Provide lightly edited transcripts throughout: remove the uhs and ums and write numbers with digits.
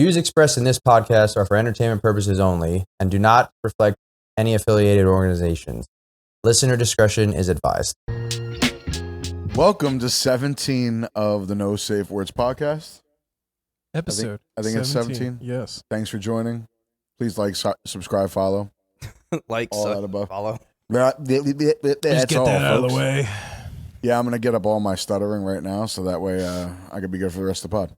views expressed in this podcast are for entertainment purposes only and do not reflect any affiliated organizations. Listener discretion is advised. Welcome to 17 of the No Safe Words podcast. Episode. I think it's 17. Yes. Thanks for joining. Please like, subscribe, follow. Like, all that above. Follow. Just get that out of the way. Yeah, I'm going to get up all my stuttering right now so that way I can be good for the rest of the pod.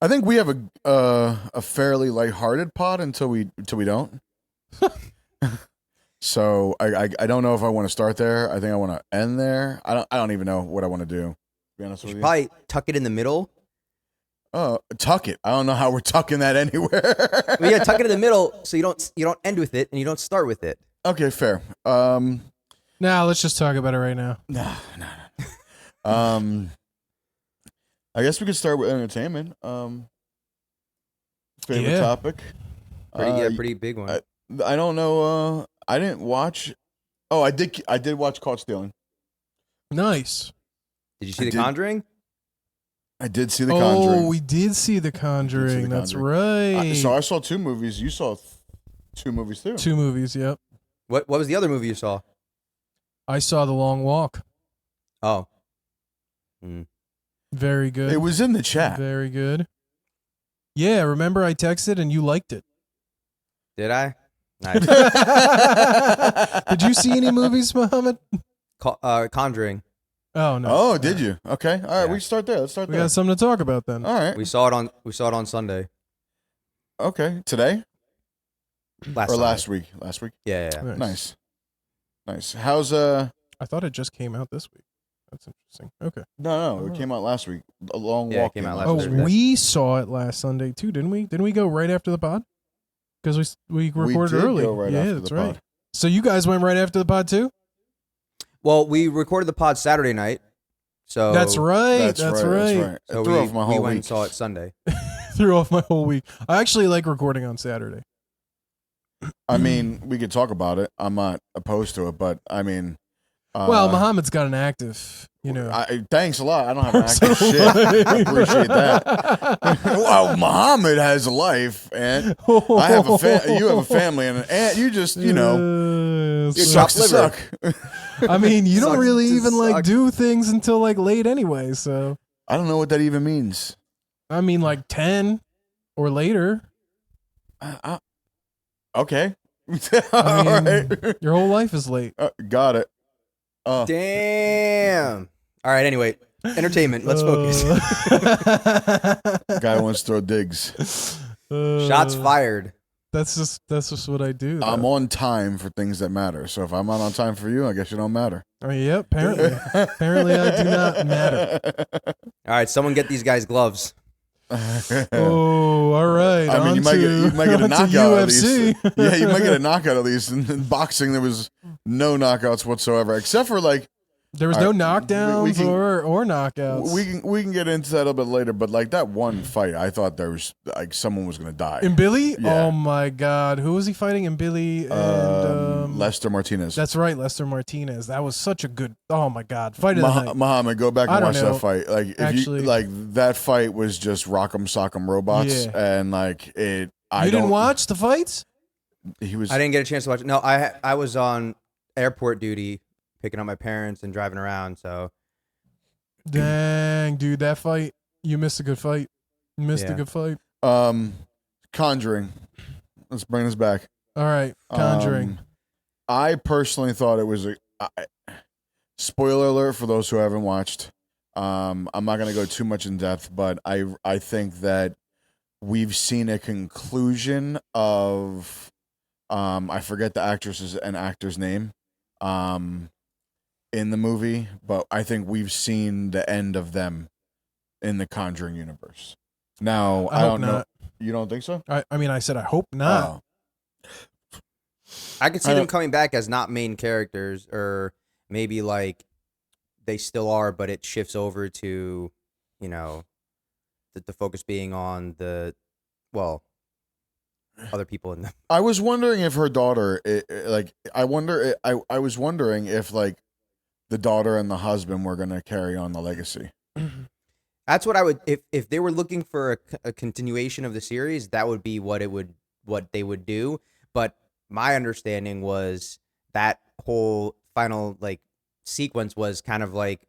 I think we have a fairly lighthearted pod until we don't. So I don't know if I want to start there. I think I want to end there. I don't even know what I want to do. To be honest with you. Probably tuck it in the middle. Tuck it. I don't know how we're tucking that anywhere. Well, yeah, tuck it in the middle so you don't end with it and you don't start with it. Okay, fair. Now let's just talk about it right now. No. I guess we could start with entertainment. Favorite topic. Pretty big one. I don't know. I didn't watch. Oh, I did watch Caught Stealing. Nice. Did you see The Conjuring? I did see The Conjuring. Oh, we did see The Conjuring. That's right. So I saw two movies. You saw two movies too. Two movies. Yep. What was the other movie you saw? I saw The Long Walk. Oh. Very good. It was in the chat. Very good. Yeah, remember I texted and you liked it. Did I? Nice. Did you see any movies, Muhammad? Conjuring. Oh no. Oh, did you? Okay. All right. Yeah. We start there. Let's start We there. got something to talk about then. All right. We saw it on Sunday. Okay. Today Last or Sunday. last week? Last week. Yeah. Nice. Nice. How's I thought it just came out this week. That's interesting. Okay. No. It came out last week. A Long Yeah, it Walk came out last last Oh, week. Thursday. we saw it last Sunday too, didn't we? Didn't we go right after the pod? Because we recorded did early. go right yeah, after that's the right. pod. So you guys went right after the pod too? Well, we recorded the pod Saturday night. So That's right. That's right. It So threw we off my went whole and week. saw it Sunday. Threw off my whole week. I actually like recording on Saturday. I mean, we could talk about it. I'm not opposed to it, but I mean, Well, Muhammad's got an active, thanks a lot. I don't have an active shit. I appreciate that. Well, Muhammad has a life, and I have you have a family, and an aunt. You just, it sucks to suck. I mean, you don't Sucks really to even suck. do things until late anyway. So I don't know what that even means. I mean, 10 or later. Okay. I All mean, right. Your whole life is late. Got it. Damn. All right. Anyway, entertainment. Let's focus. Guy wants to throw digs. Shots fired. That's just what I do. I'm though. on time for things that matter. So if I'm not on time for you, I guess you don't matter. Oh, yeah, apparently. Apparently I do not matter. All right. Someone get these guys gloves. Oh, all right. I mean, you might get a on to knockout at UFC. least. Yeah, you might get a knockout at least. In boxing, there was no knockouts whatsoever, except for There was all no right, knockdowns we can- or knockouts. we can get into that a little bit later. But that one fight, I thought there was someone was gonna die. In Billy? Yeah. Oh my God. Who was he fighting in Billy? And Lester Martinez. that's right, Lester Martinez. That was such a good. Oh my God, fight of the night. Muhammad, go back I and don't watch know. that fight. Actually- That fight was just rock'em sock'em robots, Yeah. and it. You didn't watch the fights? He was. I didn't get a chance to watch it. No, I was on airport duty picking up my parents and driving around. So Dang, dude, that fight. You missed a good fight. You missed a Yeah. good fight. Conjuring. Let's bring this back. All right, Conjuring. I personally thought it was spoiler alert for those who haven't watched. I'm not going to go too much in depth, but I think that we've seen a conclusion of I forget the actress's and actor's name in the movie, but I think we've seen the end of them in the Conjuring universe. Now I hope don't know. not. You don't think so? I mean, I said I hope not. I could see them coming back as not main characters, or maybe they still are, but it shifts over to, the focus being on other people in them. I was wondering if her daughter, I was wondering if the daughter and the husband were gonna carry on the legacy. That's what I would if they were looking for a continuation of the series, that would be what they would do. But my understanding was that whole final like sequence was kind of like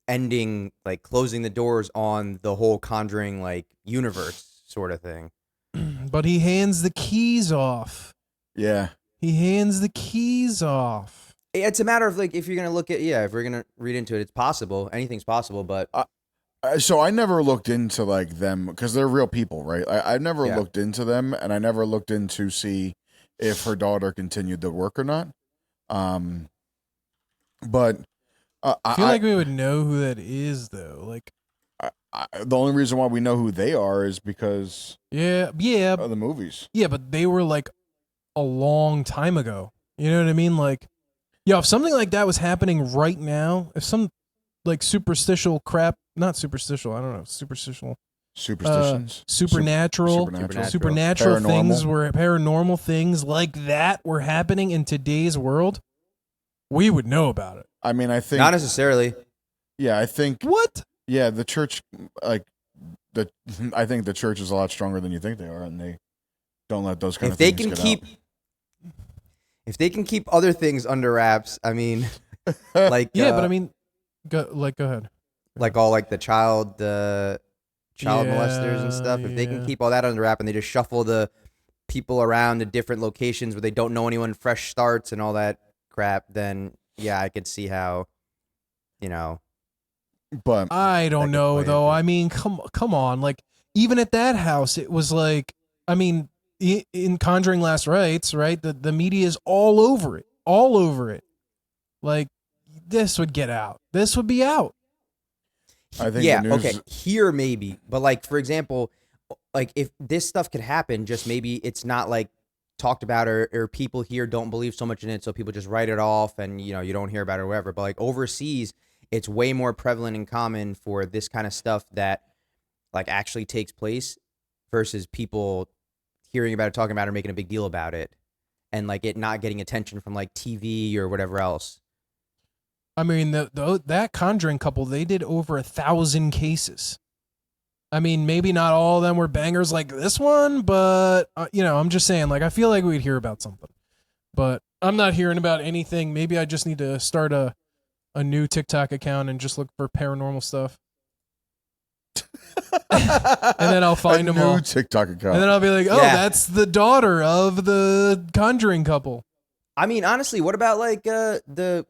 ending, like closing the doors on the whole Conjuring like universe sort of thing. But he hands the keys off. Yeah. He hands the keys off. It's a matter of like if you're gonna look at if we're gonna read into it, it's possible. Anything's possible, but So I never looked into like them because they're real people, right? I've never Yeah. looked into them, and I never looked into see if her daughter continued the work or not. But I feel like we would know who that is, though. Like, the only reason why we know who they are is because yeah, of the movies. yeah, but they were like a long time ago. You know what I mean? Like, if something like that was happening right now, if some like superstitial crap, not superstitial, I don't know, superstitional, Superstitions, supernatural Paranormal. things were paranormal things like that were happening in today's world, we would know about it. I mean, I think not necessarily. Yeah, I think What? Yeah, the church, I think the church is a lot stronger than you think they are, and they don't let those kind If of they things can get keep, out. if they can keep other things under wraps, I mean, like Yeah, but I mean, go ahead. like all like the child molesters and Yeah, stuff. If they can yeah. keep all that under wrap and they just shuffle the people around to different locations where they don't know anyone, fresh starts and all that crap, then yeah, I could see how, But I that don't could know play though. into it. I mean, come on. Like even at that house, it was like, I mean, in Conjuring Last Rites, right? The media is all over it. Like this would get out. This would be out. I think Yeah, the news. okay, here maybe, but like for example, like if this stuff could happen, just maybe it's not like talked about or people here don't believe so much in it, so people just write it off and you don't hear about it or whatever. But like overseas, it's way more prevalent and common for this kind of stuff that like actually takes place versus people hearing about it, talking about it, or making a big deal about it, and like it not getting attention from like TV or whatever else. I mean, that Conjuring couple, they did over 1,000 cases. I mean, maybe not all of them were bangers like this one, but I'm just saying, like, I feel like we'd hear about something, but I'm not hearing about anything. Maybe I just need to start a new TikTok account and just look for paranormal stuff. And then I'll find them all. New TikTok account. And then I'll be like, oh, Yeah. that's the daughter of the Conjuring couple. I mean, honestly, what about like the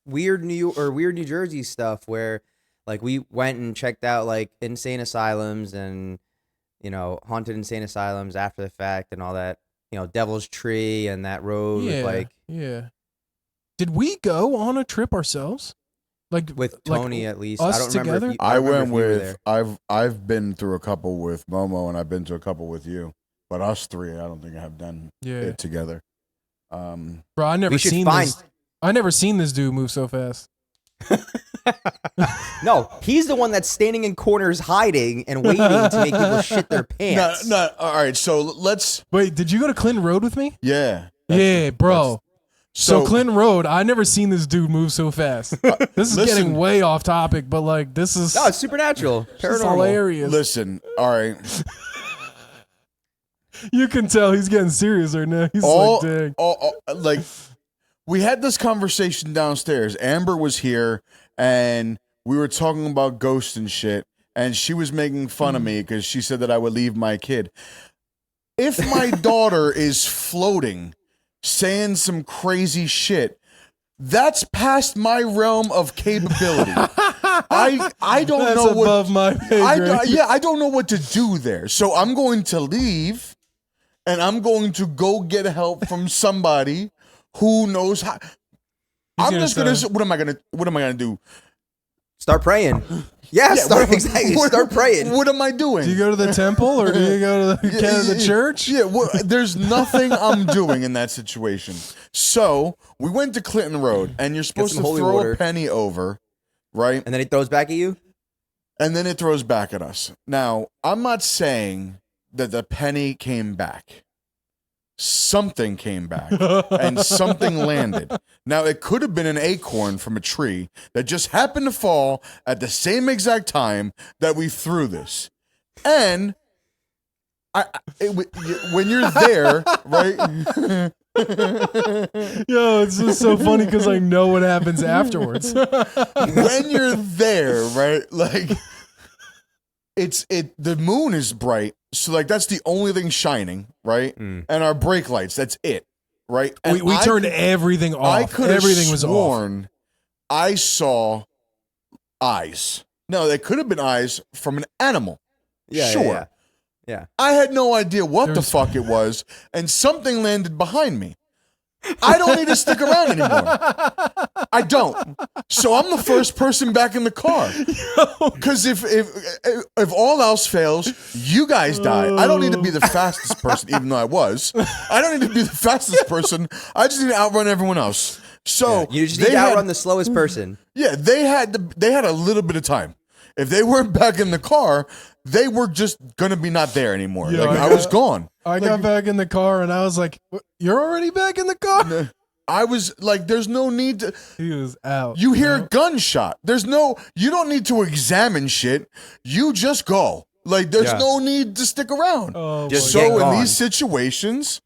weird New Jersey stuff where like we went and checked out like insane asylums and haunted insane asylums after the fact and all that, Devil's Tree and that road with like yeah. Did we go on a trip ourselves? Like with Tony at least. us I don't remember. together? If you, I don't remember went if you were with. there. I've been through a couple with Momo, and I've been to a couple with you. But us three, I don't think I have done it together. Bro, I never We should seen find- this. I never seen this dude move so fast. No, he's the one that's standing in corners hiding and waiting to make people shit their pants. No. All right, so let's. Wait, did you go to Clinton Road with me? Yeah. Yeah, bro. So So Clinton Road, I never seen this dude move so fast. This is listen. getting way off topic, but like this is No, it's supernatural, it's paranormal. hilarious. listen. All right. You can tell he's getting serious right now. He's all, like, dang. like we had this conversation downstairs. Amber was here and we were talking about ghosts and shit, and she was making fun of me because she said that I would leave my kid. If my daughter is floating, saying some crazy shit, that's past my realm of capability. I don't That's know above what my pay grade. I don't know what to do there. So I'm going to leave and I'm going to go get help from somebody who knows how. I'm gonna just gonna. say- What am I gonna do? Start praying. Yeah, start exactly. Start praying. What am I doing? Do you go to the temple or do you go to the church? Yeah, there's nothing I'm doing in that situation. So we went to Clinton Road, and you're supposed to some holy throw water. a penny over, right? And then he throws back at you. And then it throws back at us. Now, I'm not saying that the penny came back. something came back and something landed. Now, it could have been an acorn from a tree that just happened to fall at the same exact time that we threw this. And when you're there, right? Yo, it's just so funny because I know what happens afterwards. When you're there, right? Like, the moon is bright, so like that's the only thing shining, right? And our brake lights, that's it, right? And we turned everything off. I could have Everything was off. sworn I saw eyes. No, they could have been eyes from an animal. Yeah, sure. Yeah. I had no idea what the fuck it was, and something landed behind me. I don't need to stick around anymore. I don't. So I'm the first person back in the car. Because if all else fails, you guys die. I don't need to be the fastest person, even though I was. I don't need to be the fastest person. I just need to outrun everyone else. So you just need to outrun the slowest person. Yeah, they had a little bit of time. If they weren't back in the car, they were just gonna be not there anymore. Yeah, I was gone. I got back in the car and I was like, "You're already back in the car?" I was like, "There's no need to." He was out. You hear a gunshot. You don't need to examine shit. You just go. Like, there's no need to stick around. Oh, Just so get in gone. these situations,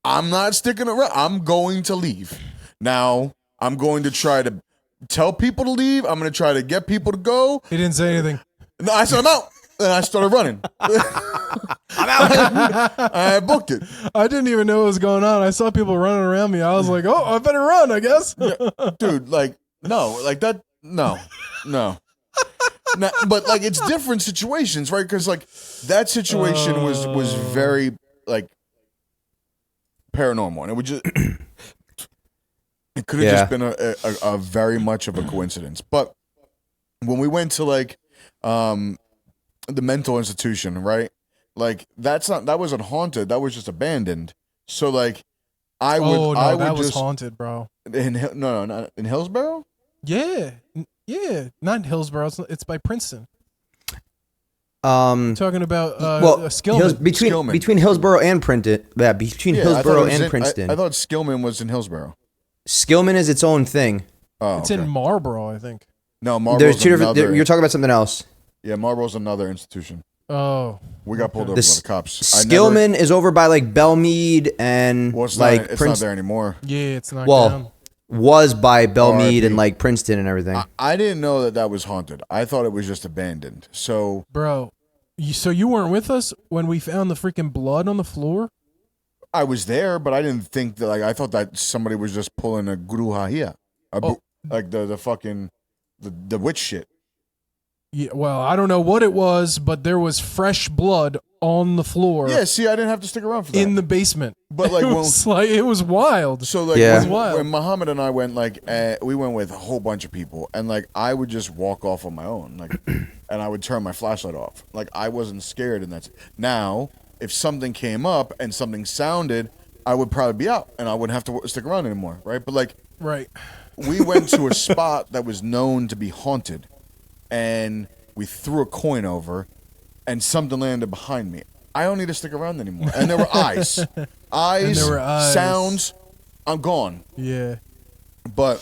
I'm not sticking around. I'm going to leave. Now, I'm going to try to tell people to leave. I'm going to try to get people to go. He didn't say anything. No, I said, I'm out. And I started running. I'm out. I booked it. I didn't even know what was going on. I saw people running around me. I was like, "Oh, I better run, I guess." Dude, like, no, like that, no. But like, it's different situations, right? Because like that situation was very like paranormal, and it would just it could have just been a very much of a coincidence. But when we went to like the mental institution, right? Like that wasn't haunted. That was just abandoned. So like, I would that was just haunted, bro. no, not in Hillsborough. Yeah, not in Hillsborough. It's by Princeton. Talking Talking about Skillman. Between Hillsborough and Princeton. Yeah, between Hillsborough and Princeton. I thought Skillman was in Hillsborough. Skillman is its own thing. Oh, it's in Marlborough, I think. No, Marlborough's There's two different. another. You're talking about something else. Yeah, Marlborough's another institution. Oh, We got pulled over by the cops. Skillman is over by like Belmead and Well, it's like not, it's not there anymore. yeah, it's not. Well, down. was by Belmead R.I.P. and like Princeton and everything. I didn't know that was haunted. I thought it was just abandoned. So, Bro, so you weren't with us when we found the freaking blood on the floor? I was there, but I didn't think that. Like, I thought that somebody was just pulling a guru hahia, like the fucking the witch shit. Yeah, well, I don't know what it was, but there was fresh blood on the floor. Yeah, see, I didn't have to stick around for that. In the basement. But like, it was wild. So like, Yeah. when Muhammad and I went, like, we went with a whole bunch of people, and like, I would just walk off on my own, like, and I would turn my flashlight off. Like, I wasn't scared, and that's now. If something came up and something sounded, I would probably be out, and I wouldn't have to stick around anymore, right? But like, Right. we went to a spot that was known to be haunted, and we threw a coin over, and something landed behind me. I don't need to stick around anymore. And there were eyes. And there were eyes. Sounds, I'm gone. Yeah. But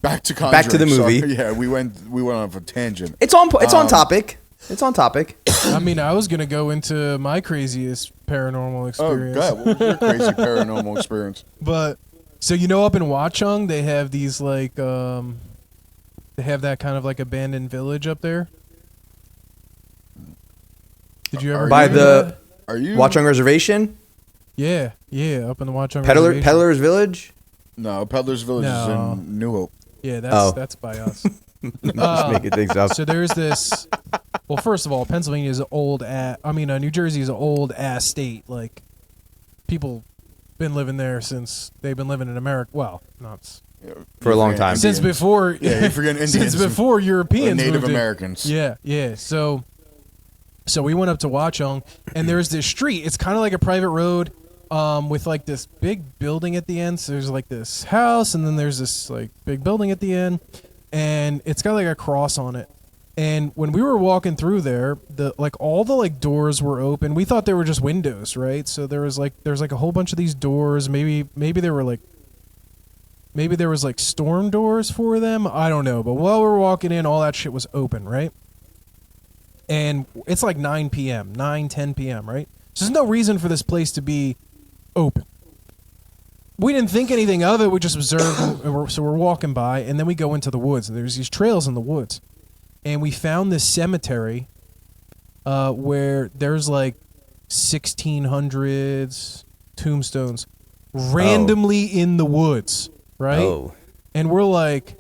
back to Conjuring. Back to the movie. Sorry. Yeah, we went off a tangent. It's on topic. It's on topic. I mean, I was going to go into my craziest paranormal experience. Oh, God. What was your crazy paranormal experience? But, so you know up in Watchung, they have these like, they have that kind of like abandoned village up there. Did you ever By hear the that? Are you Watchung Reservation? Yeah, up in the Watchung Reservation. Peddler's Village? No, Peddler's Village is No. in New Hope. Yeah, Oh. that's by us. Just making things up. So there's this. Well, first of all, Pennsylvania is an old ass. I mean, New Jersey is an old ass state. Like, people been living there since they've been living in America. Well, not For a long time. since before. Yeah, you forget Indians. Since before Europeans, Native moved in. Americans. Yeah. So we went up to Watchung, and there's this street. It's kind of like a private road, with like this big building at the end. So there's like this house, and then there's this like big building at the end, and it's got like a cross on it. And when we were walking through there, all the doors were open. We thought they were just windows, right? So there's a whole bunch of these doors. Maybe they were maybe there was storm doors for them. I don't know. But while we were walking in, all that shit was open, right? And it's 9 p.m., 10 p.m., right? So there's no reason for this place to be open. We didn't think anything of it. We just observed. So we're walking by, and then we go into the woods. And there's these trails in the woods. And we found this cemetery where there's 1600s tombstones randomly in the woods, right? Oh. And we're like,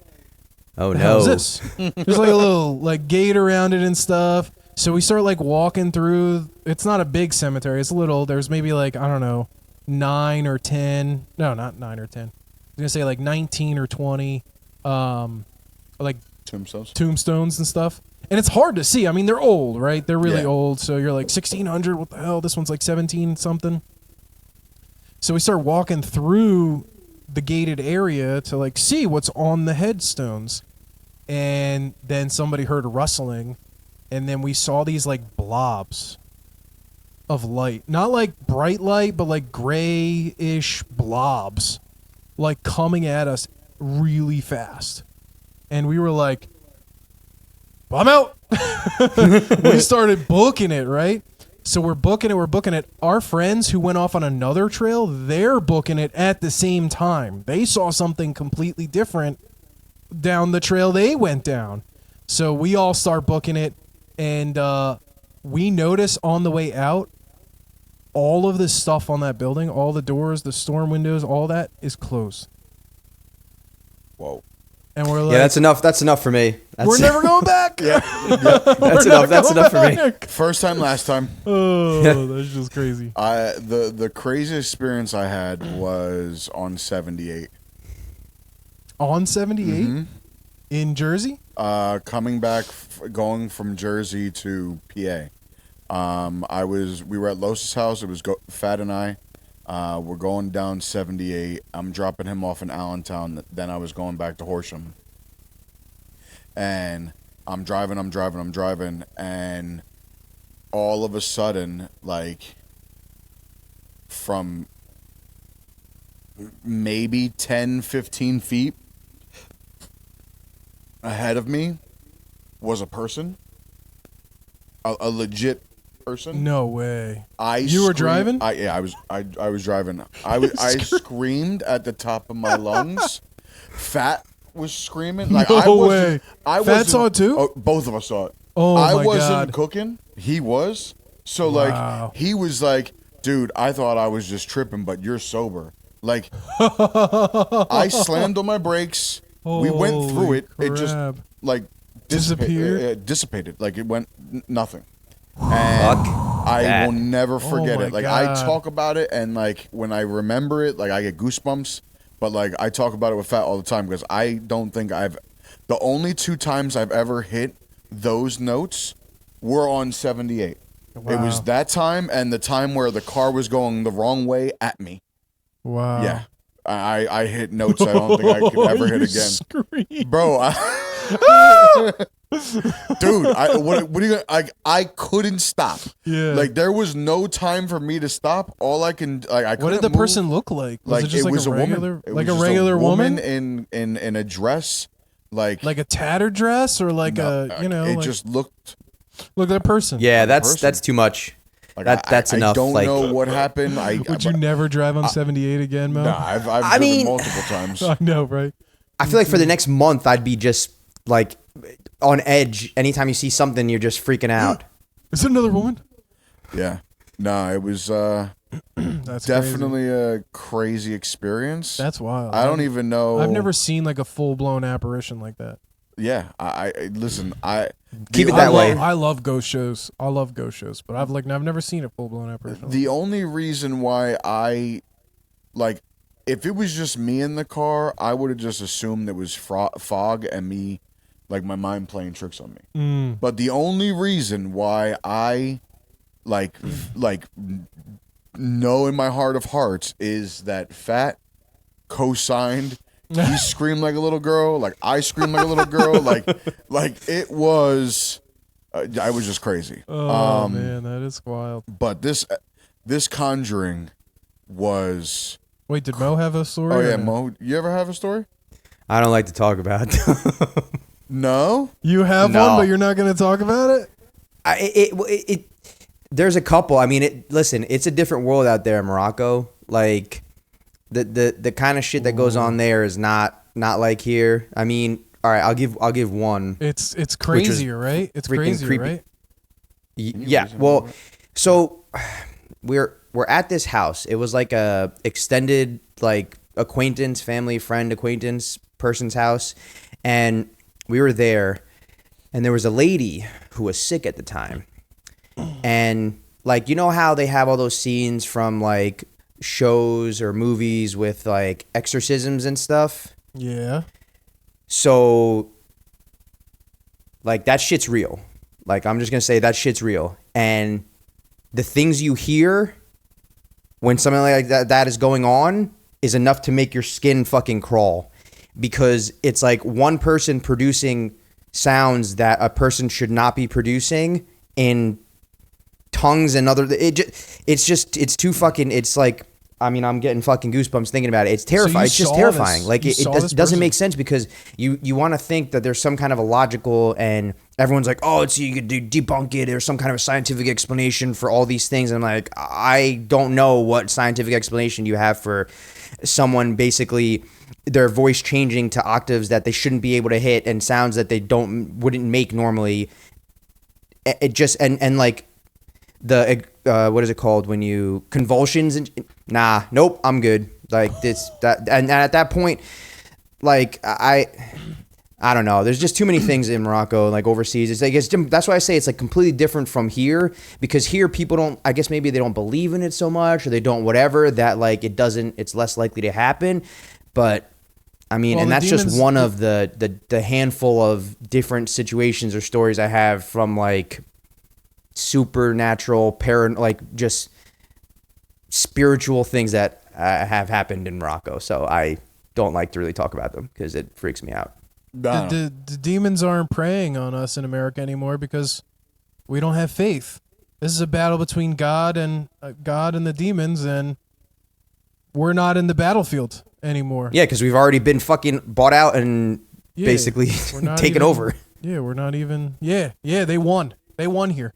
oh the hell no. is this? There's a little gate around it and stuff. So we start walking through. It's not a big cemetery. It's a little. There's maybe I don't know, 9 or 10. No, not 9 or 10. I was gonna say 19 or 20. Tombstones and stuff. And it's hard to see. I mean, they're old, right? They're really old. So you're 1600. What the hell? This one's 17 something. So we start walking through the gated area to see what's on the headstones. And then somebody heard a rustling. And then we saw these blobs of light. Not bright light, but grayish blobs. Coming at us really fast. And we were like, well, I'm out. We started booking it, right? So we're booking it. Our friends who went off on another trail, they're booking it at the same time. They saw something completely different down the trail they went down. So we all start booking it, and we notice on the way out, all of this stuff on that building, all the doors, the storm windows, all that is closed. Whoa. And we're like, yeah, that's enough. That's enough for me. We're never going back. That's enough. That's enough for me. First time, last time. Oh, that's just crazy. The craziest experience I had was on 78. On 78 in Jersey? Coming back, going from Jersey to PA. We were at Los's house. It was Fat and I. We're going down 78. I'm dropping him off in Allentown. Then I was going back to Horsham. And I'm driving. And all of a sudden, from maybe 10, 15 feet ahead of me was a person. A legit person. No way. You were driving? I was driving. I screamed at the top of my lungs. Fat was screaming. No way. Fat saw it too? Oh, both of us saw it. Oh my God. I wasn't cooking. He was. So Wow. he was like, dude, I thought I was just tripping, but you're sober. I slammed on my brakes. We went through it. Crap. It just disappeared. Dissipated. It went nothing. Fuck And I that. will never forget my it. I God. talk about it, and when I remember it, I get goosebumps. But I talk about it with Fat all the time because I don't think the only 2 times I've ever hit those notes were on 78. Wow. It was that time and the time where the car was going the wrong way at me. Wow. Yeah, I hit notes I don't think I could ever hit again, Scream. bro. Dude, what are you? I couldn't stop. Yeah. There was no time for me to stop. All I can I couldn't What did the move. person look like? Was it just was a a regular, woman. It like was a just regular woman? in a dress, like a tattered dress, or it just looked look at that person. Yeah, Like a that's person. too much. That's I enough. don't know what happened. Would you never drive on 78 again, Mo? No, I've driven mean- multiple times. I know, right? I feel like for the next month, I'd be just on edge. Anytime you see something, you're just freaking out. Is it another woman? Yeah, no, it was That's definitely a crazy experience. That's wild. I don't even know. I've never seen a full blown apparition like that. Yeah, I listen. Keep it that way. I love ghost shows. I love ghost shows, but I've never seen a full blown apparition. The only reason why if it was just me in the car, I would have just assumed it was fog and me, my mind playing tricks on me. But the only reason why I know in my heart of hearts is that Fat co-signed He screamed like a little girl. Like I screamed like a little girl. Like it was. I was just crazy. Oh man, that is wild. But this Conjuring was. Wait, did Mo have a story? Oh yeah, no? Mo. You ever have a story? I don't like to talk about it. No. You have No. one, but you're not going to talk about it. There's a couple. I mean, listen, it's a different world out there in Morocco. Like the kind of shit that goes on there is not like here. I mean, all right, I'll give one. It's crazier, right? It's freaking crazier, creepy. right? Yeah. Well, so we're at this house. It was like a extended like acquaintance, family, friend, acquaintance person's house, and we were there, and there was a lady who was sick at the time, and like, you know how they have all those scenes from like shows or movies with like exorcisms and stuff. Yeah. So like that shit's real. Like, I'm just gonna say that shit's real, and the things you hear when something like that is going on is enough to make your skin fucking crawl, because it's like one person producing sounds that a person should not be producing in tongues and other. It's too fucking. It's like, I mean, I'm getting fucking goosebumps thinking about it. It's terrifying. It's just terrifying. Like it doesn't make sense, because you want to think that there's some kind of a logical, and everyone's like, oh, it's, you could debunk it. There's some kind of a scientific explanation for all these things. And I'm like, I don't know what scientific explanation you have for someone basically their voice changing to octaves that they shouldn't be able to hit and sounds that they wouldn't make normally. It just and like the what is it called when you convulsions and nope, I'm good. Like this that and at that point, like I don't know. There's just too many things in Morocco, like overseas. It's like that's why I say it's like completely different from here, because here people don't. I guess maybe they don't believe in it so much, or they don't whatever, that like it's less likely to happen. But I mean, and that's just one of the handful of different situations or stories I have from like supernatural, like just spiritual things that have happened in Morocco. So I don't like to really talk about them because it freaks me out. The demons aren't preying on us in America anymore because we don't have faith. This is a battle between God and the demons, and we're not in the battlefield anymore. Yeah, because we've already been fucking bought out and basically taken over. Yeah, we're not even. Yeah, they won. They won here.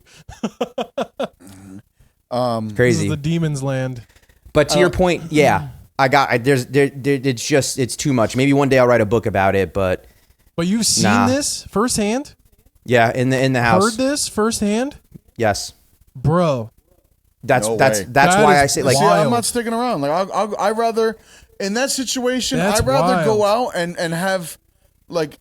Crazy. This is the demons' land. But to your point, yeah, it's too much. Maybe one day I'll write a book about it, but you've seen this firsthand? Yeah, in the house. Heard this firsthand? Yes. Bro. That's why I say, like, see, I'm not sticking around. Like I'd rather in that situation, I'd rather go out and have, like,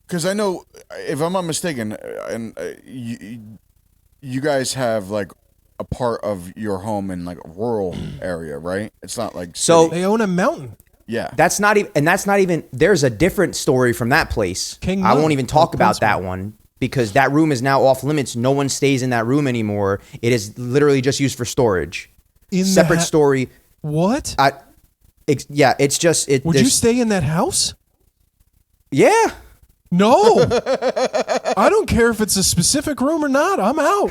because I know, if I'm not mistaken, and you guys have like a part of your home in like a rural area, right? It's not like so they own a mountain. Yeah, that's not even. There's a different story from that place. I won't even talk about that one, because that room is now off limits. No one stays in that room anymore. It is literally just used for storage. Separate story. What? Yeah, it's just it. Would you stay in that house? Yeah. No. I don't care if it's a specific room or not. I'm out.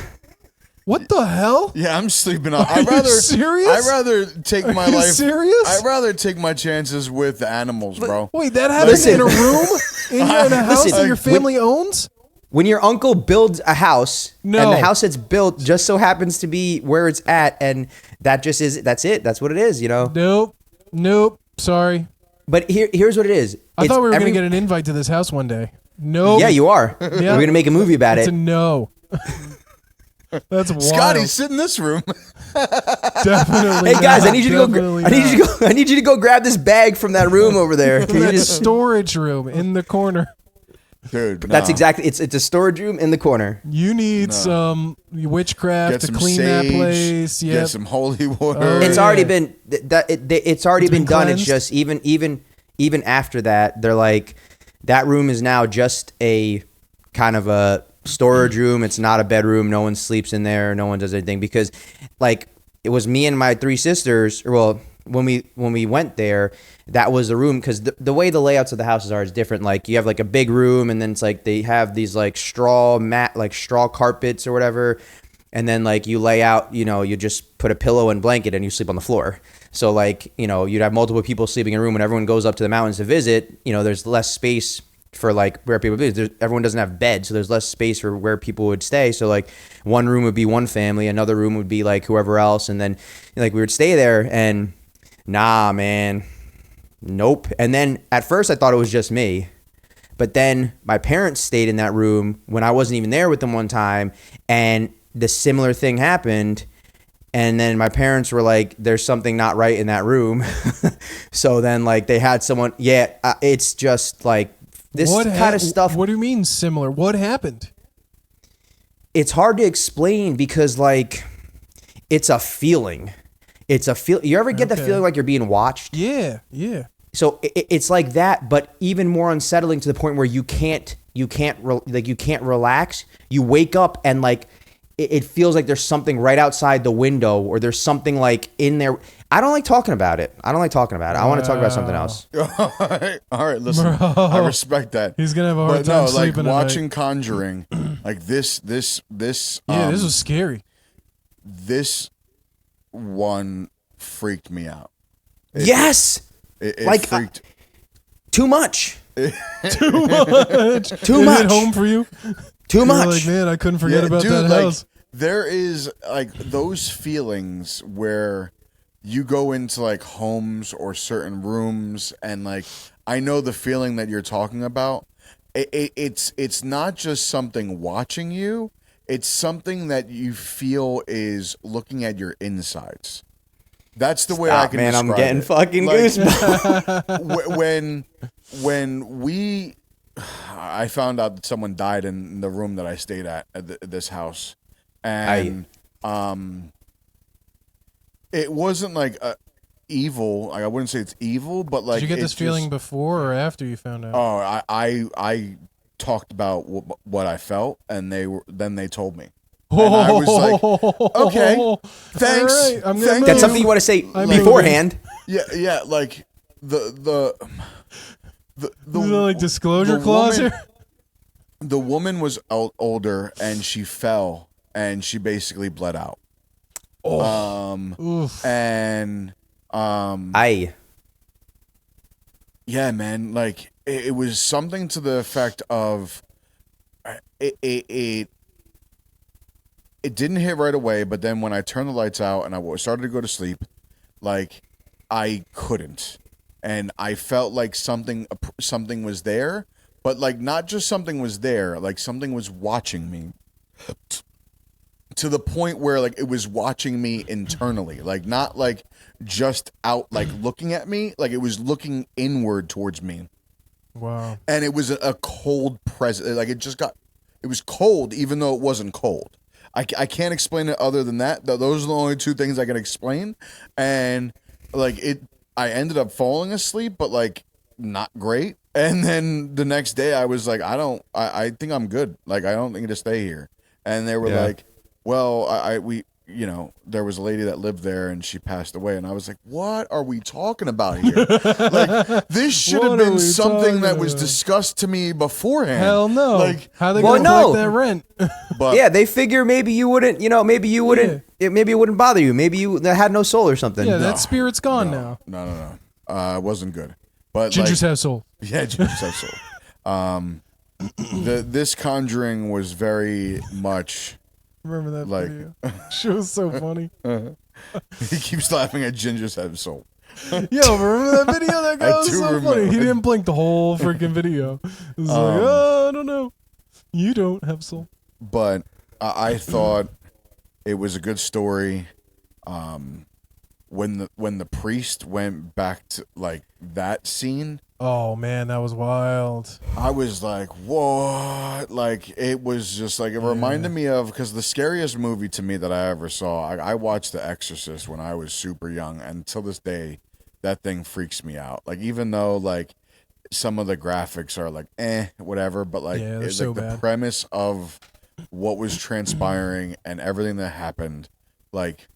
What the hell? Yeah, I'm sleeping on. I'd rather serious? I'd rather take my life. Serious? I'd rather take my chances with the animals, bro. Wait, that happens in a room in a house that your family owns? When your uncle builds a house, and the house that's built just so happens to be where it's at, and that's it. That's what it is, you know? Nope. Sorry. But here's what it is. I thought we were going to get an invite to this house one day. No. Yeah, you are. Yeah. We're going to make a movie about it. It's a no. That's wild. Scotty, sit in this room. Definitely. Hey guys, I need you to go grab this bag from that room over there. That storage room in the corner. Dude, that's exactly. It's a storage room in the corner. You need some witchcraft to clean that place. Yep. Get some holy water. It's already been it's already been done. Cleansed? It's just even after that, they're like, that room is now just a kind of a storage room. It's not a bedroom. No one sleeps in there. No one does anything, because like it was me and my three sisters, or well, when we went there, that was the room, because the way the layouts of the houses are is different. Like you have like a big room, and then it's like they have these like straw carpets or whatever, and then like you lay out, you just put a pillow and blanket and you sleep on the floor. So like, you'd have multiple people sleeping in a room. When everyone goes up to the mountains to visit, there's less space for like where people visit. Everyone doesn't have beds, so there's less space for where people would stay. So like one room would be one family, another room would be like whoever else, and then like we would stay there, and nah, man, nope. And then at first I thought it was just me, but then my parents stayed in that room when I wasn't even there with them one time, and the similar thing happened. And then my parents were like, there's something not right in that room. So then like they had someone, it's just like this kind of stuff. What do you mean similar? What happened? It's hard to explain because like it's a feeling. You ever get the feeling like you're being watched? Yeah. So it's like that, but even more unsettling to the point where you can't relax. You wake up and like it feels like there's something right outside the window, or there's something like in there. I don't like talking about it. I want to talk about something else. All right. Listen, Bro. I respect that. He's gonna have a hard time sleeping. Watching Conjuring, like this. This was scary. This one freaked me out. Yes. It like freaked. Too much. Too much. Too much. Hit home for you. Too much. Like, man, I couldn't forget about dude, that like, house. There is like those feelings where you go into like homes or certain rooms, and like I know the feeling that you're talking about. It's not just something watching you. It's something that you feel is looking at your insides. That's the way I can describe it. I'm getting fucking goosebumps. when I found out that someone died in the room that I stayed at this house, and it wasn't like evil. Like, I wouldn't say it's evil, but like, did you get this feeling before or after you found out? Oh, I talked about what I felt, and then they told me. And I was like, okay, thanks. All right, thanks. That's something you want to say beforehand. Yeah, like the like disclosure clause here? The woman was older, and she fell, and she basically bled out. Oof. And yeah, man, like it was something to the effect of it didn't hit right away, but then when I turned the lights out and I started to go to sleep, like I couldn't, and I felt like something was there, but like not just something was there, like something was watching me to the point where like it was watching me internally, like not like just out like looking at me, like it was looking inward towards me. Wow. And it was a cold presence, like it was cold even though it wasn't cold. I can't explain it other than that. Those are the only two things I can explain. And like I ended up falling asleep, but like not great. And then the next day I was like, I think I'm good. Like, I don't think to stay here. And they were like, well, there was a lady that lived there and she passed away. And I was like, what are we talking about here? Like, this should have been something that was discussed to me beforehand. Hell no. Like, how are they going to collect that rent? But yeah, they figure maybe you wouldn't, maybe it wouldn't bother you. Maybe you had no soul or something. Yeah, that spirit's gone now. No. It wasn't good. But Gingers have soul. Yeah, gingers have soul. This Conjuring was very much. Remember that video? She was so funny. He keeps laughing at gingers have soul. Yo, remember that video? That guy was so remember. funny. He didn't blink the whole freaking video. It was like, I don't know. You don't have soul. But I thought it was a good story. When the priest went back to like that scene. Oh man, that was wild. I was like, what? Like, it was just like, it reminded me of, because the scariest movie to me that I ever saw, I watched The Exorcist when I was super young, and till this day, that thing freaks me out. Like, even though like some of the graphics are like, whatever, but like, it's so like the bad. premise of what was transpiring and everything that happened, like,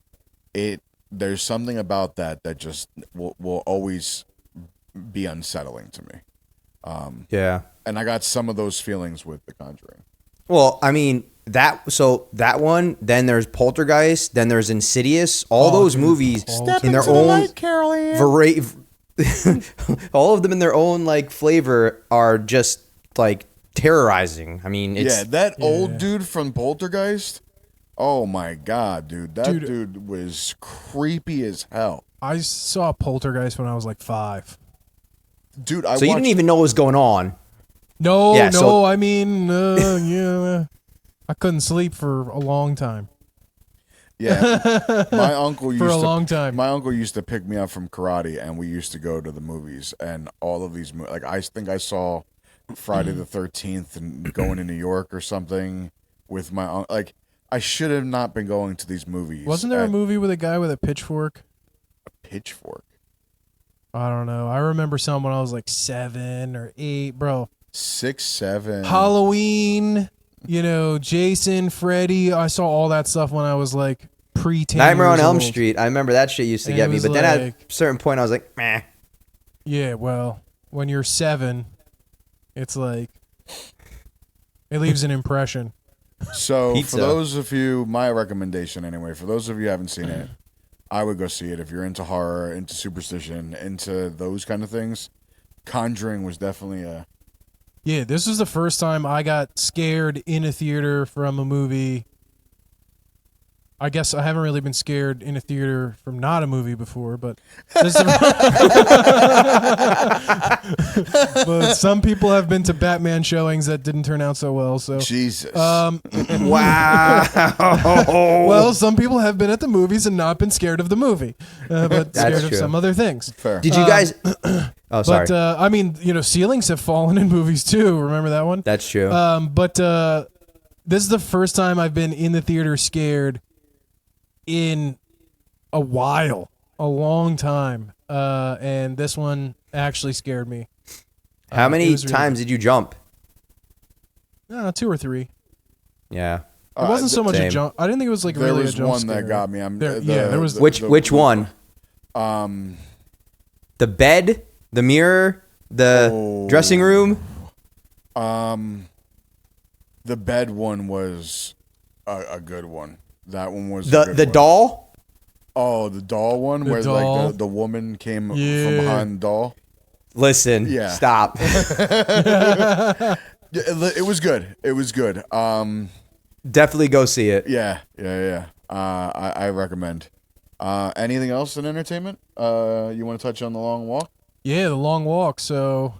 it there's something about that just will always be unsettling to me. Yeah. And I got some of those feelings with The Conjuring. Well, I mean that one. Then there's Poltergeist. Then there's Insidious. All those movies in their own all of them in their own like flavor are just like terrorizing. I mean, it's that old dude from Poltergeist. Oh my god, dude! That dude was creepy as hell. I saw Poltergeist when I was like 5. Dude, you didn't even know what was going on. No, Yeah, so- I mean, I couldn't sleep for a long time. Yeah, my uncle used For a to, long time. My uncle used to pick me up from karate, and we used to go to the movies. And all of these, like I think I saw Friday the 13th and going to New York or something with my uncle. Like I should have not been going to these movies. Wasn't there a movie with a guy with a pitchfork? A pitchfork? I don't know. I remember some when I was like 7 or 8, bro. 6, 7. Halloween, Jason, Freddy. I saw all that stuff when I was like pre-10. Nightmare on years Elm old. Street. I remember that shit used to And get it me, was but then at a like- certain point, I was like, meh. Yeah, well, when you're 7, it's like it leaves an impression. So Pizza. for those of you, my recommendation anyway, for those of you who haven't seen it, I would go see it if you're into horror, into superstition, into those kind of things. Conjuring was definitely a... Yeah, this was the first time I got scared in a theater from a movie. I guess I haven't really been scared in a theater from not a movie before, but this is but some people have been to Batman showings that didn't turn out so well. So Jesus. Wow. well, some people have been at the movies and not been scared of the movie, but That's scared of true. some other things. Fair. Did you guys? Oh, sorry. But I mean, ceilings have fallen in movies too. Remember that one? That's true. But this is the first time I've been in the theater scared in a while, a long time. And this one actually scared me. How it many was really times did you jump? 2 or 3. Yeah. It wasn't so much a same. jump. I didn't think it was like There really was a jump one scare. that got me. There was Which one? The bed, the mirror, the dressing room. The bed one was a good one. That one was a The good one. doll. Oh, the doll one The where doll. like the woman came from Yeah. behind the doll. Listen. Yeah. Stop. Yeah, it was good. It was good. Definitely go see it. Yeah. I recommend. Anything else in entertainment? You want to touch on The Long Walk? Yeah, The Long Walk. So,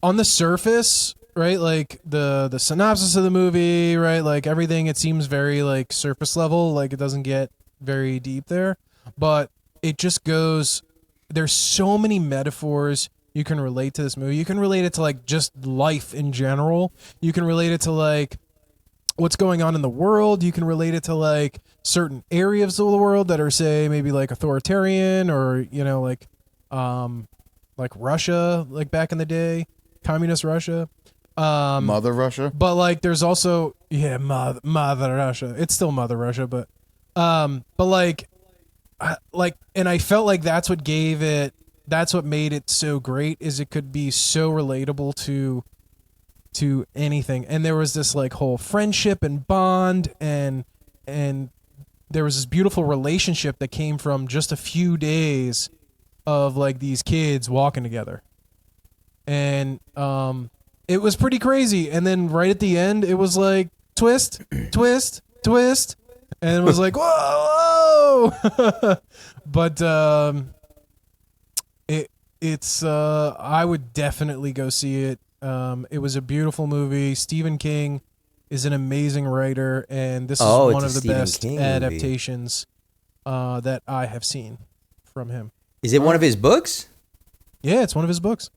on the surface, right, like the synopsis of the movie, right, like everything, it seems very like surface level, like it doesn't get very deep there, but it just goes. There's so many metaphors you can relate to this movie. You can relate it to like just life in general. You can relate it to like what's going on in the world. You can relate it to like certain areas of the world that are, say, maybe like authoritarian or like Russia, like back in the day, communist Russia. Mother Russia. But like there's also Mother Russia. It's still Mother Russia, but like and I felt like that's what made it so great, is it could be so relatable to anything. And there was this like whole friendship and bond and there was this beautiful relationship that came from just a few days of like these kids walking together. And it was pretty crazy. And then right at the end it was like twist, twist, twist, and it was like whoa, whoa. But it's I would definitely go see it. It was a beautiful movie. Stephen King is an amazing writer, and this is Oh, one it's of a the Stephen best King movie. adaptations that I have seen from him. Is it one of his books? Yeah, it's one of his books.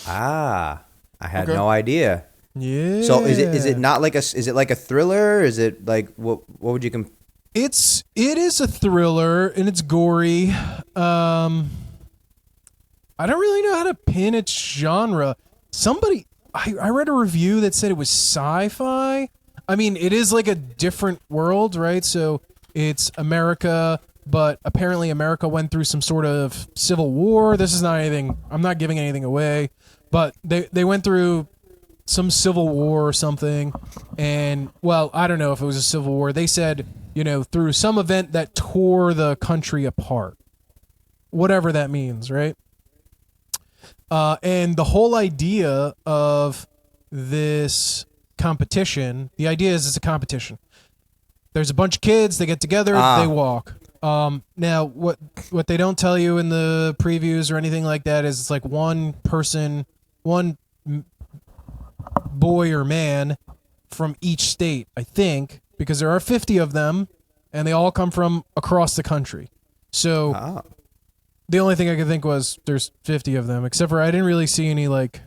Ah, I had Okay. no idea. Yeah. So is it not like is it like a thriller? Is it like what would you It is a thriller and it's gory. I don't really know how to pin its genre. I read a review that said it was sci-fi. I mean, it is like a different world, right? So it's America, but apparently America went through some sort of civil war. This is not anything. I'm not giving anything away, but they went through some civil war or something, and well, I don't know if it was a civil war. They said, through some event that tore the country apart, whatever that means, right? And the whole idea of this competition, the idea is it's a competition. There's a bunch of kids, they get together, they walk. Now, what they don't tell you in the previews or anything like that is it's like one person, one boy or man from each state, I think, because there are 50 of them, and they all come from across the country. So the only thing I could think was there's 50 of them, except for I didn't really see any like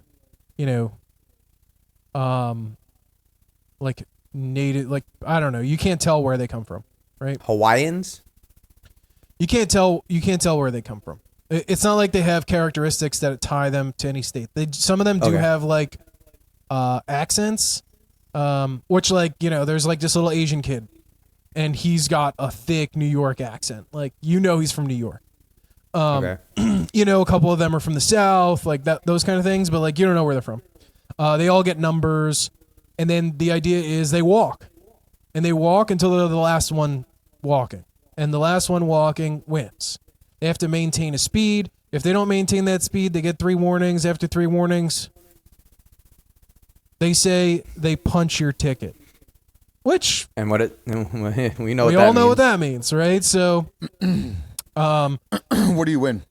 native, like, I don't know. You can't tell where they come from, right? Hawaiians? You can't tell where they come from. It's not like they have characteristics that tie them to any state. Some of them do have like accents, which like, there's like this little Asian kid and he's got a thick New York accent. Like, he's from New York. A couple of them are from the South, like that, those kind of things, but like, you don't know where they're from. They all get numbers, and then the idea is they walk until they're the last one walking, and the last one walking wins. They have to maintain a speed. If they don't maintain that speed, they get 3 warnings. After 3 warnings, they say they punch your ticket. Which, and we know we what all that know means. what that means, right? So, what do you win?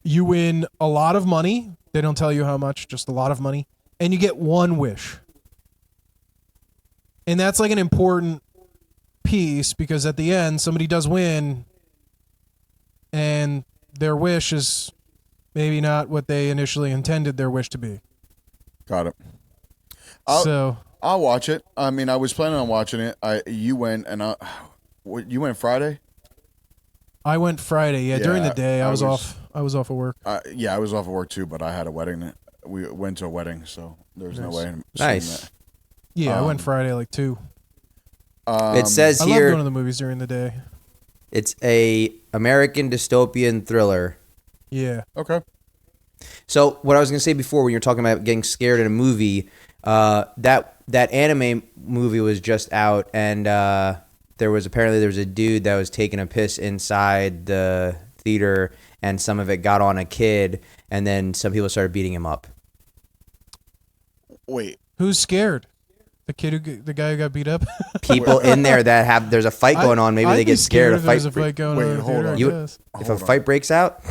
you win a lot of money. They don't tell you how much, just a lot of money, and you get 1 wish. And that's like an important piece because at the end, somebody does win, and their wish is maybe not what they initially intended their wish to be. Got it. I'll watch it. I mean, I was planning on watching it. You went you went Friday? I went Friday. Yeah, during the day. I was off of work. Yeah, I was off of work too, but I had a wedding. We went to a wedding, so there's no way. I'm Nice. seeing that. Yeah, I went Friday like 2. It says I love here going to the movies during the day. it's a American dystopian thriller. Yeah. Okay. So what I was gonna say before, when you're talking about getting scared in a movie, that anime movie was just out, and there was a dude that was taking a piss inside the theater, and some of it got on a kid, and then some people started beating him up. Wait. Who's scared? The guy who got beat up? People in there that there's a fight going on. Maybe they get scared. If there's a fight going on. In the hold theater, on. I guess. If a fight breaks out,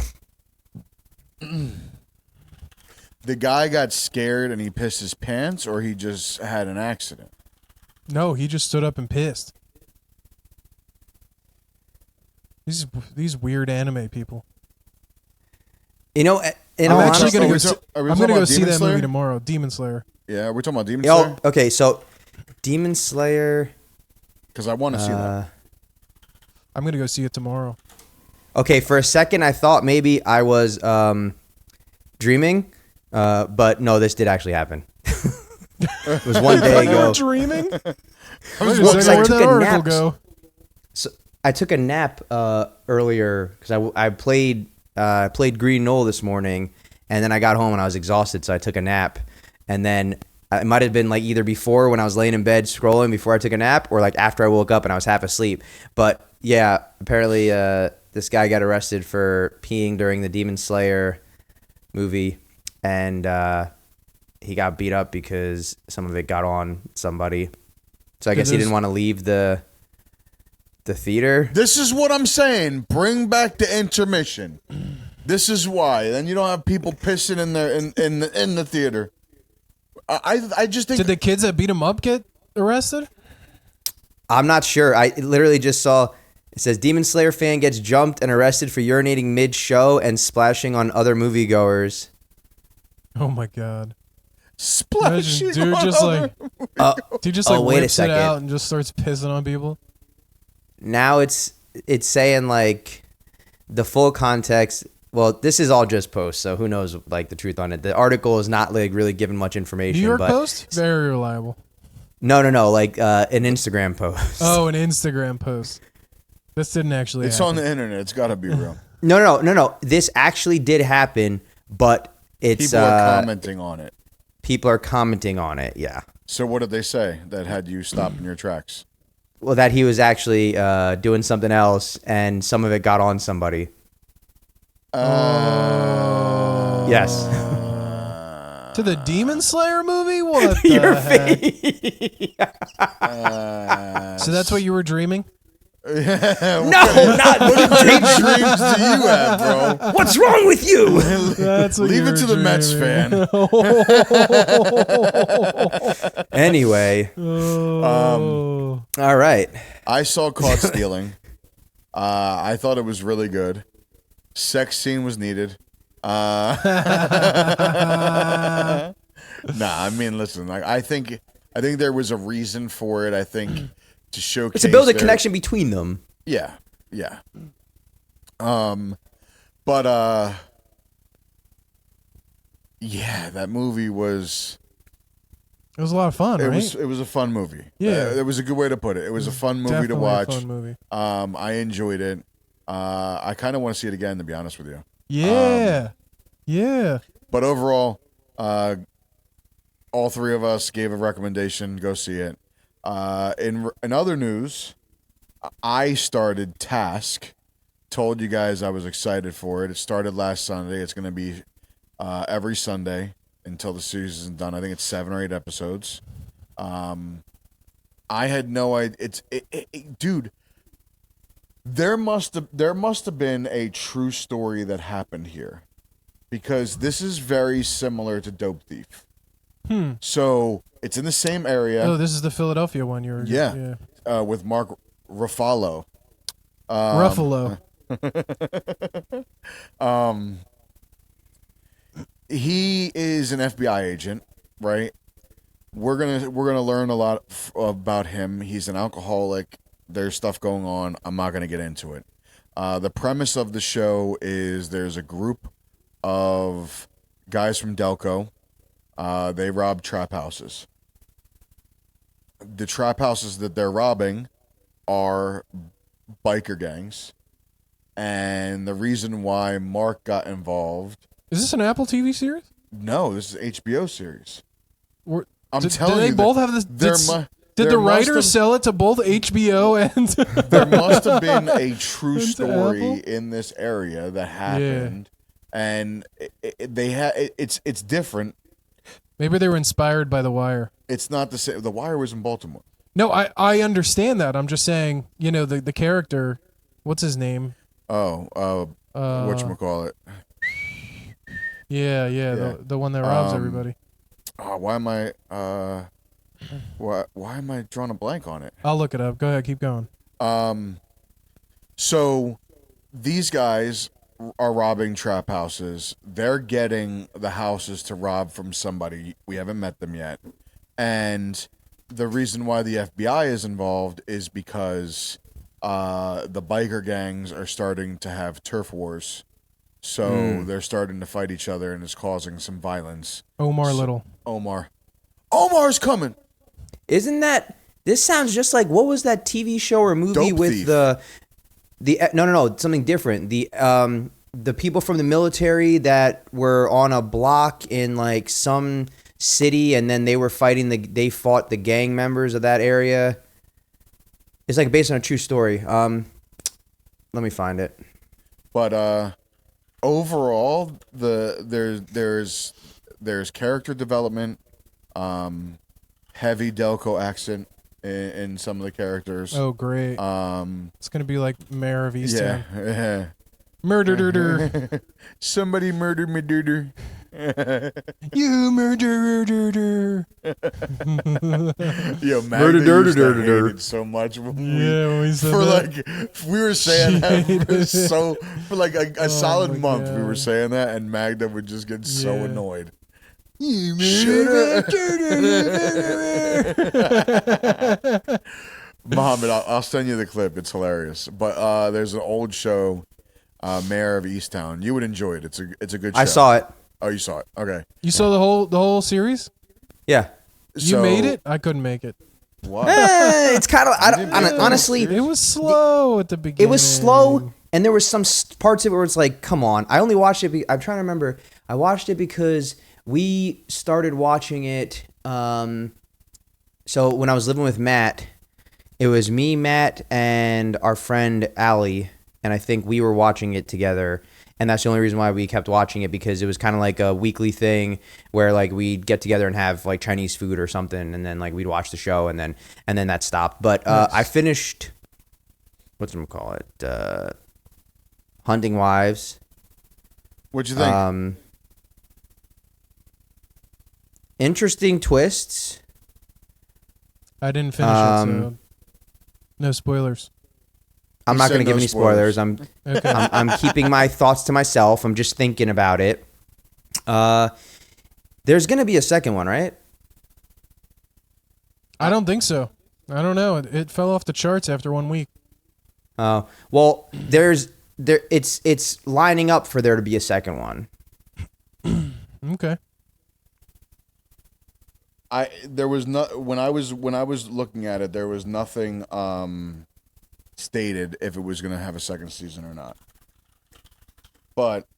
The guy got scared and he pissed his pants, or he just had an accident? No, he just stood up and pissed. These weird anime people. in I'm all actually honesty, gonna go. Are we I'm talking gonna go about see Demon that Slayer? movie tomorrow. Demon Slayer. Yeah, we're talking about Demon Slayer? okay. So, Demon Slayer. Because I want to see that. I'm gonna go see it tomorrow. Okay, for a second I thought maybe I was dreaming, but no, this did actually happen. It was one day You were ago. dreaming? I Wait was a Well, 'cause second, I where'd took that a article nap. go? So I took a nap earlier because I played Green Knoll this morning, and then I got home and I was exhausted, so I took a nap, and then it might have been like either before when I was laying in bed scrolling before I took a nap, or like after I woke up and I was half asleep. But yeah, apparently this guy got arrested for peeing during the Demon Slayer movie, and he got beat up because some of it got on somebody. So I guess he didn't want to leave the theater. This is what I'm saying. Bring back the intermission. This is why. Then you don't have people pissing in there in the theater. I just think. Did the kids that beat him up get arrested? I'm not sure. I literally just saw, it says Demon Slayer fan gets jumped and arrested for urinating mid-show and splashing on other moviegoers. Oh my god! splashing Imagine dude on just other- like dude just like wait a whips it second. out and just starts pissing on people. Now it's saying like the full context. Well, this is all just posts, so who knows like the truth on it. The article is not like really giving much information. New York but Post, very reliable. No, like an Instagram post. Oh, an Instagram post. This didn't actually It's happen. on the internet. It's got to be real. No. This actually did happen, but it's People are commenting on it. People are commenting on it. Yeah. So what did they say that had you stop in your tracks? Well, that he was actually doing something else, and some of it got on somebody. Yes. To the Demon Slayer movie? What the Your heck? face. So that's what you were dreaming? No, not What dreams do you have, bro? What's wrong with you? That's what Leave you it to were the Mets dreaming. fan. Anyway. Oh. All right. I saw Caught Stealing. I thought it was really good. Sex scene was needed. Nah, I mean, listen. Like, I think there was a reason for it. I think to showcase. It's to build a connection between them. Yeah. Yeah, that movie was. It was a lot of fun, right? It was a fun movie. Yeah. It was a good way to put it. It was a fun movie to Definitely watch. a fun movie. I enjoyed it. I kind of want to see it again, to be honest with you. Yeah. Yeah. But overall, all three of us gave a recommendation. Go see it. In other news, I started Task. Told you guys I was excited for it. It started last Sunday. It's going to be every Sunday until the series is done. I think it's 7 or 8 episodes. I had no idea. Dude. There must have been a true story that happened here, because this is very similar to Dope Thief. So it's in the same area. Oh, this is the Philadelphia one. Yeah. With Mark Ruffalo. Ruffalo. He is an FBI agent, right? We're gonna learn a lot about him. He's an alcoholic. There's stuff going on. I'm not going to get into it. The premise of the show is there's a group of guys from Delco. They rob trap houses. The trap houses that they're robbing are biker gangs. And the reason why Mark got involved... Is this an Apple TV series? No, this is HBO series. I'm Did telling you. they both have this... Did the writers sell it to both HBO and... There must have been a true story in this area that happened, and it's different. Maybe they were inspired by The Wire. It's not the same. The Wire was in Baltimore. No, I understand that. I'm just saying, the character, what's his name? Whatchamacallit? Yeah. The one that robs everybody. Why am I drawing a blank on it? I'll look it up. Go ahead, keep going. So these guys are robbing trap houses. They're getting the houses to rob from somebody. We haven't met them yet. And the reason why the FBI is involved is because the biker gangs are starting to have turf wars. So they're starting to fight each other, and it's causing some violence. Omar Little. Omar's coming. Isn't that... This sounds just like... What was that TV show or movie Dope with Thief. No, something different. The people from the military that were on a block in like some city, and then they were fighting they fought the gang members of that area. It's like based on a true story. Let me find it. But overall, there's character development, heavy Delco accent in some of the characters. Oh, great. It's going to be like Mayor of Easttown. Yeah. Murder. Somebody murdered me, duder. You murder. Yo, Magda used to hate it so much. When we said we were saying that for like a solid my month. God. We were saying that, and Magda would just get so annoyed. You Muhammad, I'll send you the clip. It's hilarious. But there's an old show, Mayor of Easttown. You would enjoy it. It's a good show. I saw it. Oh, you saw it. Okay. saw the whole series? Yeah. You made it? I couldn't make it. What? It's kind of honestly. It was slow at the beginning. It was slow, and there was some parts of it where it's like, come on. I only watched it. I'm trying to remember. I watched it because we started watching it. So when I was living with Matt, it was me, Matt, and our friend Allie, and I think we were watching it together. And that's the only reason why we kept watching it, because it was kind of like a weekly thing where like we'd get together and have like Chinese food or something, and then like we'd watch the show, and then that stopped. But I finished, what's it call it? Hunting Wives. What'd you think? Interesting twists. I didn't finish it, so no spoilers. I'm not going to give any spoilers. I'm keeping my thoughts to myself. I'm just thinking about it. There's going to be a second one, right? I don't think so. I don't know. It fell off the charts after 1 week. Well, it's lining up for there to be a second one. Okay. When I was looking at it, there was nothing stated if it was going to have a second season or not, but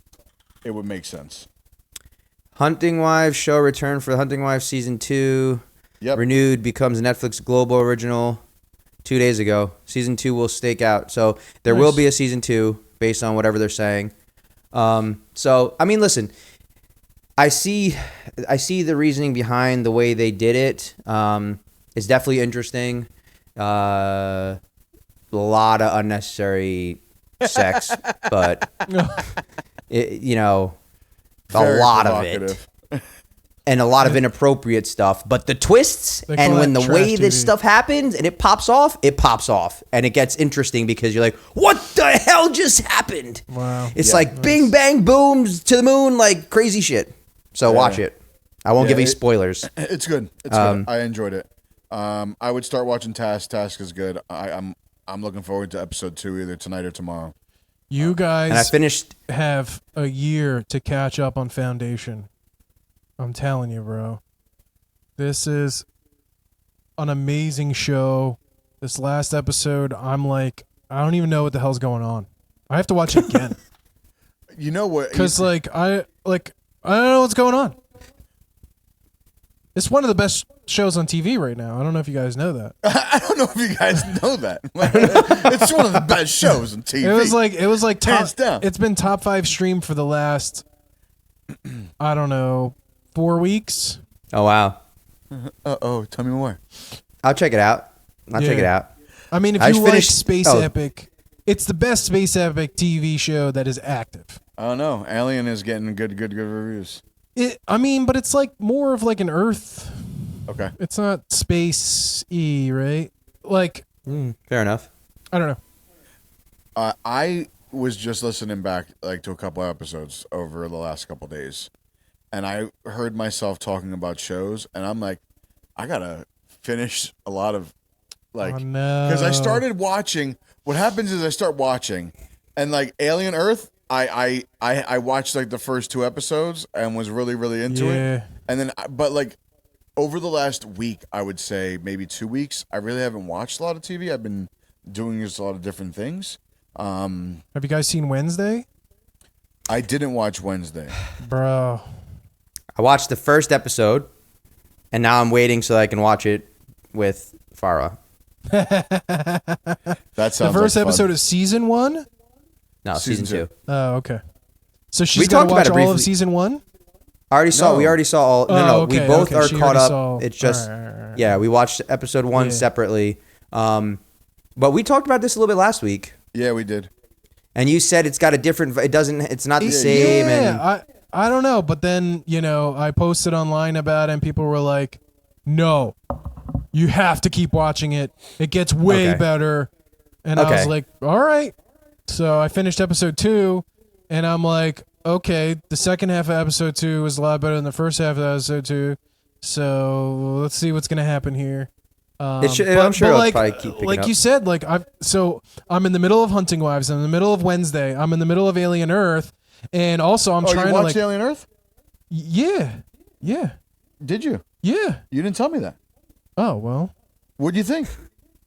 it would make sense. Hunting Wives show return for Hunting Wives season 2. Yep. Renewed, becomes Netflix global original 2 days ago. Season 2 will stake out, so there will be a season 2 based on whatever they're saying. So I mean, listen, I see the reasoning behind the way they did it. It's definitely interesting. A lot of unnecessary sex, but a lot of it, and a lot of inappropriate stuff. But the twists, and when the way this stuff happens and it pops off, and it gets interesting because you're like, what the hell just happened? Wow. It's like bing, bang, boom to the moon, like crazy shit. So watch it. I won't give any spoilers. It's good. It's good. I enjoyed it. I would start watching Task. Task is good. I'm looking forward to episode 2 either tonight or tomorrow. You guys and I finished have a year to catch up on Foundation. I'm telling you, bro. This is an amazing show. This last episode, I'm like, I don't even know what the hell's going on. I have to watch it again. You know what? Because I don't know what's going on. It's one of the best shows on TV right now. I don't know if you guys know that. I don't know if you guys know that. It's one of the best shows on TV. It was like top, hands down. It's been top 5 stream for the last, I don't know, 4 weeks. Oh wow. Tell me more. I'll check it out. Check it out. I mean, if you like space epic, it's the best space epic TV show that is active. I don't know. Alien is getting good reviews. But it's like more of like an Earth. Okay. It's not space-y, right? Like, fair enough. I don't know. I was just listening back like to a couple episodes over the last couple days, and I heard myself talking about shows, and I'm like, I gotta finish a lot of because I started watching. What happens is I start watching, and like Alien Earth, I watched like the first 2 episodes and was really into it, and then but like over the last week, I would say maybe 2 weeks, I really haven't watched a lot of TV. I've been doing just a lot of different things. Have you guys seen Wednesday? I didn't watch Wednesday, bro. I watched the first episode, and now I'm waiting so I can watch it with Farah. That sounds the first like episode fun. is season 1. No, season 2. Oh, okay. So she's got to watch all of season 1. We already saw all. No. Okay, we both are she caught already up. saw- It's just, Alright. yeah, we watched episode 1 separately. But we talked about this a little bit last week. Yeah, we did. And you said it's got a different. It's not the same. Yeah, I don't know, but then I posted online about it, and people were like, "No, you have to keep watching it. It gets way better." And I was like, "All right." So I finished episode 2, and I'm like, "Okay, the second half of episode 2 was a lot better than the first half of episode 2. So let's see what's gonna happen here." I'm sure it'll probably keep picking like up. you said, I'm in the middle of Hunting Wives. I'm in the middle of Wednesday. I'm in the middle of Alien Earth, and also I'm trying you to watched Alien Earth? Yeah. Did you? Yeah. You didn't tell me that. Oh well, What do you think?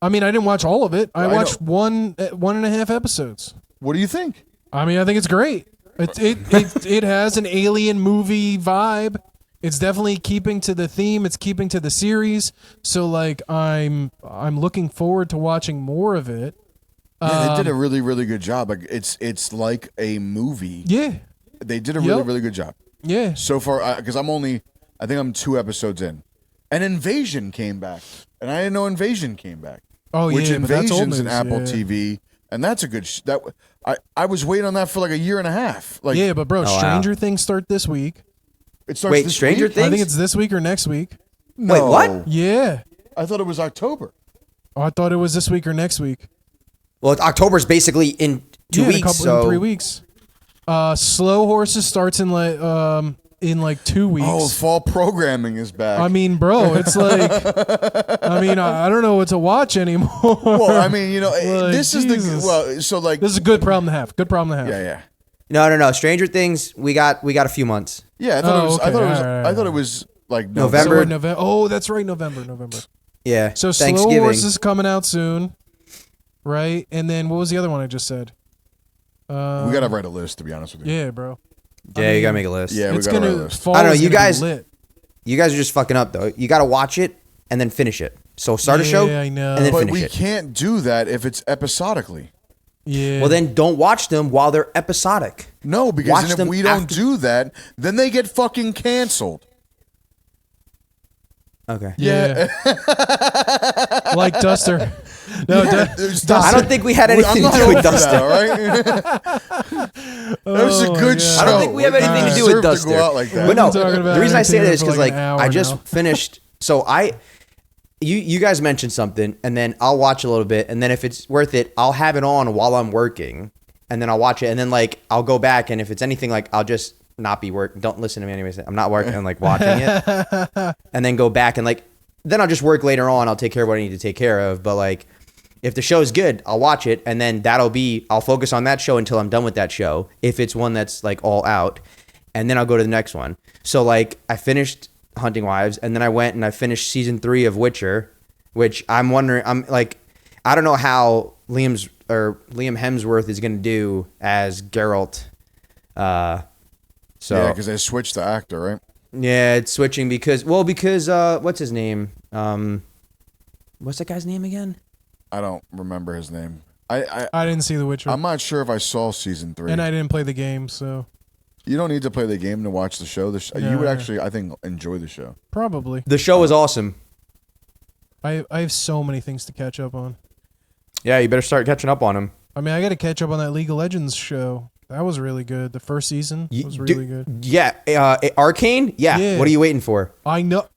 I mean, I didn't watch all of it. I I watched one and a half episodes. What do you think? I mean, I think it's great. It has an alien movie vibe. It's definitely keeping to the theme. It's keeping to the series. So like, I'm looking forward to watching more of it. Yeah, they did a really, really good job. Like it's like a movie. Yeah. They did a really, really good job. Yeah. So far, because I think I'm 2 episodes in, and Invasion came back, and I didn't know Invasion came back. Oh Which yeah, but that's old Invasion's news. an Apple yeah. TV, and that's a good. I was waiting on that for like a year and a half. Like Yeah, but bro, wow. Stranger Things start this week. it starts Wait, this Stranger week? Things? I think it's this week or next week. No. Wait, what? Yeah. I thought it was October. Oh, I thought it was this week or next week. Well, October's basically in 2 yeah, weeks. in So 3 weeks. Slow Horses starts in like 2 weeks. Oh, fall programming is back. I mean, bro, it's like, I mean, I don't know what to watch anymore. well, I mean, Like, this is Jesus. so like This is a good problem to have. Good problem to have. yeah. no. Stranger Things. We got a few months. Yeah, I thought Oh, it was. okay, I thought it was. alright, I thought it was like November. So what, November. Oh, that's right, November. Yeah. So Slow Thanksgiving. Horses is coming out soon, right? And then what was the other one I just said? We gotta write a list, to be honest with you. Yeah, bro. Yeah, you gotta make a list. Yeah, we It's gotta write a gonna list. fall. I don't know, is you gonna be guys- lit. You guys are just fucking up though. You gotta watch it and then finish it. So start a show Yeah, I know. and then But finish we it. can't do that if it's episodically. Yeah. Well, then don't watch them while they're episodic. No, because Watch then if them we don't after- do that, then they get fucking canceled. Okay. Yeah. Like Duster. No, There's Duster. I don't think we had I'm anything not to do over with that, Dustin. all right? That was a Oh, good God. show. I don't think we have anything to do with Deserve to go Duster. out like that. But no, We've been talking about the reason I say entertainment that is for because like like an hour I just now. finished. So you guys mentioned something, and then I'll watch a little bit, and then if it's worth it, I'll have it on while I'm working, and then I'll watch it, and then like I'll go back, and if it's anything like I'll just not be working. Don't listen to me anyways. I'm not working and like watching it, and then go back and like then I'll just work later on. I'll take care of what I need to take care of, but like. If the show's good, I'll watch it, and then I'll focus on that show until I'm done with that show. If it's one that's like all out, and then I'll go to the next one. So like I finished Hunting Wives, and then I went and I finished season 3 of Witcher, which I'm wondering. I'm like, I don't know how Liam Hemsworth is gonna do as Geralt. Yeah, So because they switched the actor, right? yeah, it's switching because what's his name? What's that guy's name again? I don't remember his name. I didn't see The Witcher, I'm not sure if I saw season 3. and I didn't play the game, so You don't need to play the game to watch the show. You No, would no. actually, I think, enjoy the show. probably. The show is awesome. I have so many things to catch up on. Yeah, you better start catching up on him. I mean, I got to catch up on that League of Legends show. That was really good. The first season was really good. Yeah, Arcane. Yeah. Yeah. What are you waiting for? I know.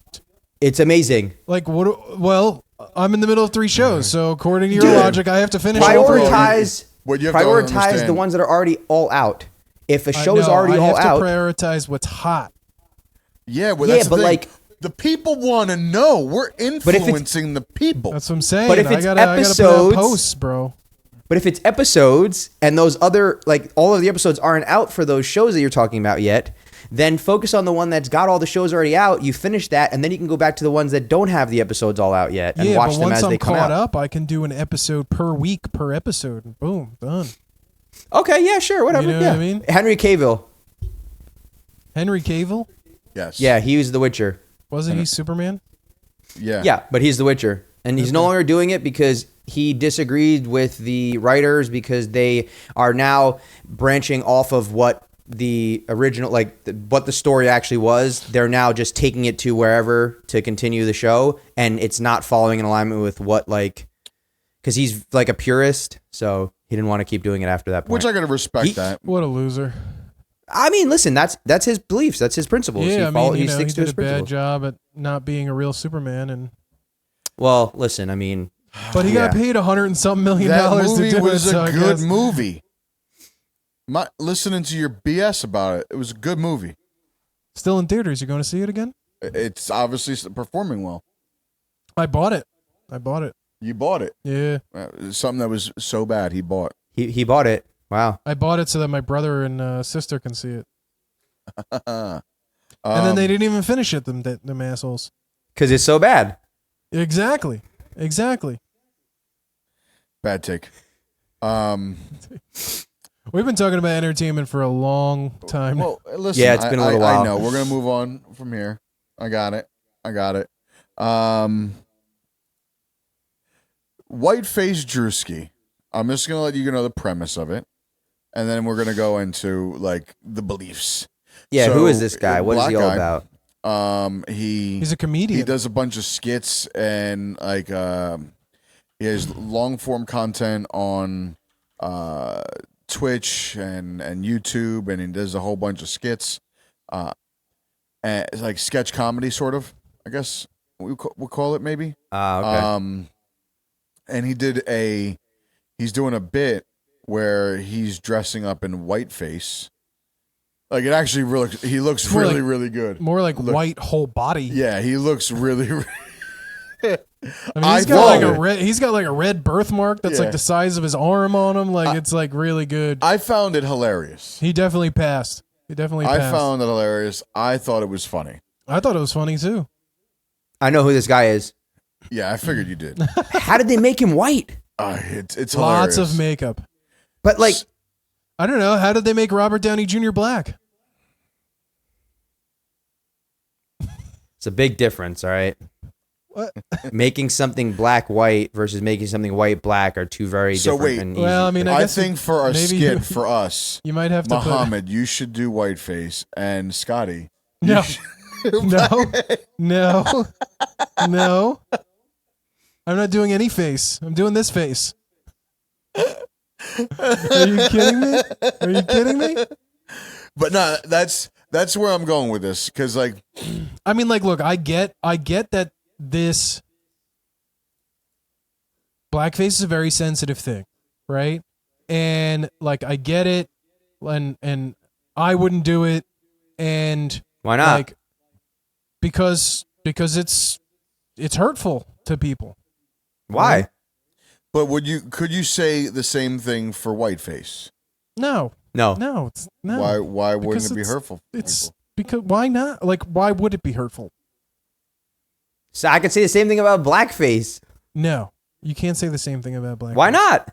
It's amazing. Like what? Well, I'm in the middle of 3 shows, so according to your Dude, logic, I have to finish all 3. Prioritize. What you have to Prioritize understand- the ones that are already all out. If a I show's know, already I all have out, to prioritize what's hot. Yeah, well, Yeah, that's the but thing. like- the people want to know. We're if it's- influencing the people. That's what I'm saying. But if it's I gotta put out episodes- posts, bro. but if it's episodes and those other like all of the episodes aren't out for those shows that you're talking about yet, then focus on the one that's got all the shows already out. You finish that, and then you can go back to the ones that don't have the episodes all out yet and Yeah, watch but them once as I'm they come caught out. up, I can do an episode per week per episode, and boom, done. Okay, yeah, sure, whatever. You know yeah. what I mean? Henry Cavill. Henry Cavill, Yes. Yeah, he was The Witcher. wasn't he Superman? Yeah. Yeah, but he's The Witcher. And he's no longer doing it because he disagreed with the writers because they are now branching off of what the original, what the story actually was. They're now just taking it to wherever to continue the show. And it's not following in alignment with what, because he's like a purist. So he didn't want to keep doing it after that point. Which I gotta respect He- that. What a loser. I mean, listen, that's his beliefs. That's his principles. Yeah, he he sticks to did his a bad principles. job at not being a real Superman, and Well, listen, I mean, but he got Yeah. paid $100 and something million That to movie do was it. So a I good guess- movie. Listening to your BS about it, it was a good movie. Still in theaters. You going to see it again? It's obviously performing well. I bought it. You bought it. Yeah, Something that was so bad, he bought. he bought it. Wow. I bought it so that my brother and sister can see it. And And then they didn't even finish it. Them assholes. Because it's so bad. Exactly. Exactly. Bad take. We've been talking about entertainment for a long time. Well, listen. Yeah, it's been a little while. I know. We're gonna move on from here. I got it. Whiteface Druski. I'm just gonna let you know the premise of it, and then we're gonna go into like the beliefs. Yeah, So, who is this guy? What is black he all guy. about? He's a comedian. He does a bunch of skits and like he has long form content on Twitch and YouTube, and he does a whole bunch of skits. And it's like sketch comedy, sort of. I guess we'll call it maybe. Okay. And he's doing a bit where he's dressing up in whiteface. Like it actually he looks More really, like- really good. More like white whole body. Yeah, he looks really. I mean, he's got like a red birthmark that's Yeah. like the size of his arm on him. Like it's like really good. I found it hilarious. He definitely passed. I found it hilarious. I thought it was funny. I thought it was funny too. I know who this guy is. Yeah, I figured you did. How did they make him white? It's hilarious. Lots of makeup. But like, I don't know. How did they make Robert Downey Jr. black? it's a big difference, all right? What? Making something black white versus making something white black are two very So different wait. and easy. Well, I mean, I I guess think for our maybe skit for us, you might have to Muhammad, you should do whiteface, and Scotty. No. No, no. I'm not doing any face. I'm doing this face. Are you kidding me? But no, that's where I'm going with this, because like, I mean, like, look, I get that this blackface is a very sensitive thing, right? And like, I get it, and I wouldn't do it, and Why not? like, because it's hurtful to people. Why? but could you say the same thing for whiteface? No, No. it's no. Why wouldn't Because it be it's- hurtful? It's because why not? Like, why would it be hurtful? So I could say the same thing about blackface. No, you can't say the same thing about black. Why not?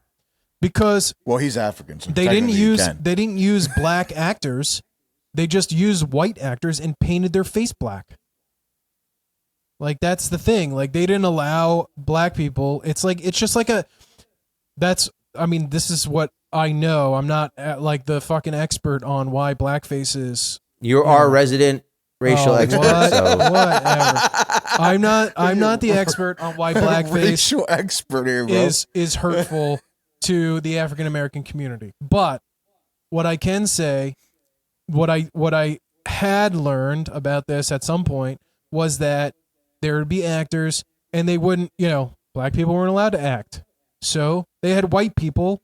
Because Well, he's African, so they didn't technically you can. use black actors. They just used white actors and painted their face black. Like, that's the thing. Like, they didn't allow black people. It's just like I mean, this is what I know. I'm not like the fucking expert on why blackface is. You're our resident racial expert. So. Whatever. I'm not the expert on why blackface racial expert here, bro. is hurtful to the African American community. But what I can say, what I had learned about this at some point was that there would be actors and they wouldn't, black people weren't allowed to act. So they had white people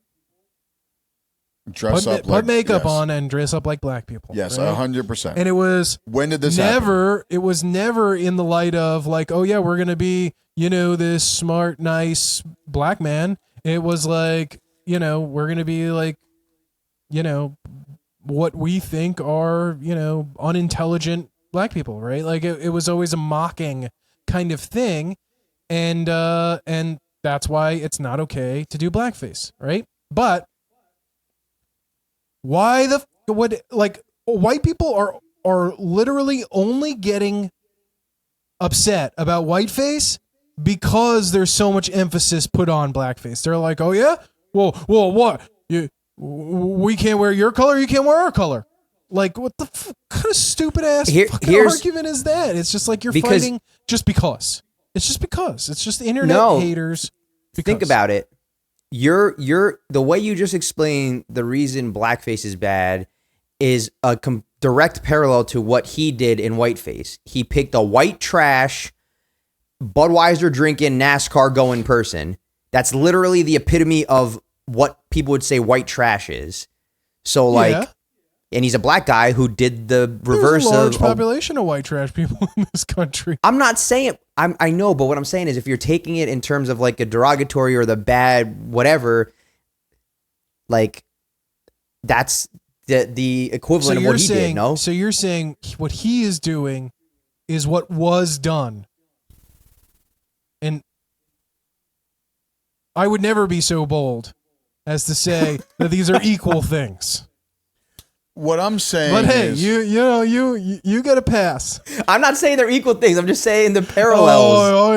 put makeup on and dress up like black people. Yes, right? 100%. And it was When did this happen? it was never in the light of like, oh yeah, we're going to be, this smart, nice black man. It was like, we're going to be like, what we think are, unintelligent black people, right? Like it was always a mocking kind of thing. And that's why it's not okay to do blackface, right? But why white people are literally only getting upset about whiteface because there's so much emphasis put on blackface. They're like, oh yeah, well, what? We can't wear your color, you can't wear our color. Like, what the kind of stupid ass fucking argument is that? It's just like you're fighting just because. It's just because. It's just internet haters. Think about it. You're the way you just explained the reason blackface is bad is a direct parallel to what he did in whiteface. He picked a white trash, Budweiser drinking, NASCAR going person. That's literally the epitome of what people would say white trash is. So and he's a black guy who did the reverse of... There's a large population of white trash people in this country. I'm not saying... I know, but what I'm saying is if you're taking it in terms of like a derogatory or the bad whatever, like that's the equivalent of what he did, no? So you're saying what he is doing is what was done. And I would never be so bold as to say that these are equal things. What I'm saying But hey, is, you get a pass. I'm not saying they're equal things. I'm just saying the parallels. Oh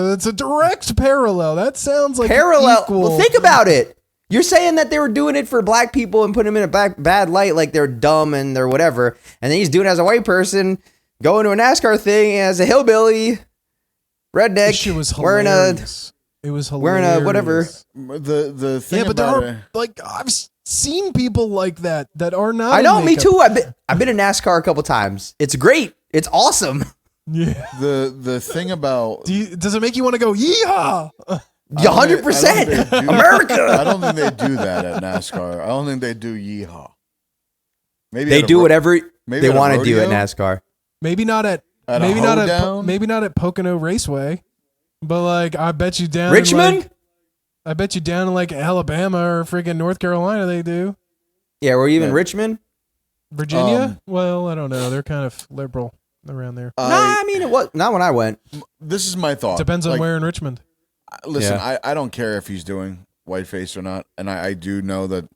yeah, it's a direct parallel. That sounds like Parallel. equal. Well, think about it. You're saying that they were doing it for black people and putting them in a bad light, like they're dumb and they're whatever. And then he's doing it as a white person, going to a NASCAR thing as a hillbilly, redneck, This shit was wearing hilarious. It was hilarious. wearing a whatever. the thing Yeah, but there about are it, like I've seen people like that are not. I in know, me makeup. too. I've been in NASCAR a couple times. It's great. It's awesome. Yeah. the thing about Does it make you want to go yeehaw? 100%. America. I don't think they do that at NASCAR. I don't think they do yeehaw. Maybe They at a do ro- whatever maybe they at a want to do at rodeo? NASCAR. Maybe not at At a maybe not at hoedown? maybe not at Pocono Raceway, but like I bet you down Richmond? In, like, I bet you down in like Alabama or freaking North Carolina they do. Yeah, or even Yeah. Richmond. Virginia? Well, I don't know. They're kind of liberal around there. I mean, it was not when I went. This is my thought. Depends on Like, where in Richmond. Listen, Yeah. I don't care if he's doing whiteface or not, and I do know that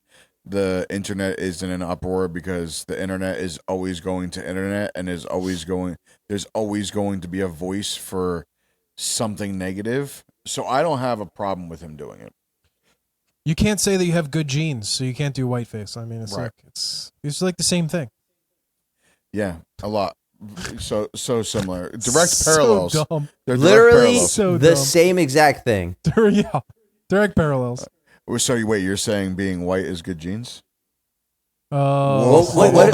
the internet is in an uproar because the internet is always going to internet and there's always going to be a voice for something negative. So I don't have a problem with him doing it. You can't say that you have good genes, so you can't do whiteface. I mean, it's Right. like it's like the same thing. Yeah, a lot. So similar. Direct So parallels. dumb. They're direct Literally parallels. So the dumb. same exact thing. Yeah, direct parallels. So wait, you're saying being white is good genes? Oh, What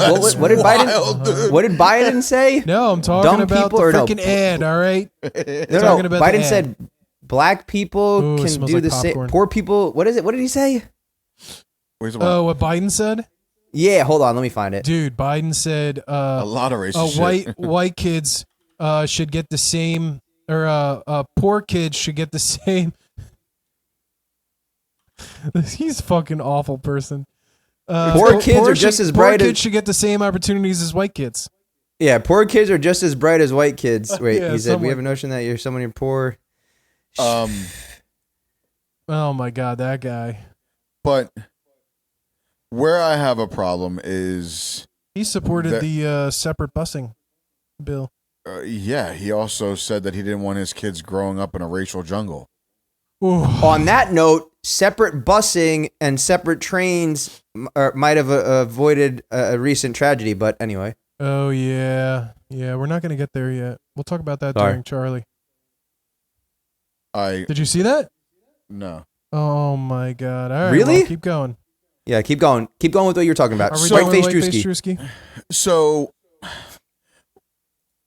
did Biden? wild, dude. What did Biden say? no, I'm talking Dumb about people the or no? freaking ad. All right, No, talking about the Biden ad. said black people Ooh, it can smells do like the popcorn. same. Poor people. What is it? What did he say? Wait, Oh, what Biden said, Yeah, hold on. Let me find it. dude. Biden said a lot of racist shit. white kids should get the same, or poor kids should get the same. He's a fucking awful person. Poor kids are just as bright Poor as- kids should get the same opportunities as white kids. Yeah, poor kids are just as bright as white kids. Wait, Yeah, he said we someone- have a notion that you're someone you're poor. Um, Oh my god, that guy. but where I have a problem is, He supported That- the separate busing bill. yeah, he also said that he didn't want his kids growing up in a racial jungle. Ooh. On that note, separate busing and separate trains might have avoided a recent tragedy. But anyway, Oh yeah, yeah. We're not gonna get there yet. We'll talk about that Sorry. during Charlie. I Did you see that? no. Oh my god! All right, Really? well, keep going. yeah, keep going. Keep going with what you're talking about. Are we Whiteface done with Whiteface Druski. Druski? So,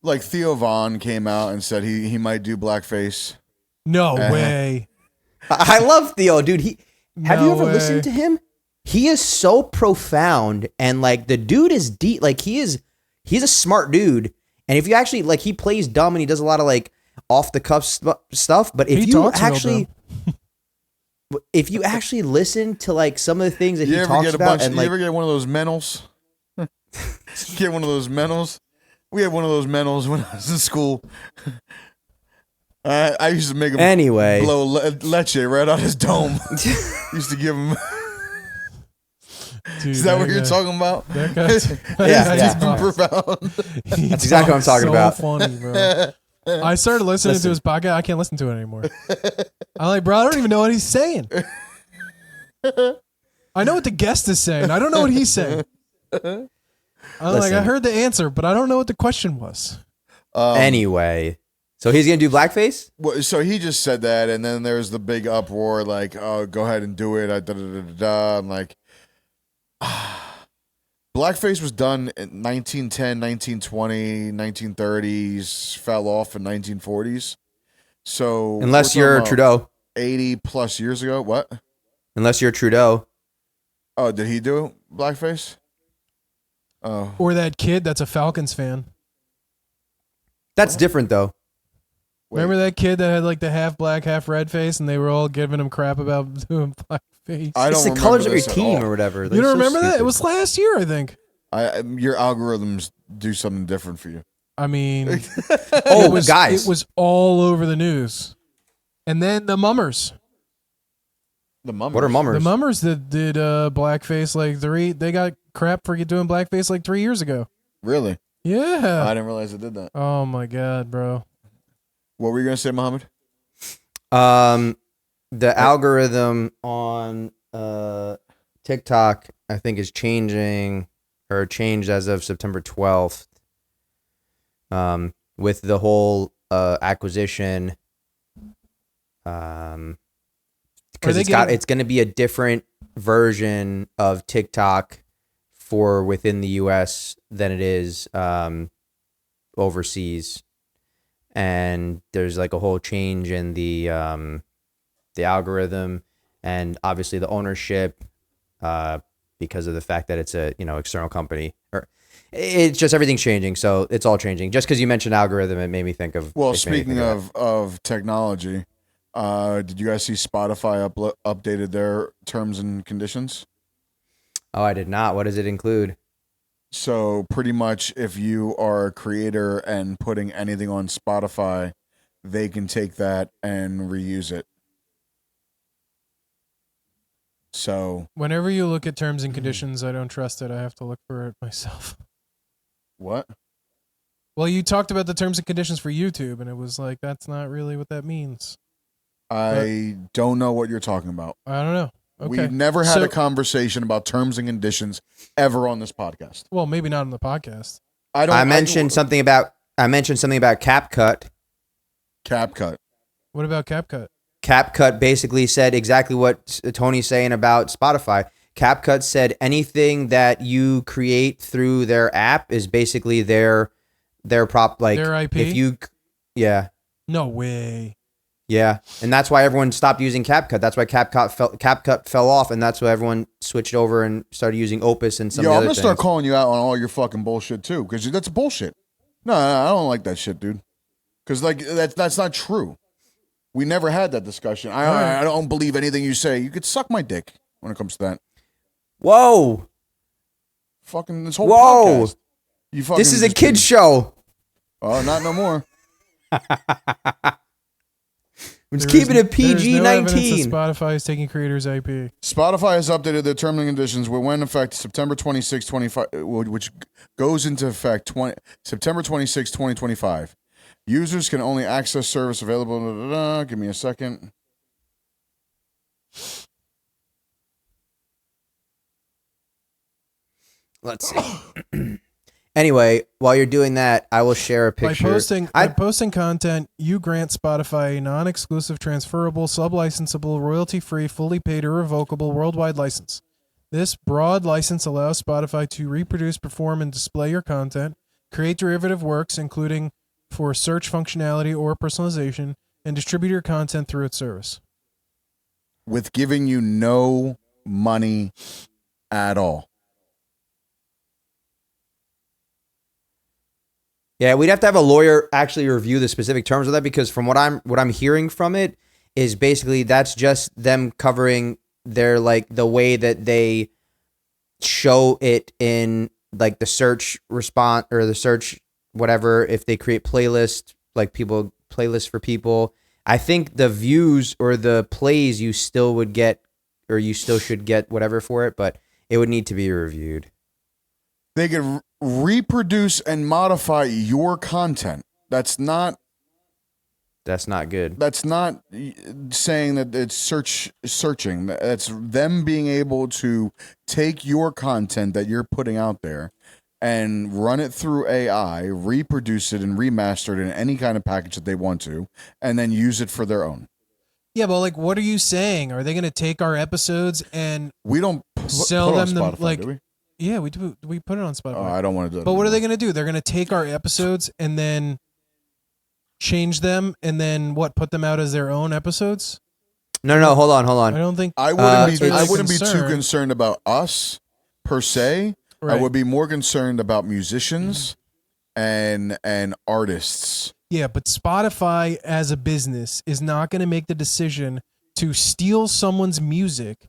like Theo Vaughn came out and said he might do blackface. No way. I love Theo, dude. Have you No ever way. listened to him? He is so profound, and like the dude is deep. Like he's a smart dude, and if you actually like, he plays dumb and he does a lot of like off the cuff stuff. But if He you talks real actually, if you actually listen to like some of the things that You he ever talks get a about, bunch? and You like ever get one of those mentals? Get one of those mentals. We had one of those mentals when I was in school. I used to make him anyway, blow leche right out his dome. Used to give him. Dude, Is that what you're guy- talking about? That guy's, Yeah, It's yeah. profound. That's exactly what I'm talking about. Funny, bro. I started listening to his podcast. I can't listen to it anymore. I'm like, bro, I don't even know what he's saying. I know what the guest is saying. I don't know what he's saying. I'm like, I Listen. heard the answer, but I don't know what the question was. anyway, so he's gonna do blackface. So he just said that, and then there's the big uproar, like, "Oh, go ahead and do it." I'm like, blackface was done in 1910, 1920, 1930s, fell off in 1940s. So Unless we're you're talking Trudeau. about 80 plus years ago. What? Unless you're Trudeau. Oh, did he do blackface? Oh, Or that kid that's a Falcons fan. That's different though. wait. Remember that kid that had like the half black, half red face, and they were all giving him crap about doing blackface? I It's don't the colors remember of your this at team all. or whatever. You They're don't so remember that? It stupid. was last year, I think. Your algorithms do something different for you. I mean, Oh, it was, guys. it was all over the news. And then the mummers. The Mummers. What are mummers? The Mummers that did blackface like they got crap for doing blackface like 3 years ago. Really? Yeah. I didn't realize it did that. Oh my god, bro. What were you gonna say, Muhammad? The algorithm on TikTok, I think, is changing or changed as of September 12th. With the whole acquisition, because it's going to be a different version of TikTok for within the U.S. than it is overseas, and there's like a whole change in the algorithm and obviously the ownership, because of the fact that it's a external company. Or it's just everything's changing, so it's all changing. Just because you mentioned algorithm, it made me think of. Well, speaking of technology, did you guys see Spotify updated their terms and conditions? Oh, I did not. What does it include? So pretty much, if you are a creator and putting anything on Spotify, they can take that and reuse it. So whenever you look at terms and conditions, I don't trust it. I have to look for it myself. What? Well, you talked about the terms and conditions for YouTube, and it was like, that's not really what that means. I don't know what you're talking about. I don't know. Okay. We've never had a conversation about terms and conditions ever on this podcast. Well, maybe not on the podcast. I mentioned something about CapCut. CapCut. What about CapCut? CapCut basically said exactly what Tony's saying about Spotify. CapCut said anything that you create through their app is basically their prop, like their IP. Yeah. No way. Yeah, and that's why everyone stopped using CapCut. That's why CapCut fell off, and that's why everyone switched over and started using Opus and some. I'm gonna start calling you out on all your fucking bullshit too, because that's bullshit. No, I don't like that shit, dude. Because like that's not true. We never had that discussion. I don't believe anything you say. You could suck my dick when it comes to that. Whoa. Fucking this whole podcast. This is a kid's show. Oh, not no more. Let's keep it a PG-19. No evidence that Spotify is taking creators' IP. Spotify has updated their terms and conditions, which went in effect September 26, 25, which goes into effect September 26, 2025. Users can only access service available. Give me a second. Let's see. Anyway, while you're doing that, I will share a picture. By posting content, you grant Spotify a non-exclusive, transferable, sub-licensable, royalty-free, fully paid, irrevocable worldwide license. This broad license allows Spotify to reproduce, perform, and display your content, create derivative works, including for search functionality or personalization, and distribute your content through its service. With giving you no money at all. Yeah, we'd have to have a lawyer actually review the specific terms of that, because from what I'm hearing from it is basically that's just them covering their, like, the way that they show it in, like, the search response or the search whatever. If they create playlists, like playlists for people, I think the views or the plays you still would get, or you still should get whatever for it, but it would need to be reviewed. They could reproduce and modify your content. That's not good. That's not saying that it's searching. That's them being able to take your content that you're putting out there and run it through AI, reproduce it and remaster it in any kind of package that they want to, and then use it for their own. Yeah, but like, what are you saying? Are they going to take our episodes and we don't sell put them on Spotify, like? Do we? Yeah, we do. We put it on Spotify. Oh, I don't want to do it. But what are they going to do? They're going to take our episodes and then change them and then what? Put them out as their own episodes? No, hold on. I don't think I wouldn't be too concerned about us per se. Right. I would be more concerned about musicians and artists. Yeah, but Spotify as a business is not going to make the decision to steal someone's music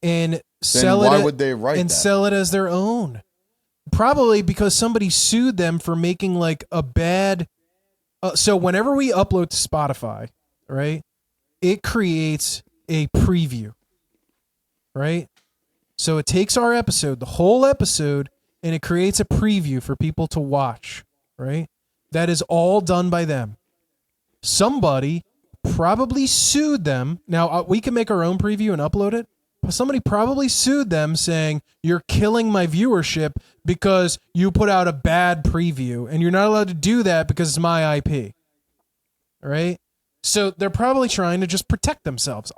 and sell it. Why would they write and that? sell it as their own? Probably because somebody sued them for making like a bad. So whenever we upload to Spotify, right, it creates a preview. right? So it takes our episode, the whole episode, and it creates a preview for people to watch, right? That is all done by them. Somebody probably sued them. Now, we can make our own preview and upload it. But somebody probably sued them saying, you're killing my viewership because you put out a bad preview. And you're not allowed to do that because it's my IP. Right? So they're probably trying to just protect themselves.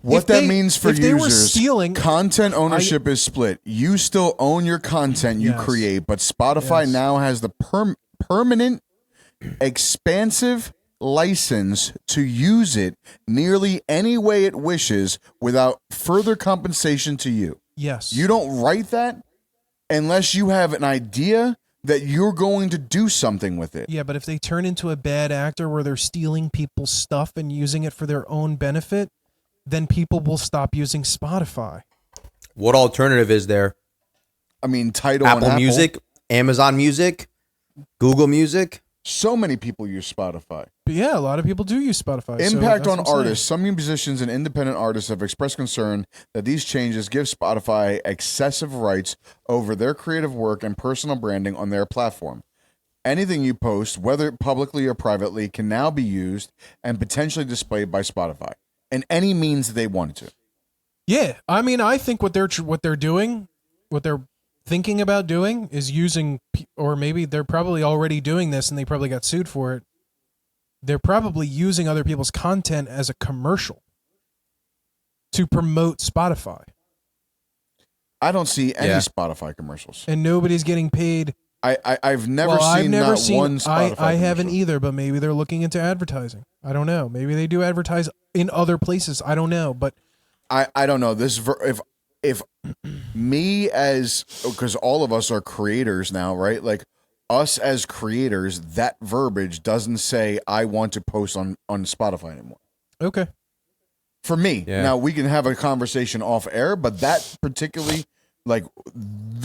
What that means for they were users, stealing, content ownership is split. You still own your content you Yes. create, but Spotify Yes. now has the permanent, expansive license to use it nearly any way it wishes without further compensation to you. Yes. You don't write that unless you have an idea that you're going to do something with it. Yeah, but if they turn into a bad actor where they're stealing people's stuff and using it for their own benefit, then people will stop using Spotify. What alternative is there? I mean, Tidal and Apple Apple. Music, Amazon Music, Google Music. So many people use Spotify. But yeah, a lot of people do use Spotify. so Impact that's on what I'm saying. artists. Some musicians and independent artists have expressed concern that these changes give Spotify excessive rights over their creative work and personal branding on their platform. Anything you post, whether publicly or privately, can now be used and potentially displayed by Spotify in any means that they want to. Yeah, I mean, I think what they're doing, what they're thinking about doing, is using, or maybe they're probably already doing this, and they probably got sued for it. They're probably using other people's content as a commercial to promote Spotify, I don't see any Yeah. Spotify commercials. and nobody's getting paid. I've never Well, seen I've never not seen. one Spotify I haven't commercial. either, but maybe they're looking into advertising. I don't know. Maybe they do advertise in other places. I don't know, but I don't know this if me as, because all of us are creators now, right? Like us as creators, that verbiage doesn't say I want to post on Spotify anymore. okay. For me, Yeah. now we can have a conversation off air, but that particularly, like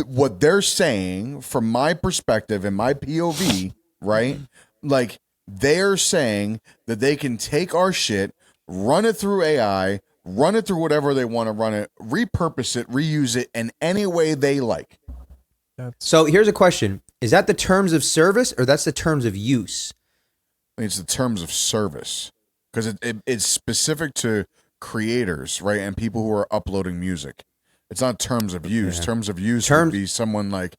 what they're saying from my perspective and my POV, right? Like they're saying that they can take our shit, run it through AI, run it through whatever they want to run it, repurpose it, reuse it in any way they like. So here's a question. Is that the terms of service or that's the terms of use? I mean, it's the terms of service because it's specific to creators, right? And people who are uploading music. It's not terms of use. Yeah. Terms of use would be someone like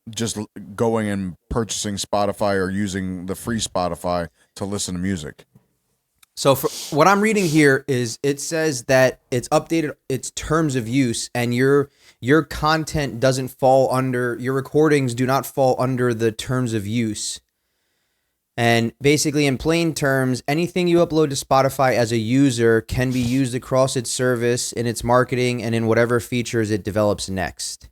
just going and purchasing Spotify or using the free Spotify to listen to music. So for, what I'm reading here is it says that it's updated its terms of use and your content doesn't fall under, your recordings do not fall under the terms of use. And basically in plain terms, anything you upload to Spotify as a user can be used across its service in its marketing and in whatever features it develops next.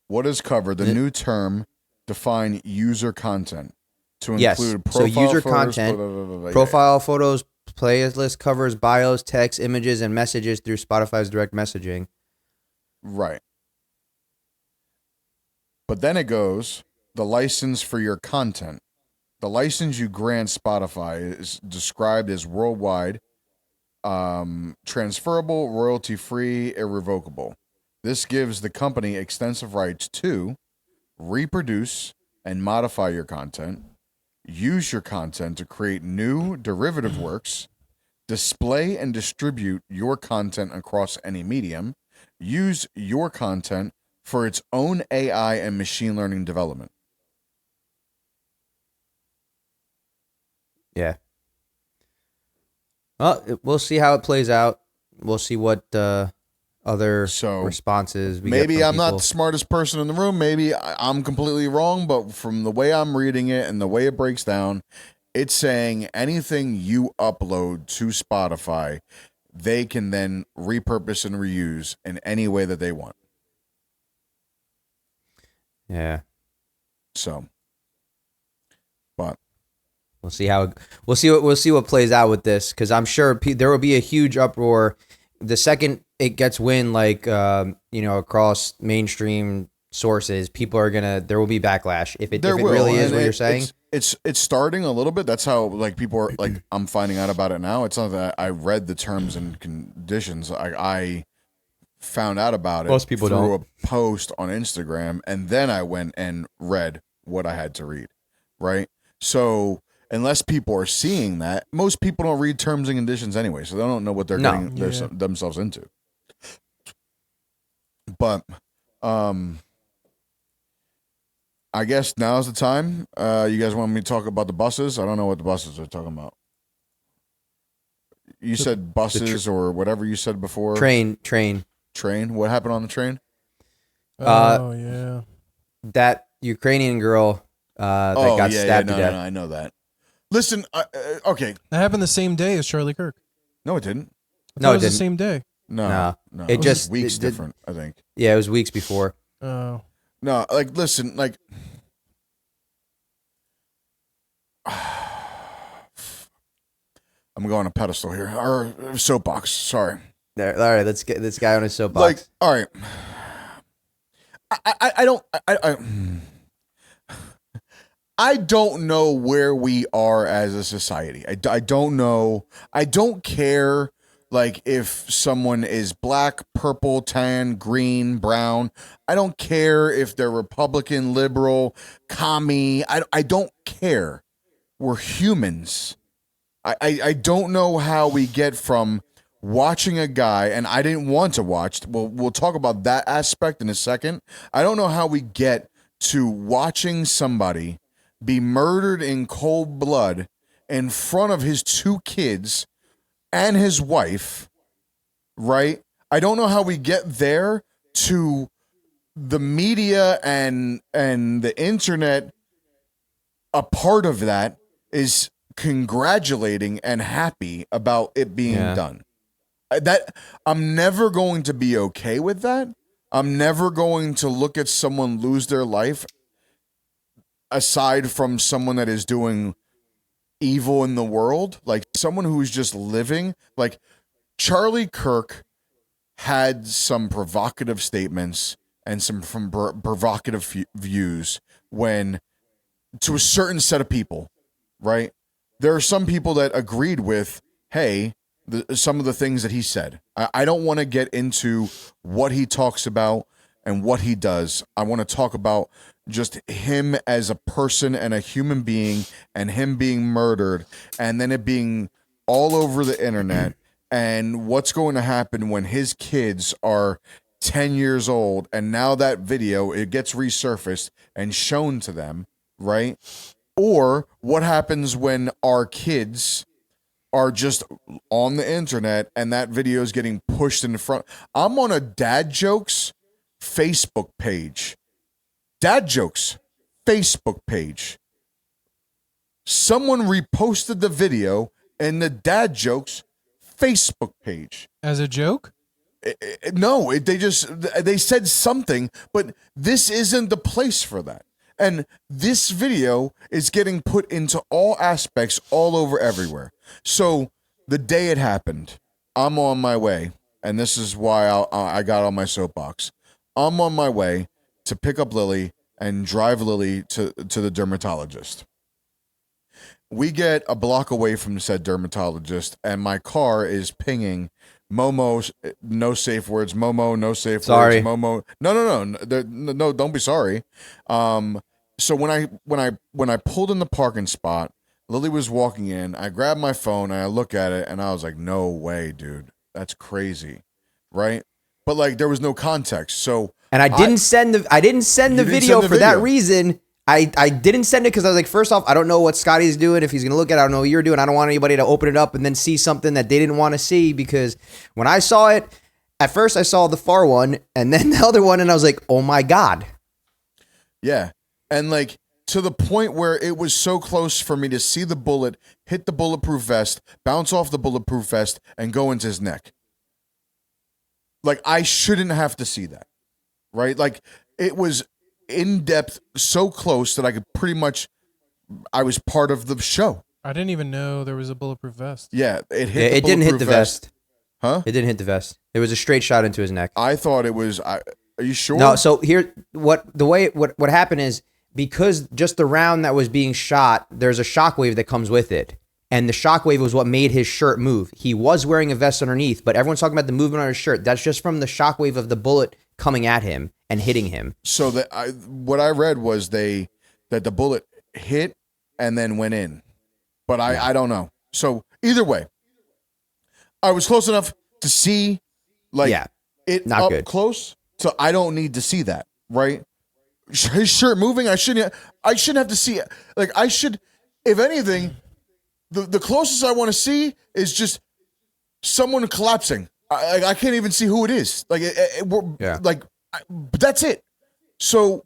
What is covered? The new term define user content to Yes. include So profile user photos, content, blah, blah, blah, blah, yeah. Profile photos, playlist covers, bios, text, images, and messages through Spotify's direct messaging. Right. But then it goes, the license for your content. The license you grant Spotify is described as worldwide, transferable, royalty-free, irrevocable. This gives the company extensive rights to reproduce and modify your content, use your content to create new derivative works, display and distribute your content across any medium, use your content for its own AI and machine learning development. Yeah. Well, we'll see how it plays out. We'll see what other responses we get Maybe from I'm not people. the smartest person in the room. Maybe I'm completely wrong, but from the way I'm reading it and the way it breaks down, it's saying anything you upload to Spotify, they can then repurpose and reuse in any way that they want. Yeah. So, but We'll see what plays out with this, because I'm sure there will be a huge uproar the second it gets wind, like across mainstream sources. People are there will be backlash if it really is what you're saying. it's starting a little bit. That's how like people are like I'm finding out about it now. It's not that I read the terms and conditions. I found out about it Most people through don't. a post on Instagram, and then I went and read what I had to read. Right. So unless people are seeing that, most people don't read terms and conditions anyway, so they don't know what they're getting themselves into. But I guess now's the time. You guys want me to talk about the buses? I don't know what the buses are talking about. You said buses or whatever you said before. Train. What happened on the train? Yeah. That Ukrainian girl that got stabbed to death. No, I know that. Listen, okay. That happened the same day as Charlie Kirk. No, it didn't. No, it was the same day. No. It just weeks different, I think. Yeah, it was weeks before. Oh. No, like listen, like I'm going on a pedestal here. Or soapbox, sorry. There, all right, let's get this guy on his soapbox. Like, all right. I don't know where we are as a society. I don't know. I don't care, like, if someone is black, purple, tan, green, brown. I don't care if they're Republican, liberal, commie. I don't care. We're humans. I don't know how we get from watching a guy, and I didn't want to watch. We'll talk about that aspect in a second. I don't know how we get to watching somebody be murdered in cold blood in front of his 2 kids and his wife, right? I don't know how we get there to the media and the internet. A part of that is congratulating and happy about it being done. That I'm never going to be okay with that. I'm never going to look at someone lose their life aside from someone that is doing evil in the world, like someone who's just living. Like Charlie Kirk had some provocative statements and some provocative views when to a certain set of people, right? There are some people that agreed with, hey, some of the things that he said. I don't want to get into what he talks about and what he does. I want to talk about just him as a person and a human being, and him being murdered, and then it being all over the internet, and what's going to happen when his kids are 10 years old, and now that video, it gets resurfaced and shown to them, right? Or what happens when our kids are just on the internet and that video is getting pushed in front. I'm on a Dad Jokes Facebook page. Dad Jokes Facebook page. Someone reposted the video in the Dad Jokes Facebook page. As a joke? No, they said something, but this isn't the place for that. And this video is getting put into all aspects, all over everywhere. So the day it happened, I'm on my way, and this is why I got on my soapbox. I'm on my way to pick up Lily and drive Lily to the dermatologist. We get a block away from said dermatologist, and my car is pinging Momo, no safe words. Momo, no safe Sorry. words. Momo, no, don't be sorry. So when I pulled in the parking spot, Lily was walking in. I grabbed my phone and I look at it and I was like, "No way, dude, that's crazy," right? But like, there was no context. So and I didn't send the video for that reason. I didn't send it because I was like, first off, I don't know what Scotty's doing. If he's going to look at it, I don't know what you're doing. I don't want anybody to open it up and then see something that they didn't want to see, because when I saw it, at first I saw the far one and then the other one and I was like, oh my God. Yeah. And like to the point where it was so close for me to see the bullet hit the bulletproof vest, bounce off the bulletproof vest, and go into his neck. Like, I shouldn't have to see that, right? Like, it was in depth, so close that I could pretty much, I was part of the show. I didn't even know there was a bulletproof vest. Yeah, it didn't hit the vest. Huh? It didn't hit the vest. It was a straight shot into his neck. I thought it was. Are you sure? No. So here, what happened is because just the round that was being shot, there's a shockwave that comes with it. And the shockwave was what made his shirt move. He was wearing a vest underneath, but everyone's talking about the movement on his shirt. That's just from the shockwave of the bullet coming at him and hitting him. So what I read was that the bullet hit and then went in. But I don't know. So either way, I was close enough to see it not up good. close, so I don't need to see that, right? His shirt moving, I shouldn't have to see it. Like, I should, if anything, the closest I want to see is just someone collapsing. I can't even see who it is. Like, but that's it. So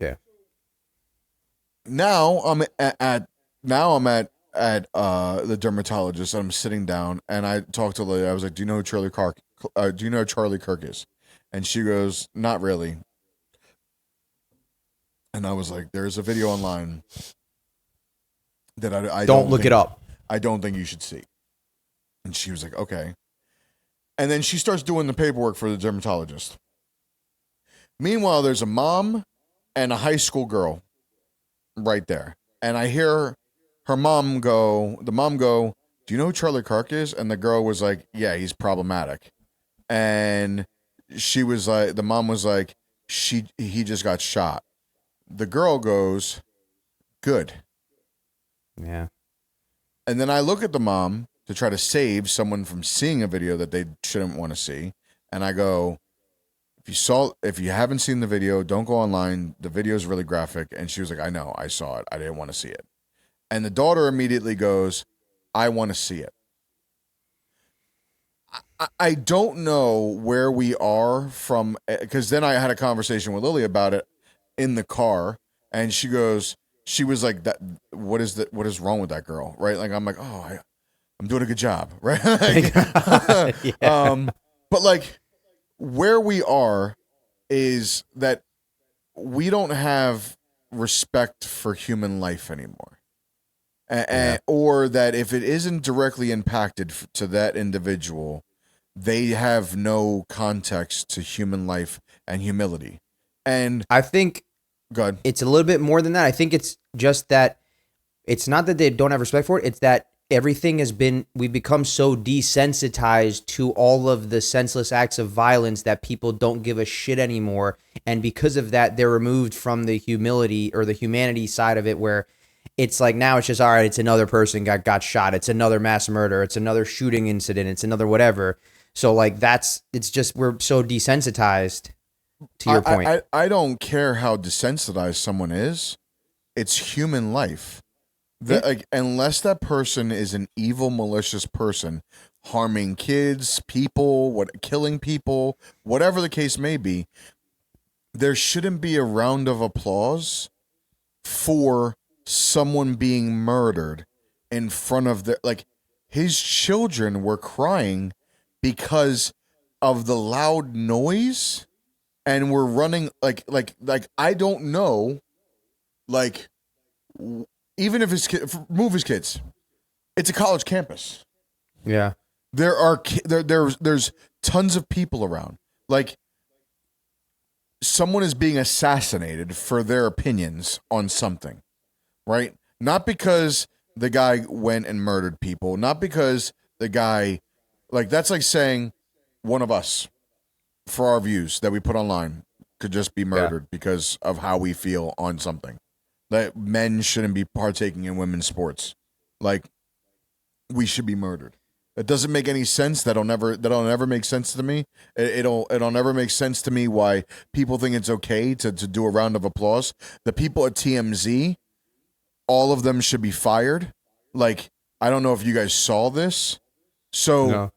now I'm at the dermatologist. I'm sitting down and I talked to the lady. I was like, "Do you know who Charlie Kirk? Do you know who Charlie Kirk is?" And she goes, "Not really." And I was like, "There's a video online that I don't look it up. I don't think you should see." And she was like, "Okay." And then she starts doing the paperwork for the dermatologist. Meanwhile, there's a mom and a high school girl right there. And I hear the mom go, "Do you know who Charlie Kirk is?" And the girl was like, "Yeah, he's problematic." And she was like, the mom was like, he just got shot. The girl goes, "Good." Yeah. And then I look at the mom to try to save someone from seeing a video that they shouldn't want to see. And I go, if you haven't seen the video, don't go online. The video is really graphic. And she was like, "I know, I saw it. I didn't want to see it." And the daughter immediately goes, "I want to see it." I don't know where we are from, because then I had a conversation with Lily about it in the car, and she was like, "That what is wrong with that girl?" Right? Like, I'm like, "Oh, I'm doing a good job," right? But like, where we are is that we don't have respect for human life anymore. Or that if it isn't directly impacted to that individual, they have no context to human life and humility. And I think it's a little bit more than that. I think it's just that it's not that they don't have respect for it. It's that we've become so desensitized to all of the senseless acts of violence that people don't give a shit anymore. And because of that, they're removed from the humility or the humanity side of it, where it's like, now it's just, all right, it's another person got shot. It's another mass murder. It's another shooting incident. It's another whatever. So like it's just, we're so desensitized to your point. I don't care how desensitized someone is. It's human life. Like, unless that person is an evil, malicious person, harming kids, people, killing people, whatever the case may be, there shouldn't be a round of applause for someone being murdered in front of his children were crying because of the loud noise, and we're running like I don't know, like, even if move his kids, it's a college campus. Yeah, there's tons of people around. Like, someone is being assassinated for their opinions on something, right? Not because the guy went and murdered people, not because the guy, like, that's like saying one of us, for our views that we put online, could just be murdered because of how we feel on something. That men shouldn't be partaking in women's sports. Like, we should be murdered. It doesn't make any sense. That'll never make sense to me. It'll never make sense to me why people think it's okay to do a round of applause. The people at TMZ, all of them should be fired. Like, I don't know if you guys saw this. So,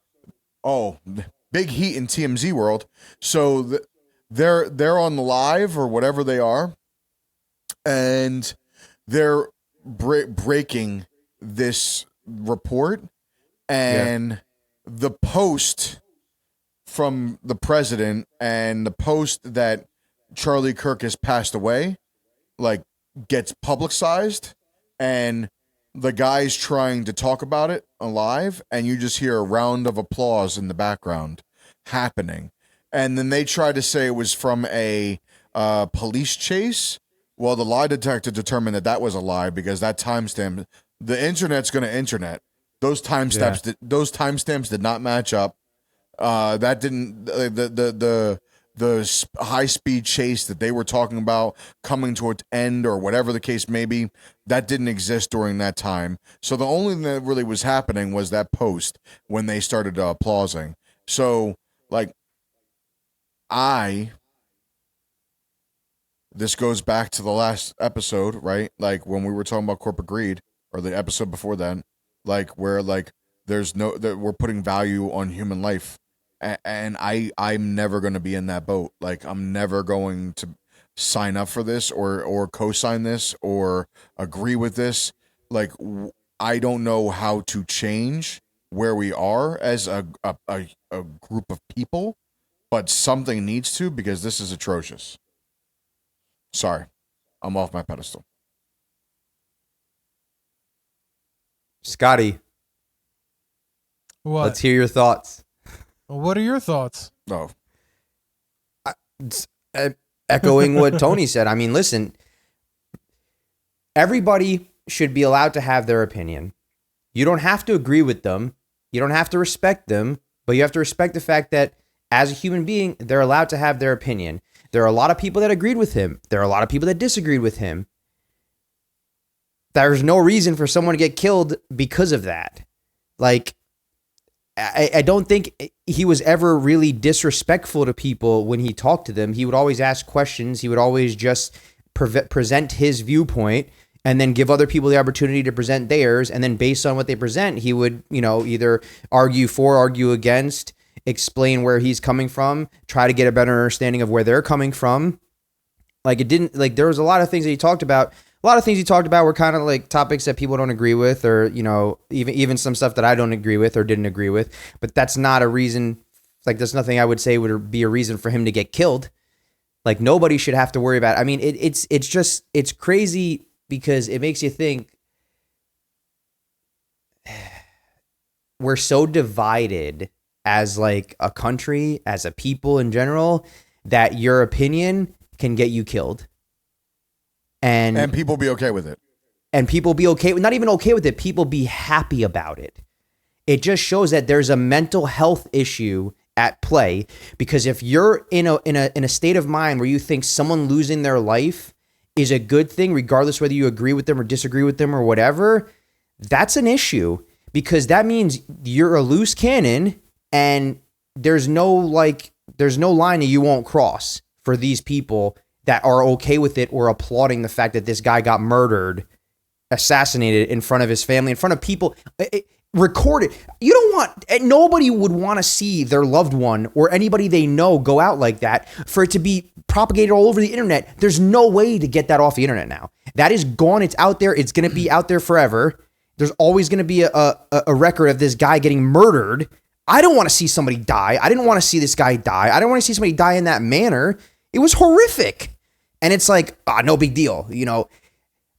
big heat in TMZ world. So they're on the live or whatever they are, and they're breaking this report. And the post from the president and the post that Charlie Kirk has passed away, like, gets publicized, and the guy's trying to talk about it live, and you just hear a round of applause in the background happening. And then they try to say it was from a police chase, Well, the lie detector determined that was a lie because that timestamp, the internet's going to internet. Those timestamps did not match up. That didn't the high speed chase that they were talking about coming to its end or whatever the case may be, that didn't exist during that time. So the only thing that really was happening was that post when they started applauding. So like this goes back to the last episode, right? Like when we were talking about corporate greed, or the episode before that, like where like there's no that we're putting value on human life, and I'm never going to be in that boat. Like I'm never going to sign up for this or co-sign this or agree with this. Like I don't know how to change where we are as a group of people, but something needs to, because this is atrocious. Sorry, I'm off my pedestal. Scotty, What? let's hear your thoughts. What are your thoughts? No. Echoing what Tony said. I mean, listen, everybody should be allowed to have their opinion. You don't have to agree with them. You don't have to respect them, but you have to respect the fact that as a human being, they're allowed to have their opinion. There are a lot of people that agreed with him. There are a lot of people that disagreed with him. There's no reason for someone to get killed because of that. Like, I don't think he was ever really disrespectful to people when he talked to them. He would always ask questions. He would always just present his viewpoint and then give other people the opportunity to present theirs. And then based on what they present, he would, either argue for, argue against, explain where he's coming from, try to get a better understanding of where they're coming from. There was a lot of things that he talked about. A lot of things he talked about were kind of like topics that people don't agree with, or, even some stuff that I don't agree with or didn't agree with. But that's not a reason. Like, there's nothing I would say would be a reason for him to get killed. Like, nobody should have to worry about it. I mean, it's crazy because it makes you think we're so divided as like a country, as a people in general, that your opinion can get you killed. And people be okay with it. And people be okay, not even okay with it, people be happy about it. It just shows that there's a mental health issue at play, because if you're in a state of mind where you think someone losing their life is a good thing, regardless whether you agree with them or disagree with them or whatever, that's an issue, because that means you're a loose cannon and there's no line that you won't cross for these people that are okay with it or applauding the fact that this guy got murdered, assassinated in front of his family, in front of people, recorded. Nobody would want to see their loved one or anybody they know go out like that, for it to be propagated all over the internet. There's no way to get that off the internet now. That is gone. It's out there. It's going to be out there forever. There's always going to be a record of this guy getting murdered. I don't want to see somebody die. I didn't want to see this guy die. I don't want to see somebody die in that manner. It was horrific. And it's like, no big deal.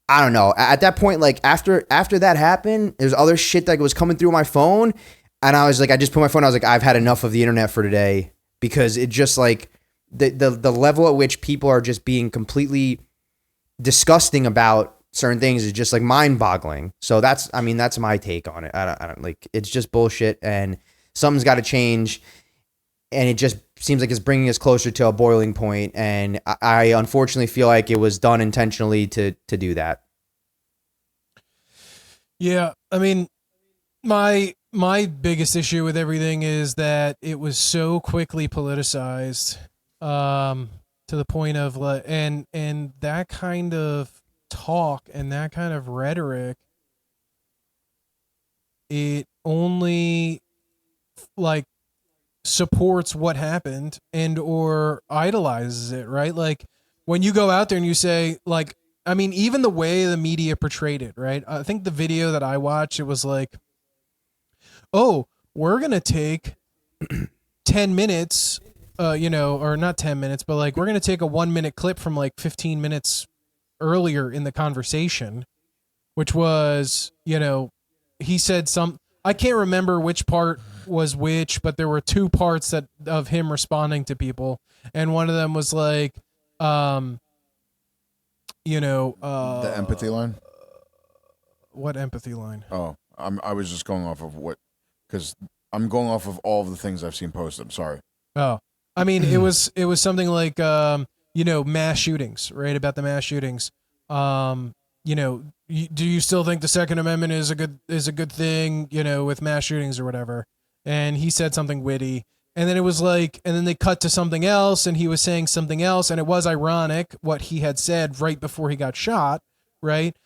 I don't know. At that point, like after that happened, there's other shit that was coming through my phone. And I was like, I just put my phone, I was like, I've had enough of the internet for today, because it just like the level at which people are just being completely disgusting about certain things is just like mind boggling. So that's my take on it. I don't like, it's just bullshit, and something's got to change. And it just seems like it's bringing us closer to a boiling point. And I unfortunately feel like it was done intentionally to do that. Yeah. I mean, my biggest issue with everything is that it was so quickly politicized, to the point of like, and that kind of talk and that kind of rhetoric, it only like supports what happened and or idolizes it, right? Like when you go out there and you say, like, I mean, even the way the media portrayed it, right? I think the video that I watched, it was like, oh, we're going to take 10 minutes, or not 10 minutes, but like, we're going to take a 1 minute clip from like 15 minutes earlier in the conversation, which was, he said I can't remember which part was which, but there were two parts of him responding to people, and one of them was like, The empathy line. What empathy line? Oh, I was just going off of because I'm going off of all of the things I've seen posted. I'm sorry. Oh, I mean, it was something like mass shootings, right? About the mass shootings. Do you still think the Second Amendment is a good thing? With mass shootings or whatever. And he said something witty, and then it was like, and then they cut to something else, and he was saying something else, and it was ironic what he had said right before he got shot, right?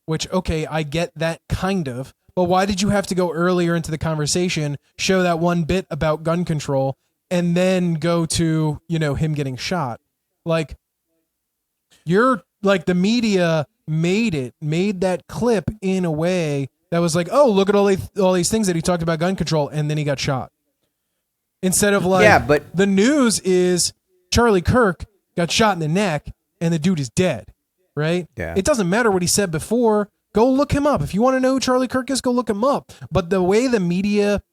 Which, okay, I get that kind of, but why did you have to go earlier into the conversation, show that one bit about gun control, and then go to, him getting shot? Like, the media made that clip in a way that was like, oh, look at all these things that he talked about gun control, and then he got shot. Instead of like, yeah, but the news is Charlie Kirk got shot in the neck, and the dude is dead, right? Yeah. It doesn't matter what he said before. Go look him up. If you want to know who Charlie Kirk is, go look him up. But the way the media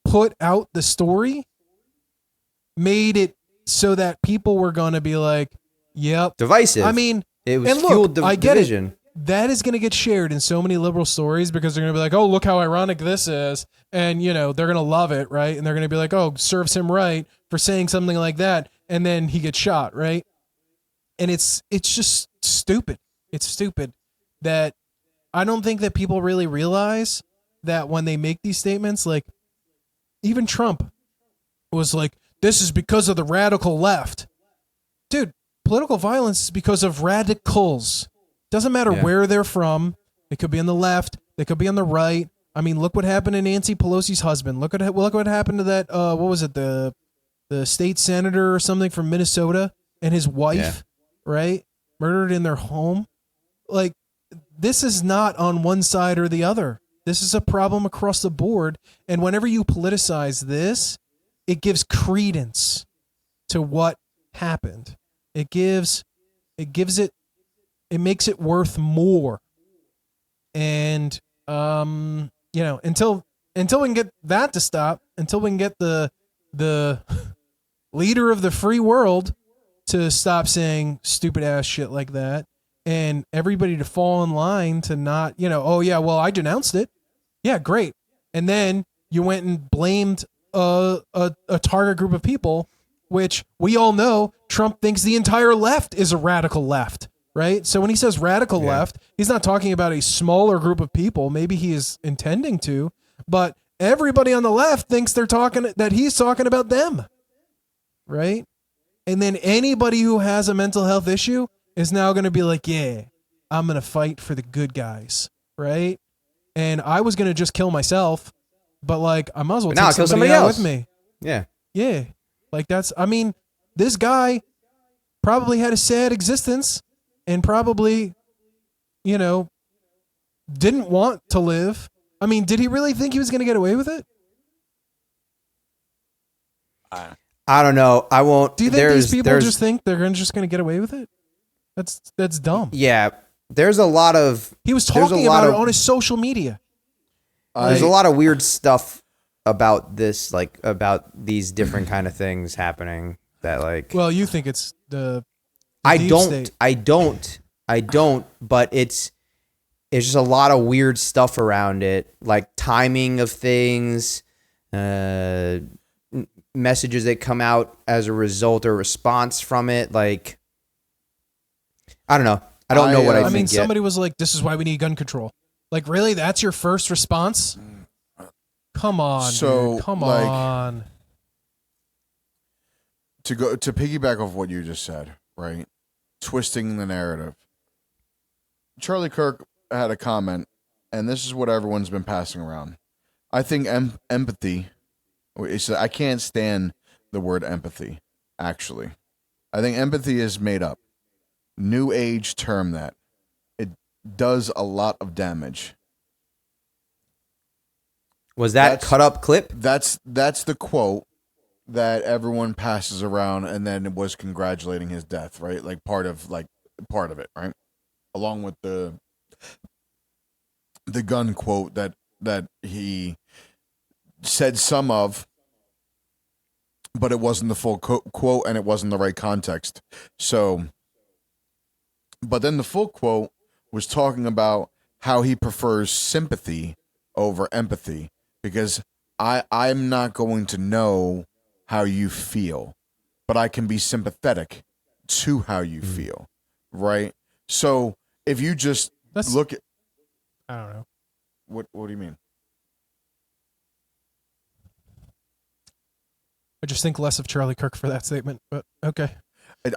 put out the story made it so that people were going to be like, yep. divisive. I mean, it was and look, fueled I get division. it. That is going to get shared in so many liberal stories because they're going to be like, oh, look how ironic this is. And, they're going to love it, right? And they're going to be like, oh, serves him right for saying something like that. And then he gets shot, right? And it's just stupid. It's stupid that I don't think that people really realize that when they make these statements, like even Trump was like, this is because of the radical left. Dude, political violence is because of radicals. Doesn't matter where they're from. They could be on the left. They could be on the right. I mean, look what happened to Nancy Pelosi's husband. Look what happened to that. What was it? The state senator or something from Minnesota and his wife, right? Murdered in their home. Like, this is not on one side or the other. This is a problem across the board. And whenever you politicize this, it gives credence to what happened. It makes it worth more. And, until we can get that to stop, until we can get the leader of the free world to stop saying stupid ass shit like that, and everybody to fall in line to not, oh yeah, well, I denounced it. Yeah, great. And then you went and blamed a target group of people, which we all know Trump thinks the entire left is a radical left. Right? So when he says radical left, he's not talking about a smaller group of people. Maybe he is intending to, but everybody on the left thinks that he's talking about them. Right? And then anybody who has a mental health issue is now going to be like, yeah, I'm going to fight for the good guys. Right? And I was going to just kill myself, but like, I might as well take somebody out with me. Yeah. Yeah. Like this guy probably had a sad existence. And probably, didn't want to live. I mean, did he really think he was going to get away with it? I don't know. I won't. Do you think these people just think they're just going to get away with it? That's dumb. Yeah. There's a lot of... He was talking about it on his social media. There's a lot of weird stuff about this, like, about these different kind of things happening that, like... Well, you think it's the... I don't, but it's just a lot of weird stuff around it, like timing of things, messages that come out as a result or response from it. Like, I don't know. I don't know what I think. I mean, yet. Somebody was like, this is why we need gun control. Like, really? That's your first response? Come on, dude. Come on. To piggyback off what you just said, right? Twisting the narrative. Charlie Kirk had a comment, and this is what everyone's been passing around. I think empathy. I can't stand the word empathy, actually. I think empathy is made up. New age term that. It does a lot of damage. Was that cut up clip? That's the quote that everyone passes around, and then it was congratulating his death, right? Like part of it, right? Along with the gun quote that he said some of, but it wasn't the full quote, and it wasn't the right context. So But then the full quote was talking about how he prefers sympathy over empathy because I'm not going to know how you feel, but I can be sympathetic to how you feel, right? So if you just That's look at I don't know. what do you mean? I just think less of Charlie Kirk for that statement, but okay.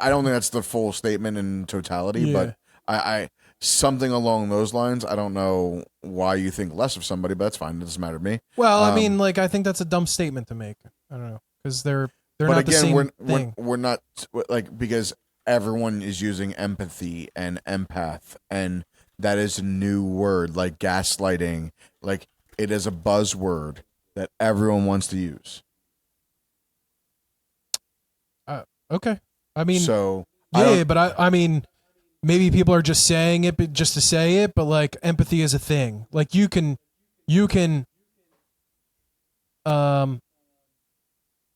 I don't think that's the full statement in totality, Yeah. but I something along those lines. I don't know why you think less of somebody, but that's fine. It doesn't matter to me. Well, I mean, like, I think that's a dumb statement to make. I don't know, because they're But not the again, same we're thing. not like because everyone is using empathy and empath, and that is a new word like gaslighting. Like it is a buzzword that everyone wants to use. Okay. I mean, So yeah, but I mean, maybe people are just saying it but just to say it, but like empathy is a thing. Like you can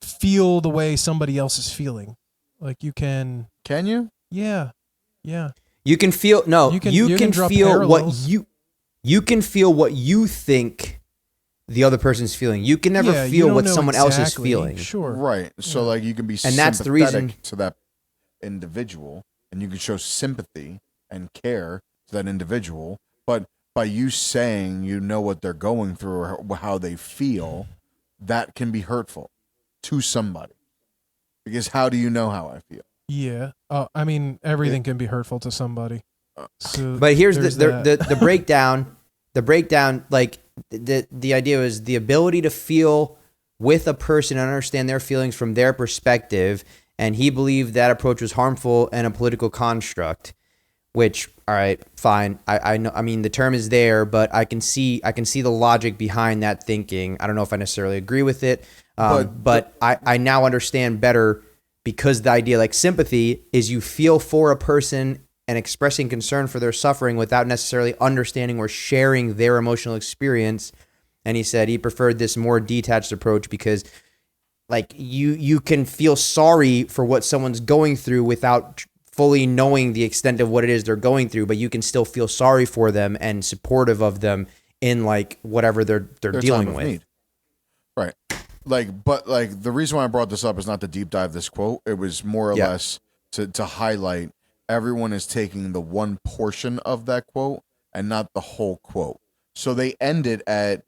feel the way somebody else is feeling. Like you can you? yeah. You can feel You can draw feel what parallels. you can feel what you think the other person's feeling. You can never Yeah, you feel don't what know someone else is exactly. feeling. Sure. Right. So Yeah. like you can be And that's the reason- sympathetic to that individual, and you can show sympathy and care to that individual, but by you saying you know what they're going through or how they feel, that can be hurtful to somebody. Because how do you know how I feel? Yeah. I mean, everything can be hurtful to somebody. So But here's there's the that. the breakdown. The breakdown, like the idea was the ability to feel with a person and understand their feelings from their perspective. And he believed that approach was harmful and a political construct. Which, all right, fine. I know. I mean, the term is there, but I can see the logic behind that thinking. I don't know if I necessarily agree with it, but I now understand better because the idea, like sympathy, is you feel for a person and expressing concern for their suffering without necessarily understanding or sharing their emotional experience. And he said he preferred this more detached approach because, like, you can feel sorry for what someone's going through without fully knowing the extent of what it is they're going through, but you can still feel sorry for them and supportive of them in like whatever they're Their dealing time of with. need. Right. But the reason why I brought this up is not to deep dive this quote. It was more or less to highlight everyone is taking the one portion of that quote and not the whole quote. So they end it at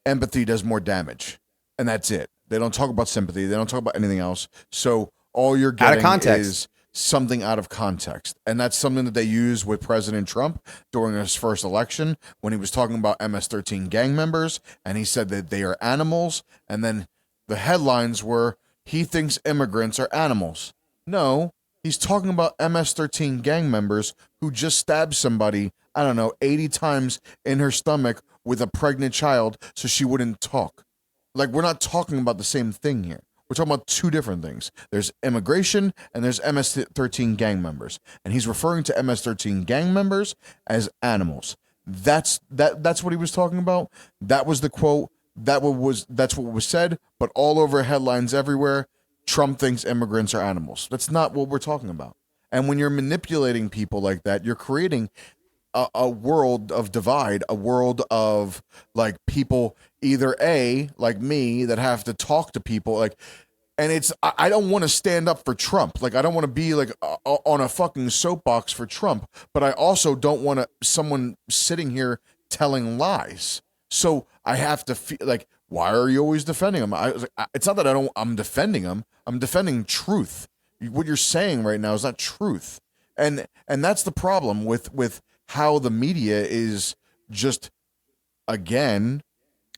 empathy does more damage. And that's it. They don't talk about sympathy. They don't talk about anything else. So all you're getting context. is something out of context. And that's something that they used with President Trump during his first election when he was talking about MS-13 gang members and he said that they are animals. And then the headlines were, he thinks immigrants are animals. No, he's talking about MS-13 gang members who just stabbed somebody, I don't know, 80 times in her stomach with a pregnant child so she wouldn't talk. Like, we're not talking about the same thing here. We're talking about two different things. There's immigration and there's MS-13 gang members. And he's referring to MS-13 gang members as animals. That's what he was talking about. That was the quote. That's what was said, but all over headlines everywhere, Trump thinks immigrants are animals. That's not what we're talking about. And when you're manipulating people like that, you're creating a world of divide, a world of like people either like me that have to talk to people like, and it's I don't want to stand up for Trump. Like I don't want to be like on a fucking soapbox for Trump, but I also don't want someone sitting here telling lies. So I have to feel like, why are you always defending him? It's not that I'm defending him. I'm defending truth. What you're saying right now is not truth. And that's the problem with how the media is just, again,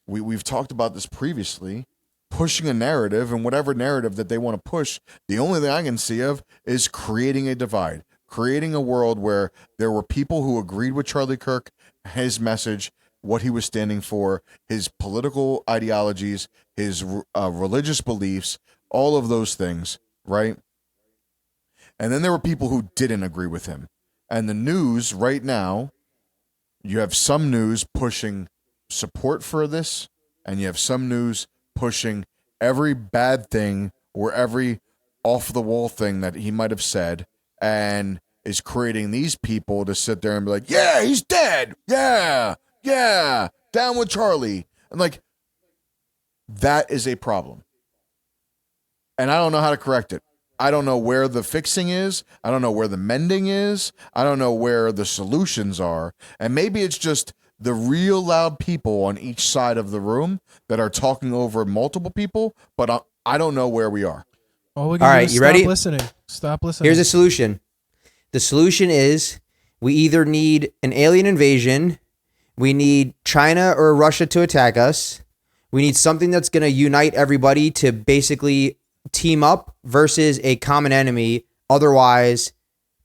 we've talked about this previously, pushing a narrative, and whatever narrative that they want to push, the only thing I can see of is creating a divide, creating a world where there were people who agreed with Charlie Kirk, his message, what he was standing for, his political ideologies, his religious beliefs, all of those things, right? And then there were people who didn't agree with him. And the news right now, you have some news pushing support for this, and you have some news pushing every bad thing or every off the wall thing that he might have said, and is creating these people to sit there and be like, yeah, he's dead. Yeah, down with Charlie. And like, that is a problem. And I don't know how to correct it. I don't know where the fixing is. I don't know where the mending is. I don't know where the solutions are. And maybe it's just the real loud people on each side of the room that are talking over multiple people, but I don't know where we are. All we can do is you ready? Stop listening. Here's a solution. The solution is we either need an alien invasion, we need China or Russia to attack us, we need something that's going to unite everybody to basically team up versus a common enemy. Otherwise,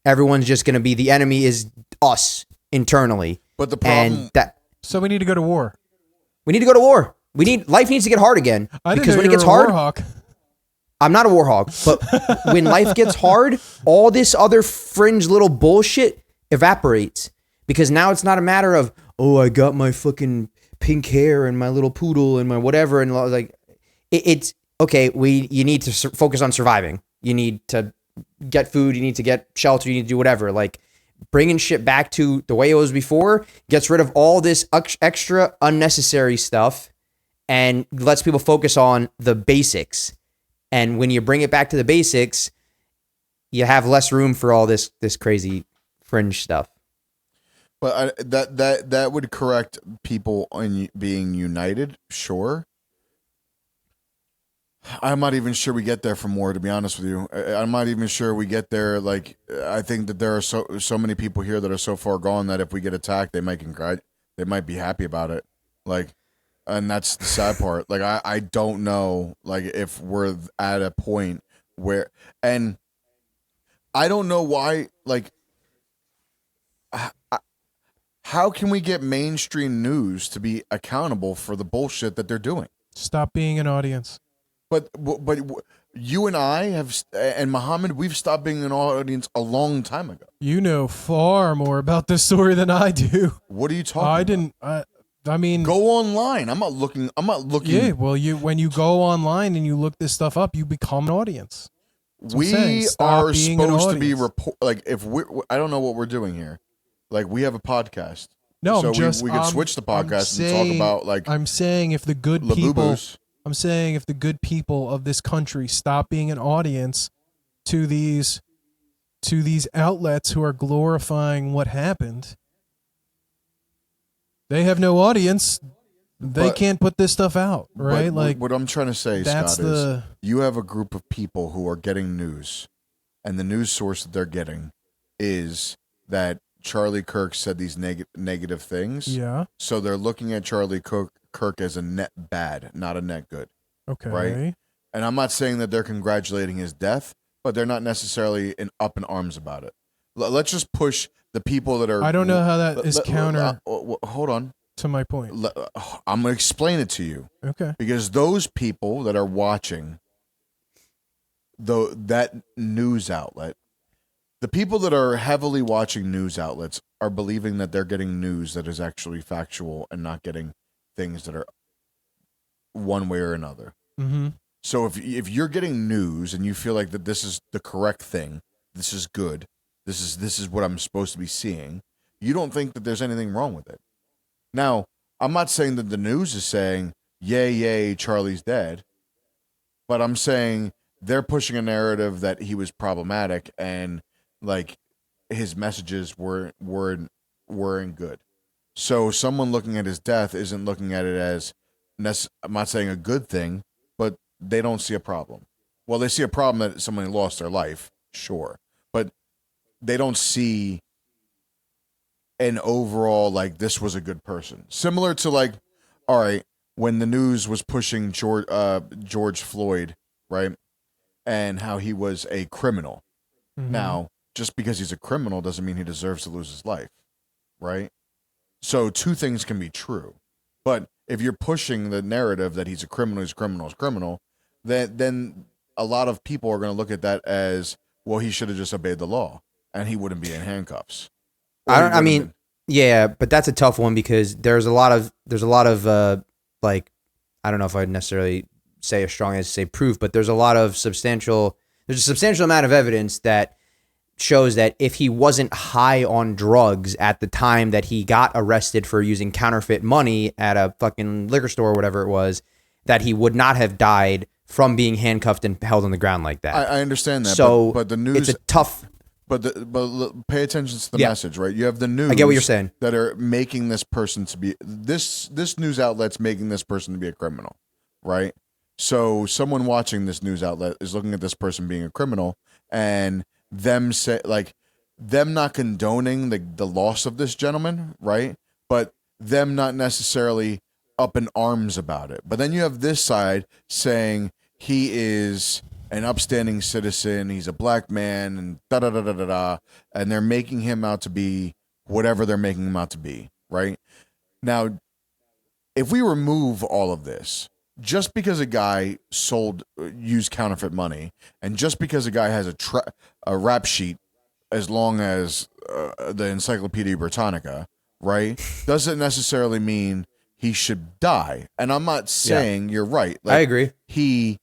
everyone's just going to be, the enemy is us internally. But the problem... So we need to go to war. We need to go to war. Life needs to get hard again. Because when it gets hard... I'm not a war hog, but when life gets hard, all this other fringe little bullshit evaporates. Because now it's not a matter of, oh, I got my fucking pink hair and my little poodle and my whatever. And like, it's okay. You need to focus on surviving. You need to get food. You need to get shelter. You need to do whatever. Like, bringing shit back to the way it was before gets rid of all this extra unnecessary stuff and lets people focus on the basics. And when you bring it back to the basics, you have less room for all this crazy fringe stuff. But that would correct people on being united, sure. I'm not even sure we get there from war, to be honest with you. I'm not even sure we get there. Like, I think that there are so many people here that are so far gone that if we get attacked, they might be happy about it. Like, and that's the sad part. Like, I don't know, like, if we're at a point where, and I don't know why, like, how can we get mainstream news to be accountable for the bullshit that they're doing? Stop being an audience. But you and I and Muhammad, we've stopped being an audience a long time ago. You know far more about this story than I do. What are you talking about? I mean, go online. I'm not looking. Yeah, well, when you go online and you look this stuff up, you become an audience. We are supposed to be like, if I don't know what we're doing here. Like, we have a podcast. No, so we could switch the podcast and talk about, like, I'm saying if the good people, I'm saying if the good people of this country stop being an audience to these outlets who are glorifying what happened, they have no audience. They can't put this stuff out, right? Like, what I'm trying to say, Scott, is you have a group of people who are getting news, and the news source that they're getting is that Charlie Kirk said these negative things. Yeah. So they're looking at Charlie Kirk as a net bad, not a net good. Okay. Right? And I'm not saying that they're congratulating his death, but they're not necessarily up in arms about it. Let's just push the people that are... I don't know how that is counter... hold on. To my point. I'm going to explain it to you. Okay. Because those people that are watching that news outlet, the people that are heavily watching news outlets are believing that they're getting news that is actually factual and not getting things that are one way or another. Mm-hmm. So if you're getting news and you feel like that this is the correct thing, this is good, this is what I'm supposed to be seeing, you don't think that there's anything wrong with it. Now, I'm not saying that the news is saying, yay, Charlie's dead, but I'm saying they're pushing a narrative that he was problematic and, like, his messages weren't good. So someone looking at his death isn't looking at it as, I'm not saying a good thing, but they don't see a problem. Well, they see a problem that somebody lost their life, sure, but they don't see an overall, like, this was a good person. Similar to, like, all right, when the news was pushing George Floyd, right, and how he was a criminal. Mm-hmm. Now, just because he's a criminal doesn't mean he deserves to lose his life, right? So two things can be true. But if you're pushing the narrative that he's a criminal, then a lot of people are going to look at that as, well, he should have just obeyed the law and he wouldn't be in handcuffs. Yeah, but that's a tough one because there's a lot of like, I don't know if I'd necessarily say as strong as say proof, but there's a substantial amount of evidence that shows that if he wasn't high on drugs at the time that he got arrested for using counterfeit money at a fucking liquor store or whatever it was, that he would not have died from being handcuffed and held on the ground like that. I understand that. So but the news, it's a tough. but pay attention to the message, right? You have the news. I get what you're saying. That are making this person to be this news outlet's making this person to be a criminal, right? So someone watching this news outlet is looking at this person being a criminal, and them not condoning the loss of this gentleman, right? But them not necessarily up in arms about it. But then you have this side saying he is an upstanding citizen, he's a black man, and da da da da da da, and they're making him out to be whatever they're making him out to be, right? Now, if we remove all of this, just because a guy used counterfeit money, and just because a guy has a rap sheet as long as the Encyclopedia Britannica, right, doesn't necessarily mean he should die. And I'm not saying you're right. I agree. He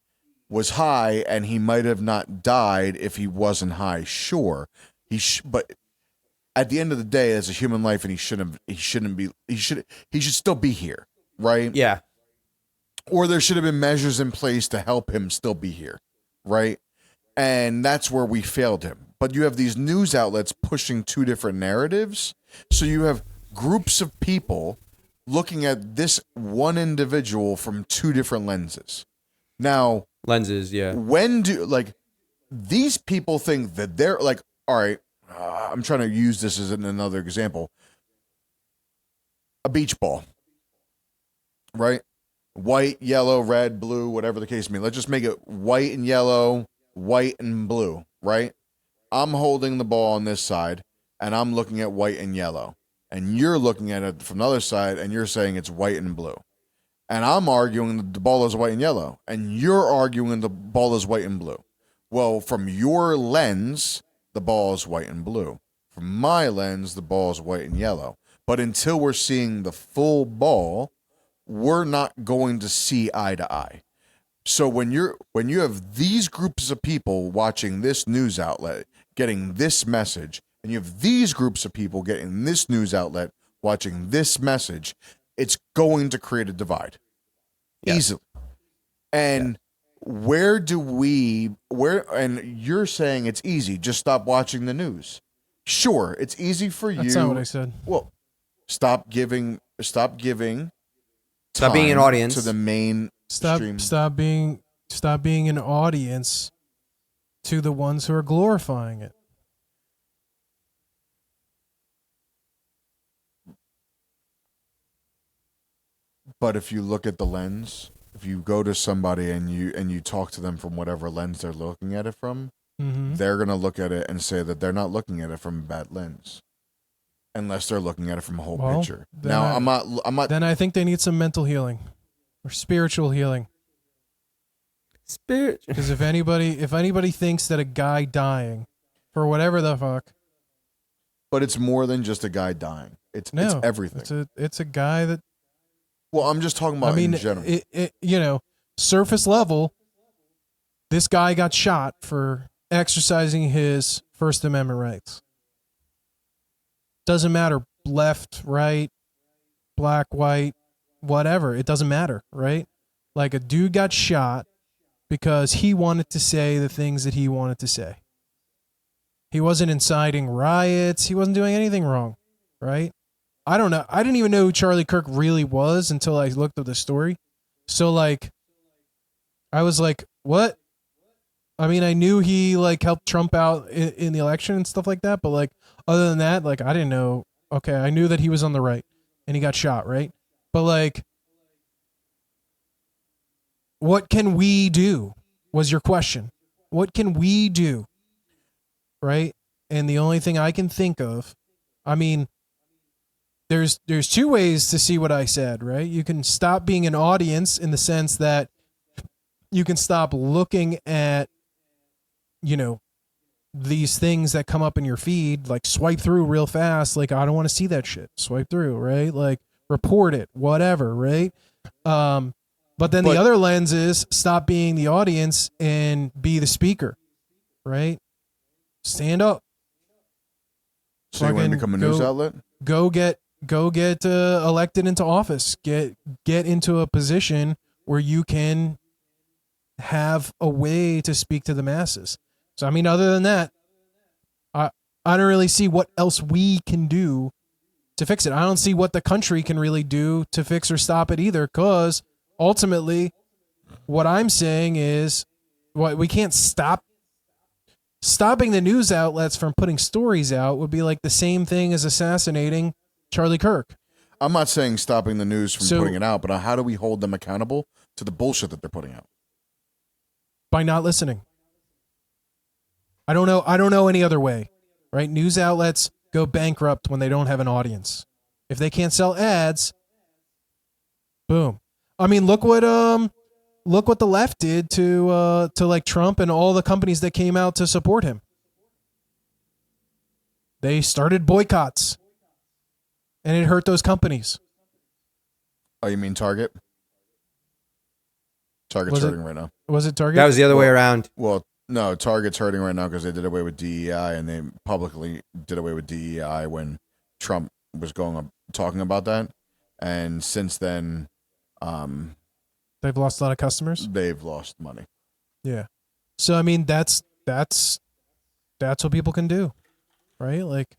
was high, and he might have not died if he wasn't high. Sure, but at the end of the day, as a human life, and he should still be here, right? Yeah. Or there should have been measures in place to help him still be here, right? And that's where we failed him. But you have these news outlets pushing two different narratives. So you have groups of people looking at this one individual from two different lenses. Now, yeah. When these people think that they're like, all right, I'm trying to use this as another example. A beach ball, right? White, yellow, red, blue, whatever the case may be. Let's just make it white and yellow, white and blue, right? I'm holding the ball on this side, and I'm looking at white and yellow. And you're looking at it from the other side, and you're saying it's white and blue. And I'm arguing that the ball is white and yellow, and you're arguing the ball is white and blue. Well, from your lens, the ball is white and blue. From my lens, the ball is white and yellow. But until we're seeing the full ball, we're not going to see eye to eye. So when you have these groups of people watching this news outlet getting this message, and you have these groups of people getting this news outlet watching this message, it's going to create a divide. Yes. Easily. And and you're saying it's easy, just stop watching the news. Sure, it's easy for you. That's not what I said. Well, stop being an audience to the main stream. Stop being an audience to the ones who are glorifying it. But if you look at the lens, if you go to somebody and you talk to them from whatever lens they're looking at it from, they're going to look at it and say that they're not looking at it from a bad lens. Unless they're looking at it from a whole picture. Now, I'm not. Then I think they need some mental healing or spiritual healing. Because if anybody thinks that a guy dying for whatever the fuck, but it's more than just a guy dying. It's everything. It's a guy that. Well, I'm just talking about in general. Surface level. This guy got shot for exercising his First Amendment rights. Doesn't matter, left, right, black, white, whatever. It doesn't matter, right? Like a dude got shot because he wanted to say the things that he wanted to say. He wasn't inciting riots. He wasn't doing anything wrong, right? I don't know. I didn't even know who Charlie Kirk really was until I looked up the story. So, I was like, what? I mean, I knew he, helped Trump out in the election and stuff like that, but, other than that, I didn't know. Okay, I knew that he was on the right, and he got shot, right? But, what can we do, was your question. What can we do, right? And the only thing I can think of, I mean, there's two ways to see what I said, right? You can stop being an audience in the sense that you can stop looking at, these things that come up in your feed, swipe through real fast. I don't want to see that shit. Swipe through, right? Report it, whatever, right? But then the other lens is stop being the audience and be the speaker, right? Stand up, So you want to Fucking become a news outlet? Go get elected into office. Get into a position where you can have a way to speak to the masses. So I mean, other than that, I don't really see what else we can do to fix it. I don't see what the country can really do to fix or stop it either, because ultimately what I'm saying is what we can't stop. Stopping the news outlets from putting stories out would be like the same thing as assassinating Charlie Kirk. I'm not saying stopping the news from So- putting it out, but how do we hold them accountable to the bullshit that they're putting out? By not listening. I don't know any other way, right? News outlets go bankrupt when they don't have an audience. If they can't sell ads, boom. I mean, look what the left did to like Trump and all the companies that came out to support him. They started boycotts, and it hurt those companies. Oh, you mean Target? Target's Was it- hurting right now. Was it Target? That was the other way around. Well, no, Target's hurting right now because they did away with DEI, and they publicly did away with DEI when Trump was talking about that. And since then, They've lost a lot of customers. they've lost money. Yeah. So I mean, that's what people can do, right? Like,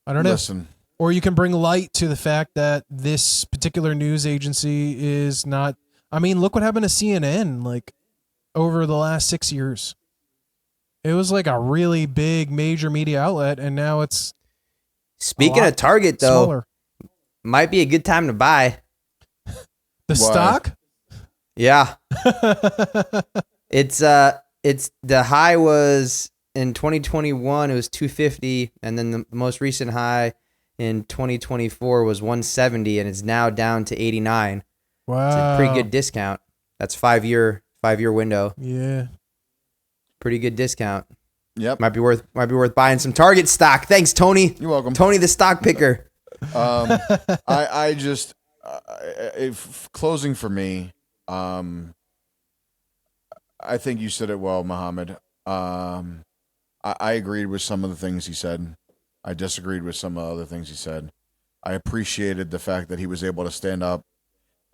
I don't know. Listen, Or you can bring light to the fact that this particular news agency is not. I mean, look what happened to CNN. Like, over the last 6 years, it was like a really big major media outlet, and now it's Speaking lot of Target, though, smaller. might be a good time to buy. The stock. Yeah. It's the high was in 2021, it was 250, and then the most recent high in 2024 was 170, and it's now down to 89. Wow. It's a pretty good discount. That's 5-year window. Yeah. Pretty good discount. yep. Might be worth buying some Target stock. Thanks, Tony. You're welcome. Tony the stock picker. I just if closing for me. I think you said it well, Muhammad. I agreed with some of the things he said. I disagreed with some of the other things he said. I appreciated the fact that he was able to stand up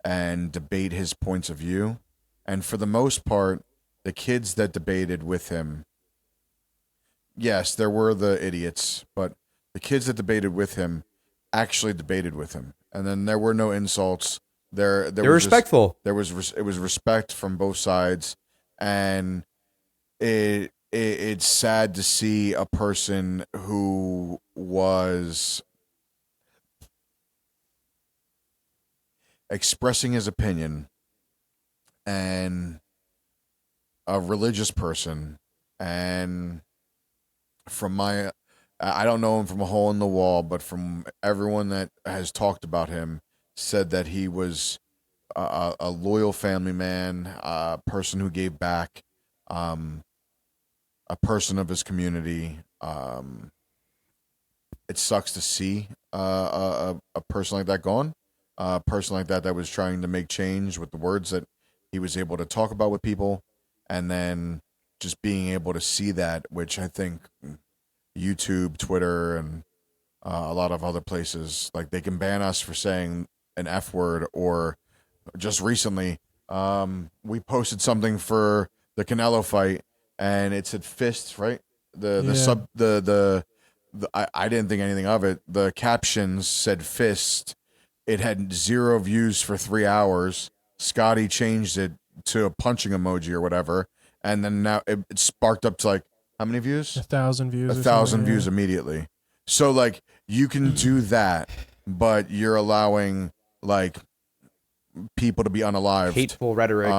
and debate his points of view. And for the most part, the kids that debated with him, yes, there were the idiots, but the kids that debated with him actually debated with him. And then there were no insults. They're respectful. It was respect from both sides, and it's sad to see a person who was expressing his opinion and a religious person, and I don't know him from a hole in the wall, but from everyone that has talked about him, said that he was a loyal family man, a person who gave back, a person of his community. It sucks to see a person like that gone, a person like that was trying to make change with the words that he was able to talk about with people, and then just being able to see that, which I think YouTube, Twitter, and a lot of other places, like, they can ban us for saying an F word. Or just recently, we posted something for the Canelo fight, and it said fists, right? I didn't think anything of it. The captions said fist. It had 0 views for 3 hours. Scotty changed it to a punching emoji or whatever, and then now it sparked up to, like, how many views? 1,000 views. 1,000 views immediately. So, like, you can do that, but you're allowing, like, people to be unalived, Hateful rhetoric.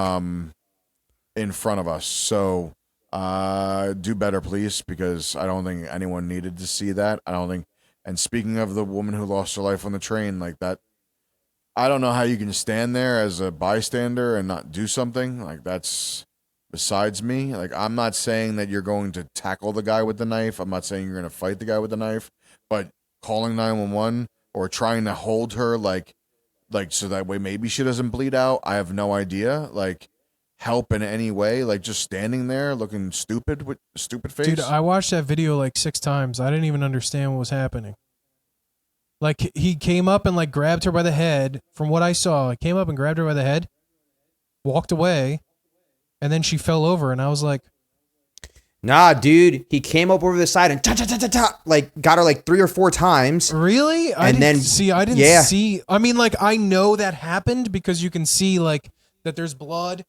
in front of us. So, do better, please, because I don't think anyone needed to see that. I don't think. And speaking of the woman who lost her life on the train, like that, I don't know how you can stand there as a bystander and not do something. Like, that's besides me. Like, I'm not saying that you're going to tackle the guy with the knife. I'm not saying you're going to fight the guy with the knife, but calling 911 or trying to hold her, like so that way maybe she doesn't bleed out. I have no idea. Like, help in any way? Like just standing there looking stupid with stupid face? Dude, I watched that video like 6 times. I didn't even understand what was happening. Like he came up and like grabbed her by the head. From what I saw, he came up and grabbed her by the head, walked away, and then she fell over. And I was like, nah, dude, he came up over the side and like got her like 3 or 4 times. really? I didn't see. I mean, like I know that happened because you can see like that there's blood,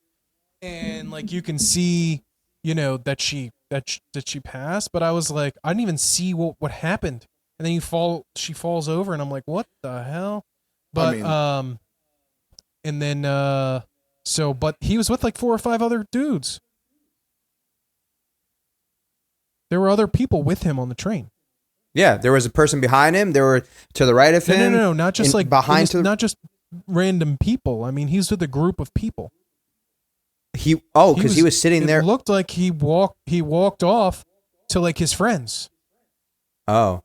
and like you can see, you know, that she passed. But I was like, I didn't even see what happened. And then she falls over, and I'm like, what the hell? But and then but he was with like 4 or 5 other dudes. There were other people with him on the train. Yeah, there was a person behind him. There were to the right of him. No, not just like behind. Not just random people. I mean, he's with a group of people. Because he was sitting there. It looked like he walked off to like his friends. Oh.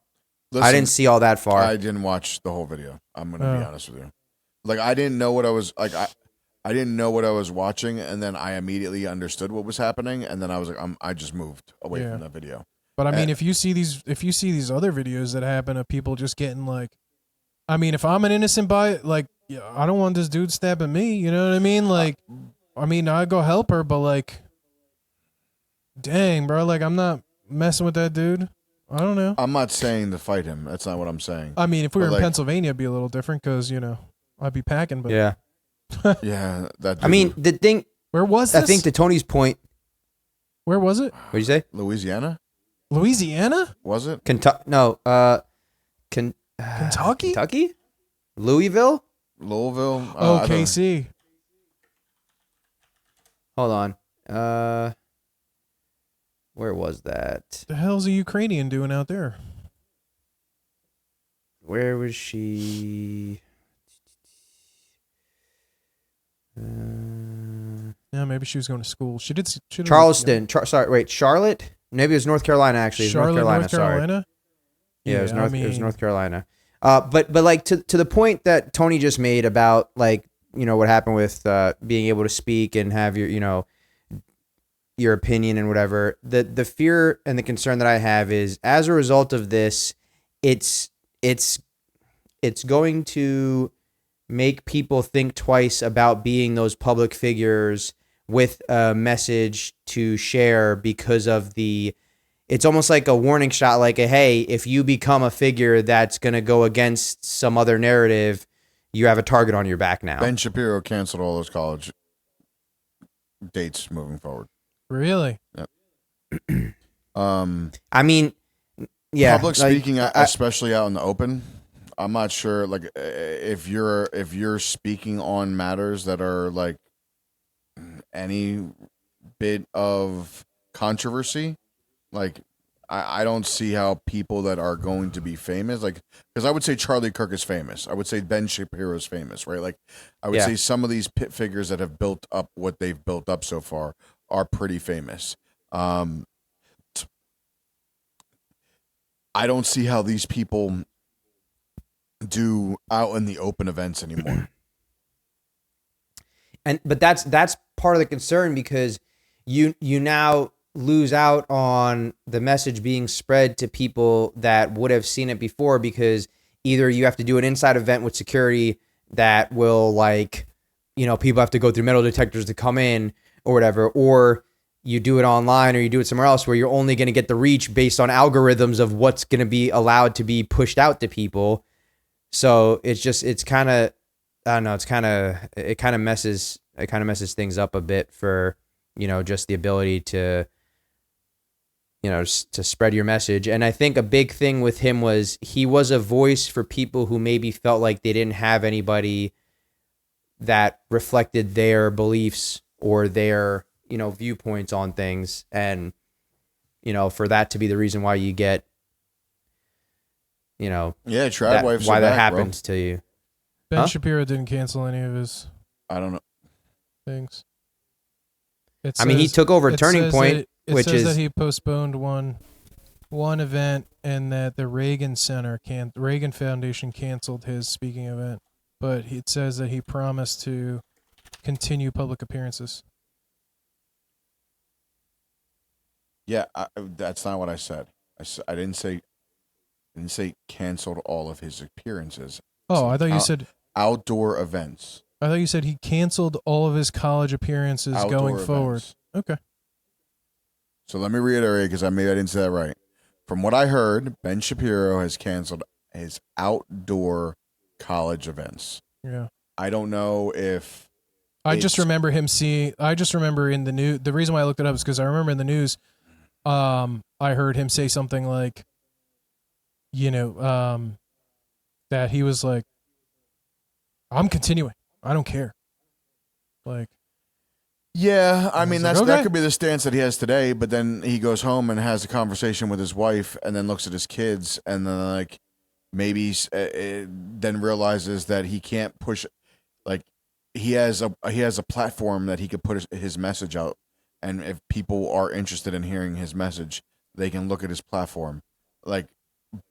Listen, I didn't see all that far. I didn't watch the whole video. I'm gonna be honest with you. Like I didn't know what I was like. I didn't know what I was watching, and then I immediately understood what was happening, and then I was like, I just moved away from that video. But I mean, if you see these other videos that happen of people just getting like, I mean, if I'm an innocent I don't want this dude stabbing me. You know what I mean? Like, I mean, I'd go help her, but like, dang, bro, like I'm not messing with that dude. I don't know. I'm not saying to fight him. That's not what I'm saying. I mean, if we were in Pennsylvania, it'd be a little different because, you know, I'd be packing. But yeah. Yeah. I mean, the thing. Where was this? I think to Tony's point. Where was it? What'd you say? Louisiana? Was it? Kentucky? No. Kentucky? Kentucky? Louisville? Louisville? KC. Hold on. Where was that? The hell's a Ukrainian doing out there? Where was she? Yeah, maybe she was going to school. She did. Charleston. Charlotte? Maybe it was North Carolina. Actually, Charlotte, North Carolina. Sorry. Yeah, it was North Carolina. But like to the point that Tony just made about like, you know, what happened with being able to speak and have your, you know, your opinion and whatever. The fear and the concern that I have is as a result of this, it's going to make people think twice about being those public figures with a message to share because of it's almost like a warning shot, like hey, if you become a figure that's going to go against some other narrative, you have a target on your back now. Ben Shapiro canceled all those college dates moving forward. Really? Yep. I mean, yeah. Public speaking, especially out in the open, I'm not sure. Like, if you're speaking on matters that are like any bit of controversy, like I don't see how people that are going to be famous, like, because I would say Charlie Kirk is famous. I would say Ben Shapiro is famous, right? Like, I would say some of these pit figures that have built up what they've built up so far are pretty famous. I don't see how these people do out in the open events anymore. But that's part of the concern because you now lose out on the message being spread to people that would have seen it before, because either you have to do an inside event with security that will, like, you know, people have to go through metal detectors to come in or whatever, or you do it online or you do it somewhere else where you're only going to get the reach based on algorithms of what's going to be allowed to be pushed out to people. So it kind of messes things up a bit for, you know, just the ability to, you know, to spread your message. And I think a big thing with him was he was a voice for people who maybe felt like they didn't have anybody that reflected their beliefs or their, you know, viewpoints on things. And, you know, for that to be the reason why you get, you know, why that happens to you. Ben Shapiro didn't cancel any of his, I don't know, things. He took over Turning Point, which says is that he postponed one event and that the Reagan Foundation canceled his speaking event, but it says that he promised to continue public appearances. Yeah, that's not what I said. I didn't say canceled all of his appearances. Oh, Said I thought you said outdoor events. he canceled all of his college appearances Outdoor going events. forward. Okay. So let me reiterate because maybe I didn't say that right. From what I heard, Ben Shapiro has canceled his outdoor college events. Yeah. I don't know if I just remember in the news. The reason why I looked it up is because I remember in the news, I heard him say something like, that he was like, I'm continuing. I don't care. Like, yeah, I mean like, that okay. could be the stance that he has today, but then he goes home and has a conversation with his wife and then looks at his kids and then like maybe then realizes that he can't push like he has a platform that he could put his message out, and if people are interested in hearing his message, they can look at his platform. Like,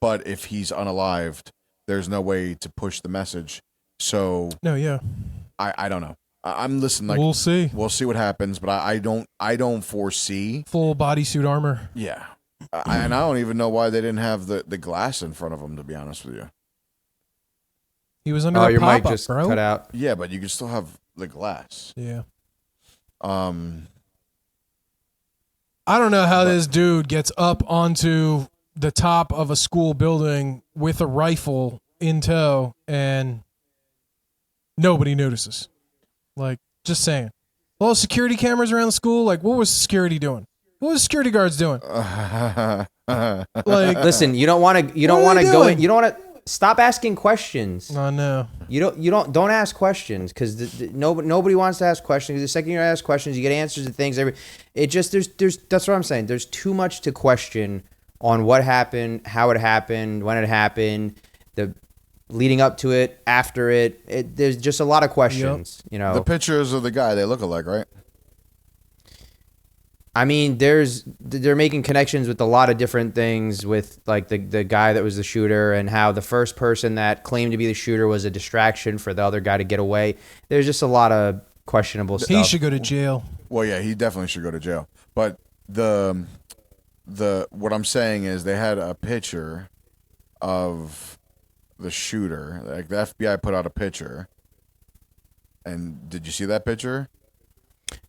but if he's unalived, there's no way to push the message. So no, yeah. I don't know. I'm listening. Like, We'll see. We'll see what happens, but I don't foresee Full bodysuit armor. Yeah, and I don't even know why they didn't have the glass in front of him. To be honest with you. He was under Oh, the your mic pop-up, just bro. cut out. Yeah, but you can still have the glass. Yeah. I don't know how this dude gets up onto the top of a school building with a rifle in tow and nobody notices. Like, just saying. Well, security cameras around the school. Like, what was security doing? What was security guards doing? Like, Listen, you don't want to go in. You don't want to stop asking questions. Oh no. Don't ask questions because nobody wants to ask questions. The second you ask questions, you get answers to things. There's that's what I'm saying. There's too much to question on what happened, how it happened, when it happened, the leading up to it, after it. There's just a lot of questions. Yep. You know, the pictures of the guy, they look alike, right? I mean, they're making connections with a lot of different things with like the guy that was the shooter and how the first person that claimed to be the shooter was a distraction for the other guy to get away. There's just a lot of questionable stuff. He should go to jail. Well, yeah, he definitely should go to jail. But the what I'm saying is they had a picture of the shooter. Like the FBI put out a picture. And did you see that picture?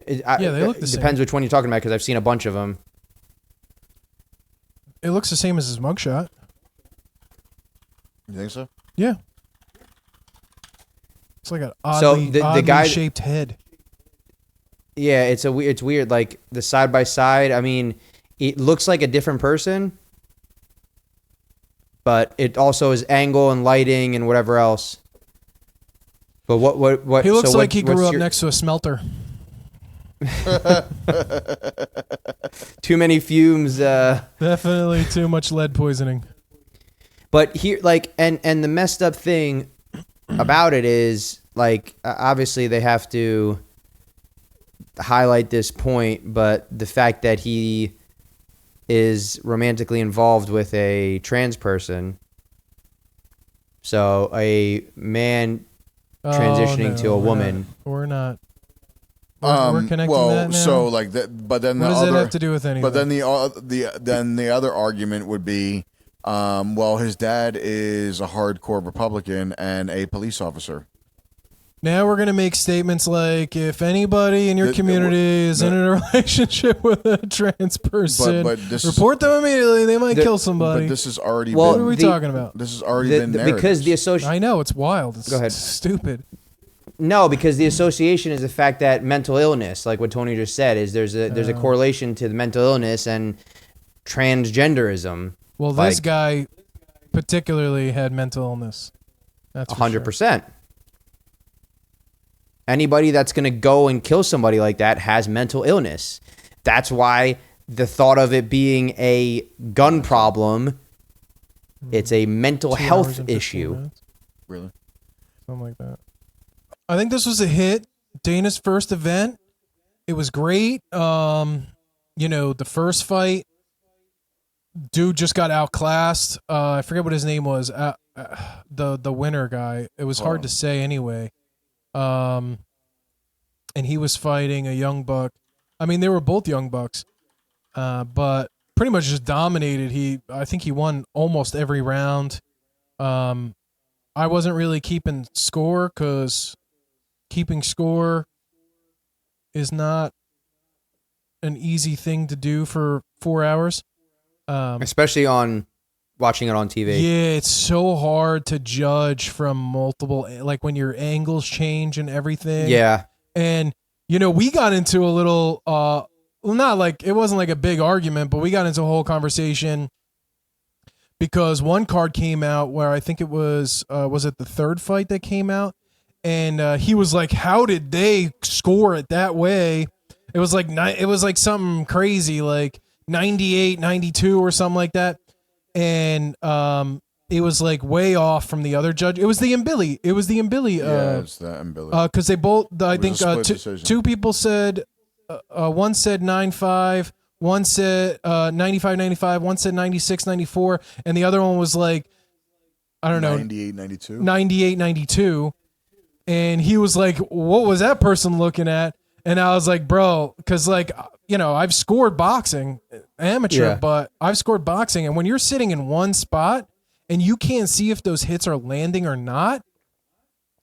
Yeah, they look the same. Depends which one you're talking about because I've seen a bunch of them. It looks the same as his mugshot. You think so? Yeah. It's like an oddly shaped head. Yeah, it's weird. Like the side by side. I mean, it looks like a different person, but it also is angle and lighting and whatever else. But what? He looks like he grew up next to a smelter. Too many fumes. Definitely too much lead poisoning. But here, like, and the messed up thing about it is, like, obviously they have to highlight this point, but the fact that he is romantically involved with a trans person, so a man transitioning to a woman. We're not. We're connecting that now. So like that, but then what does that have to do with anything? But then the other argument would be, well, his dad is a hardcore Republican and a police officer. Now we're gonna make statements like, if anybody in your community is in a relationship with a trans person, report them immediately. They might kill somebody. But this is already. What are we talking about? This has already been narratives. Because the association. I know, it's wild. It's Go ahead. Stupid. No, because the association is the fact that mental illness, like what Tony just said, is there's a correlation to the mental illness and transgenderism. Well, this guy particularly had mental illness. That's 100%. Anybody that's going to go and kill somebody like that has mental illness. That's why the thought of it being a gun problem, it's a mental health issue. Minutes. Really? Something like that. I think this was a hit. Dana's first event. It was great. The first fight, dude just got outclassed. I forget what his name was. The winner guy. It was hard to say anyway. And he was fighting a young buck. I mean, they were both young bucks. but pretty much just dominated. I think he won almost every round. I wasn't really keeping score because keeping score is not an easy thing to do for 4 hours. Especially on watching it on TV. Yeah, it's so hard to judge from multiple, like when your angles change and everything. Yeah. And, we got into a little, not like, it wasn't like a big argument, but we got into a whole conversation because one card came out where I think it was it the third fight that came out? And he was like, how did they score it that way? It was like something crazy, like 98, 92 or something like that. And it was like way off from the other judge. It was the Mbili. Yeah, it's the Mbili. Because they both, I think two people said, one said 9-5, one said 95-95, one said 96-94, and the other one was like, I don't know, 98-92. 98-92. And he was like, what was that person looking at? And I was like, bro, because like, I've scored boxing, amateur, but I've scored boxing. And when you're sitting in one spot and you can't see if those hits are landing or not,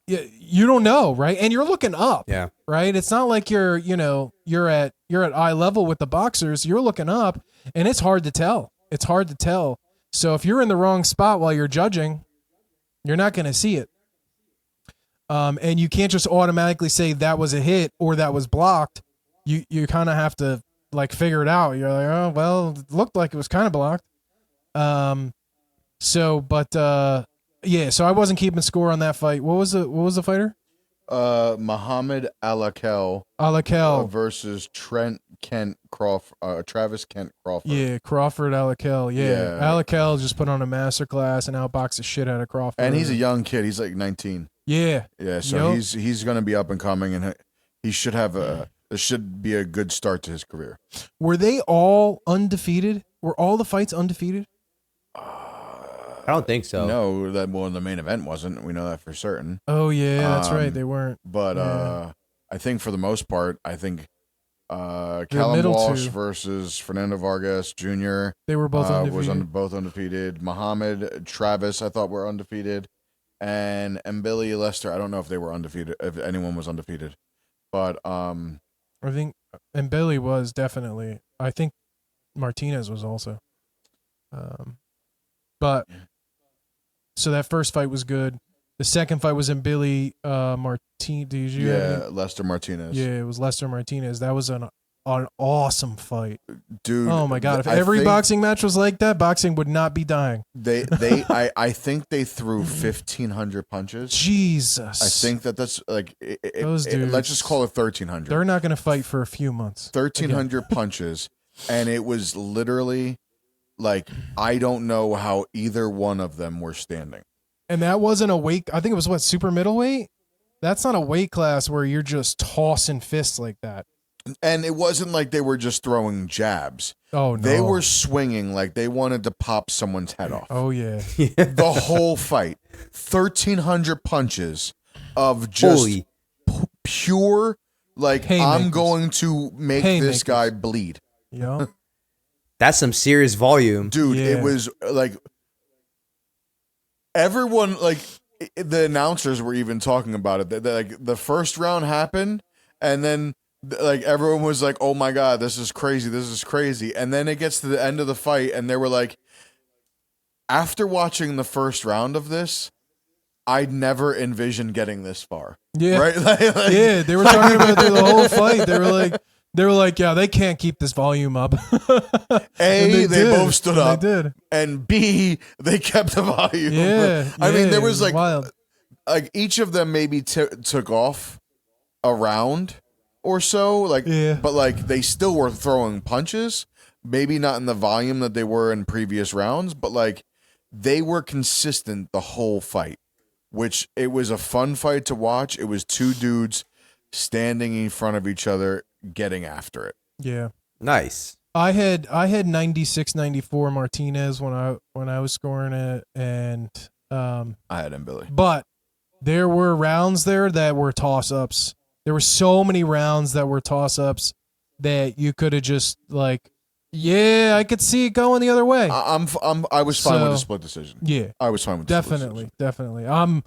you don't know, right? And you're looking up, right? It's not like you're at eye level with the boxers. You're looking up, and it's hard to tell. It's hard to tell. So if you're in the wrong spot while you're judging, you're not going to see it. And you can't just automatically say that was a hit or that was blocked. You kind of have to like figure it out. You're like, oh, well, it looked like it was kind of blocked. So I wasn't keeping score on that fight. What was the fighter? Muhammad Alakel versus Travis Kent Crawford. Yeah, Crawford Alakel. Yeah. Alakel just put on a masterclass and outboxed the shit out of Crawford. And he's a young kid. He's like 19. Yeah. Yeah, so he's going to be up and coming, and he should have this should be a good start to his career. Were they all undefeated? Were all the fights undefeated? I don't think so. No, the main event wasn't. We know that for certain. Oh yeah, that's right. They weren't. But I think for the most part, Callum Walsh versus Fernando Vargas Jr. They were both undefeated. Both undefeated. Muhammad, Travis, I thought were undefeated, and Mbili Lester. I don't know if they were undefeated. If anyone was undefeated, but I think Mbili was definitely. I think Martinez was also. But so that first fight was good. The second fight was Mbili Martinez. Lester Martinez. Yeah, it was Lester Martinez. That was an awesome fight, dude. Oh my god! If every boxing match was like that, boxing would not be dying. I think they threw 1,500 punches. Jesus. I think that's like those dudes. Let's just call it 1,300. They're not going to fight for a few months. 1,300 punches, and it was literally like I don't know how either one of them were standing. And that wasn't a weight. I think it was super middleweight. That's not a weight class where you're just tossing fists like that. And it wasn't like they were just throwing jabs. Oh, no. They were swinging like they wanted to pop someone's head off. Oh, yeah. The whole fight. 1,300 punches of just pure, like, I'm going to make this guy bleed. Yeah. That's some serious volume. Dude, It was like everyone, like, the announcers were even talking about it. Like, the first round happened, and then like everyone was like, oh my god, this is crazy, and then it gets to the end of the fight and they were like, after watching the first round of this, I'd never envisioned getting this far. Right? Yeah, they were talking about through the whole fight. They were like, yeah, they can't keep this volume up. A, they both stood up. They did. And B, they kept the volume. I mean, there was like wild. Like each of them maybe took off a round or so, but like they still were throwing punches, maybe not in the volume that they were in previous rounds, but like they were consistent the whole fight, which it was a fun fight to watch. It was two dudes standing in front of each other getting after it. Yeah. Nice. I had 96-94 Martinez when I was scoring it, and I had Mbili. But there were rounds there that were toss-ups. There were so many rounds that were toss-ups that you could have just like Yeah, I could see it going the other way. I was fine with the split decision. Yeah, I was fine with the split decision. definitely. I'm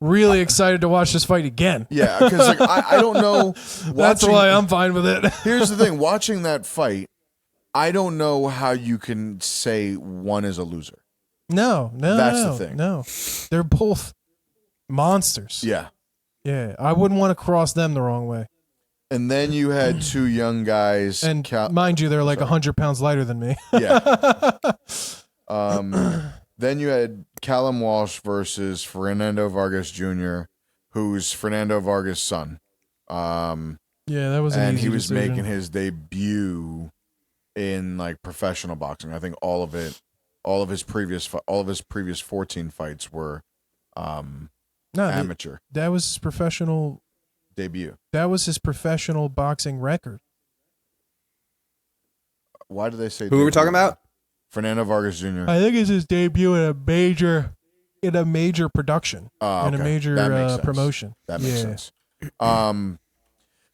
really excited to watch this fight again. Yeah, because like I don't know. That's why I'm fine with it. Here's the thing: watching that fight, I don't know how you can say one is a loser. No, That's the thing. No, they're both monsters. Yeah. Yeah, I wouldn't want to cross them the wrong way. And then you had two young guys, And mind you, they're like 100 pounds lighter than me. Yeah. Then you had Callum Walsh versus Fernando Vargas Jr., who's Fernando Vargas' son. Yeah, that was an and easy he was decision. making his debut in like professional boxing. I think all of his previous 14 fights were amateur That was his professional debut. That was his professional boxing record. Why do they say Who are we talking about? Fernando Vargas Jr. I think it's his debut in a major production, Oh, in a okay. major That makes sense. promotion. That makes sense.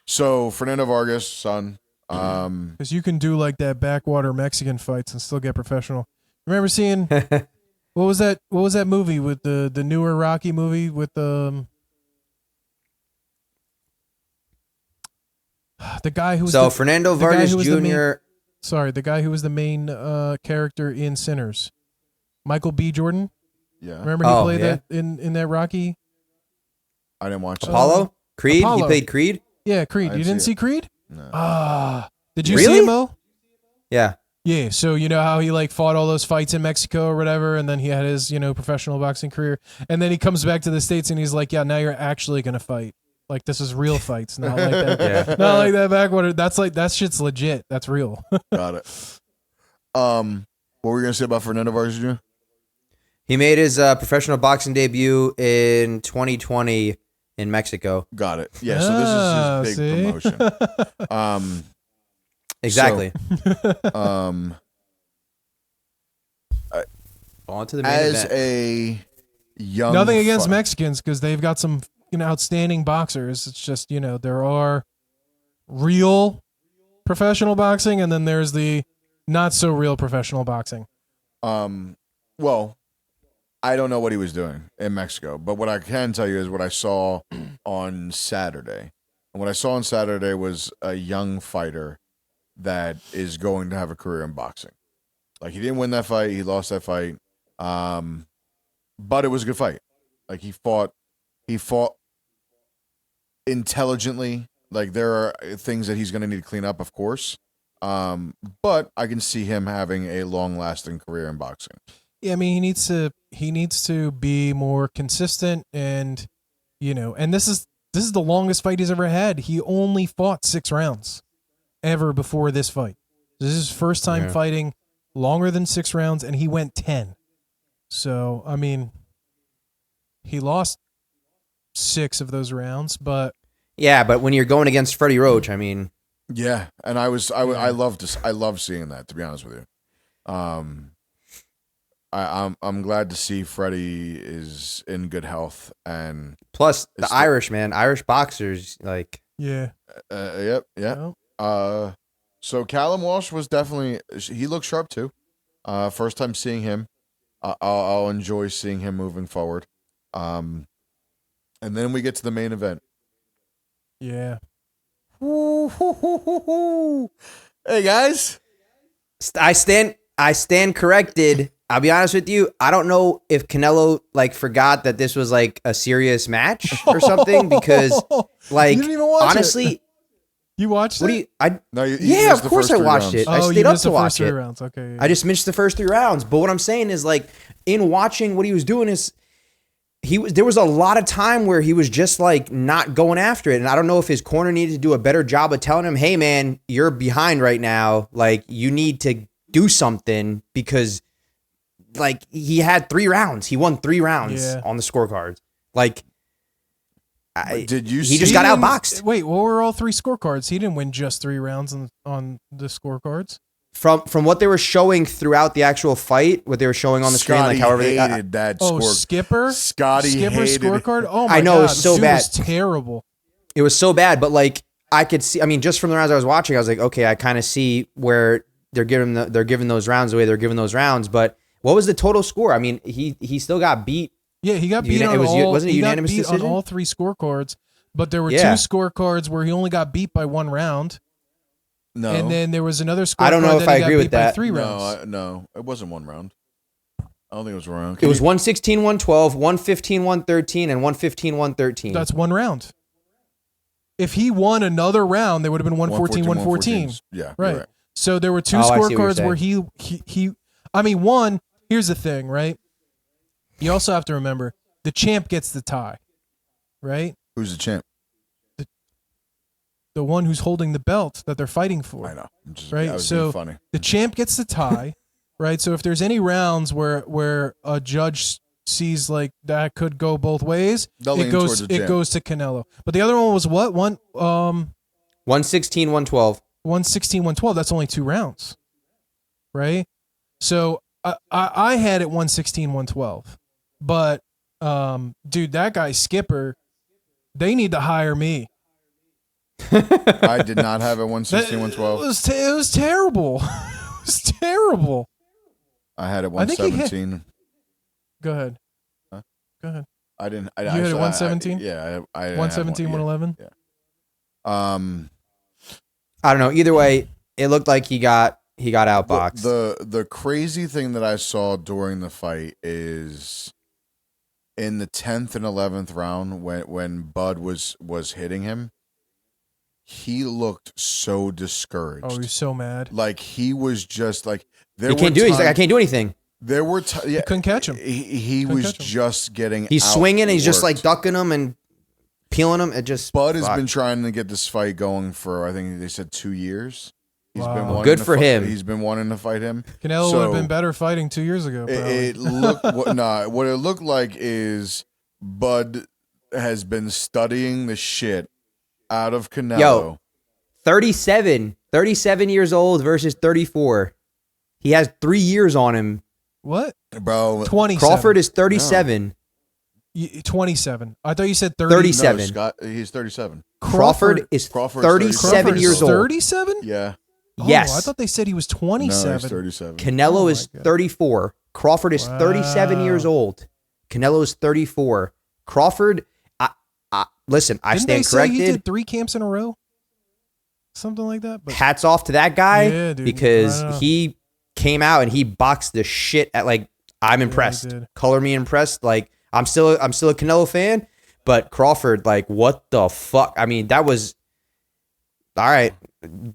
So Fernando Vargas' son. Because you can do like that backwater Mexican fights and still get professional. Remember seeing what was that movie with the newer Rocky movie with the guy who was Fernando the guy Vargas who was the main- Jr. the guy who was the main character in Sinners, Michael B. Jordan. Yeah. Remember he played that in that Rocky? I didn't watch Apollo? Creed? Apollo. He played Creed? Yeah, Creed. I You didn't didn't see see Creed? No. Did you Really? see him, Mo? Yeah. Yeah, so you know how he like fought all those fights in Mexico or whatever, and then he had his, professional boxing career. And then he comes back to the States and he's like, yeah, now you're actually gonna fight. Like this is real fights, not like that. Yeah. Not like that backwater. That shit's legit. That's real. Got it. What were you gonna say about Fernando Vargas Jr.? He made his professional boxing debut in 2020 in Mexico. Got it. Yeah, so this is his big promotion. Exactly. On to the main As event. a young Nothing against Mexicans because they've got some outstanding boxers. It's just there are real professional boxing and then there's the not so real professional boxing. Well, I don't know what he was doing in Mexico, but what I can tell you is what I saw on Saturday. And what I saw on Saturday was a young fighter that is going to have a career in boxing. Like he didn't win that fight, he lost that fight. But it was a good fight. Like he fought intelligently. Like there are things that he's going to need to clean up, of course. But I can see him having a long-lasting career in boxing. Yeah, I mean he needs to be more consistent and and this is the longest fight he's ever had. He only fought 6 rounds ever before this fight. This is his first time fighting longer than 6 rounds and he went 10. So, I mean, he lost 6 of those rounds, but Yeah, but when you're going against Freddie Roach, I mean, Yeah, and I love seeing that, to be honest with you. I'm glad to see Freddie is in good health and plus the Irish boxers, like yeah. Yep. Well, So Callum Walsh was he looked sharp too. First time seeing him. I'll enjoy seeing him moving forward. And then we get to the main event. yeah. Hey guys. I stand corrected. I'll be honest with you. I don't know if Canelo forgot that this was a serious match or something because You didn't even watch honestly, it. You watched what it? do you? I No, you yeah, missed of the course first I 3 watched rounds. it. I you stayed up missed to the watch first 3 it. rounds. Okay. I just missed the first 3 rounds. But what I'm saying is in watching what he was doing is there was a lot of time where he was just not going after it. And I don't know if his corner needed to do a better job of telling him, hey man, you're behind right now. You need to do something because he had 3 rounds. He won 3 rounds on the scorecards. Did you he see just got didn't- outboxed. Wait, what were all 3 scorecards? He didn't win just 3 rounds on the scorecards. From what they were showing throughout the actual fight, what they were showing on the screen, Scotty however they, hated that Oh, score. Skipper? Scotty Skipper's hated it. scorecard? Oh my I know, god. it's so Dude bad. was terrible. it was so bad, but I could see, I mean, just from the rounds I was watching, I was like, okay, I kind of see where they're giving those rounds away. They're giving those rounds. But what was the total score? I mean, he still got beat. Yeah, he got beat on wasn't it a unanimous decision? On all 3 scorecards, but there were 2 Yeah. scorecards where he only got beat by 1 round. No. And then there was another scorecard I don't know if I agree with by that. 3 rounds. No, it wasn't 1 round. I don't think it was 1 round. It was 116, 112, 115, 113, and 115, 113. That's 1 round. If he won another round, there would have been 114, 114. Yeah, Right. So there were 2 Oh, I see what you're scorecards where he I mean, one, here's the thing, right? You also have to remember the champ gets the tie, right? Who's the champ? The one who's holding the belt that they're fighting for. I know. Right? I was So being funny. the champ gets the tie, right? So if there's any rounds where a judge sees like that could go both ways, They'll lean towards the champ. goes to Canelo. But the other one was what? 116, 112. 116, 112. That's only 2 rounds, right? So I had it 116, 112. But, dude, that guy Skipper, they need to hire me. I did not have a 116, 112. It was terrible. It was terrible. I had it I think he hit- 117. Go ahead. Huh? Go ahead. I didn't. You had it 117? Yeah, I 117, 111? Yeah. I don't know. Either way, it looked like he got outboxed. The crazy thing that I saw during the fight is in the 10th and 11th round when Bud was hitting him, he looked so discouraged. Oh, he's so mad. Like he was just like he can't do it. He's like, I can't do anything. There were You couldn't catch him. He was catch him. just getting. He's swinging. And he's just like outworked. ducking him and peeling him. It just Bud has fuck. been trying to get this fight going for, I think they said 2 years. He's Wow. been wanting Good to for him. He's been wanting to fight him. Canelo So, would have been better fighting 2 years ago. It looked what it looked like is Bud has been studying the shit out of Canelo. Yo. 37 years old versus 34. He has 3 years on him. What? Bro, 27. Crawford is 37. 27. I thought you said 30. 37. no, Scott, he's 37. Crawford is Crawford's 37 years old. 37? Yeah, Yes. Oh, I thought they said he was no, 27. he's 37. Canelo Oh is my God. 34. Crawford is 37 Wow. years old. Canelo is 34. Crawford, listen, I Didn't they stand say he corrected. did 3 camps in a row? Something like that? But Hats off to that guy Yeah, dude. because I know. he came out and he boxed the shit at like I'm impressed. did. Color me impressed. Like I'm still a Canelo fan, but Crawford, like what the fuck? I mean, that was all right.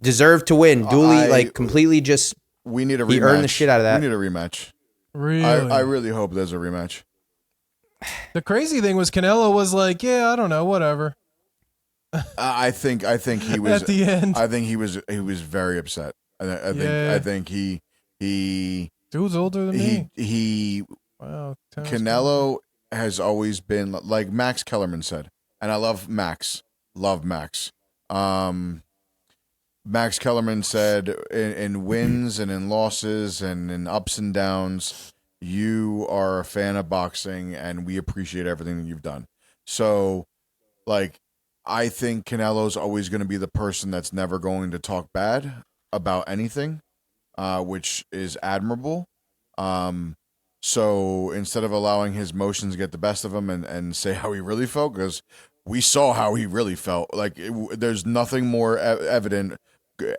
Deserved to win. Duly, like completely just We need a rematch. he earned the shit out of that. We need a rematch. really? I really hope there's a rematch. The crazy thing was Canelo was like, yeah, I don't know, whatever. I think he was At the end. I think he was very upset. I think he Dude's older than me. he Wow. Canelo has always been like Max Kellerman said, and I love Max. Love Max. Max Kellerman said in wins and in losses and in ups and downs, you are a fan of boxing and we appreciate everything that you've done. So, like, I think Canelo's always going to be the person that's never going to talk bad about anything, which is admirable. So instead of allowing his emotions get the best of him and say how he really felt, because we saw how he really felt. Like, there's nothing more evident.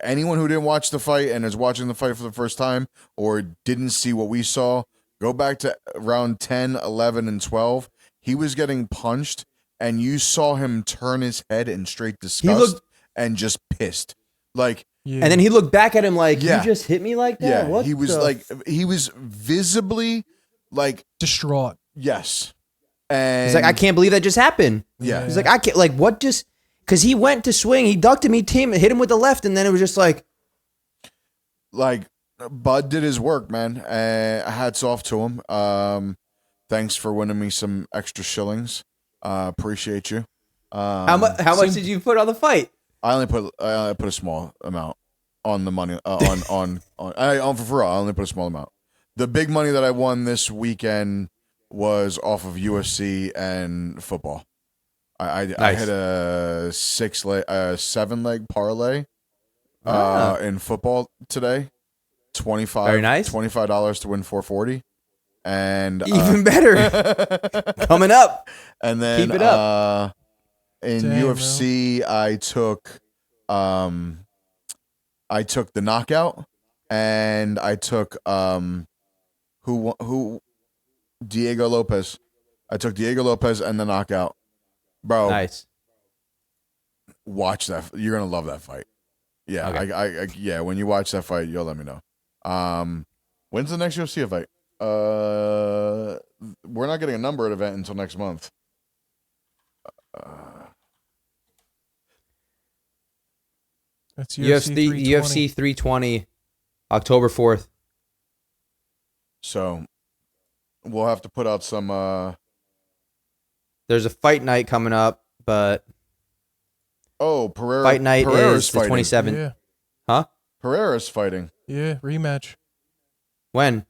Anyone who didn't watch the fight and is watching the fight for the first time or didn't see what we saw, go back to round 10, 11, and 12. He was getting punched, and you saw him turn his head in straight disgust and just pissed. Like, Yeah. And then he looked back at him like, Yeah. you just hit me like that? yeah, What he was the like, he was visibly like, distraught. yes. And He's like, I can't believe that just happened. Yeah. He's like, I can't, like, what just, because he went to swing, he ducked him, hit him with the left, and then it was just like, Like, Bud did his work, man. Hats off to him. Thanks for winning me some extra shillings. Appreciate you. how much did you put on the fight? I only put a small amount on the money on for real. I only put a small amount. The big money that I won this weekend was off of UFC and football. I Nice. hit a 7-leg parlay Ah. in football today. Very nice. $25 to win 440. And Even better. Coming up. And then Keep it up. In Damn, UFC, I took the knockout, and I took who Diego Lopez. I took Diego Lopez and the knockout. Bro, Nice. watch that. You're gonna love that fight. Yeah, Okay. I yeah. When you watch that fight, you'll let me know. When's the next UFC fight? We're not getting a numbered event until next month. That's UFC 320, October 4th. So we'll have to put out some. There's a fight night coming up, but Pereira. fight night Pereira's is the fighting. 27th. Yeah. Huh? Pereira's fighting. Yeah. Rematch. When?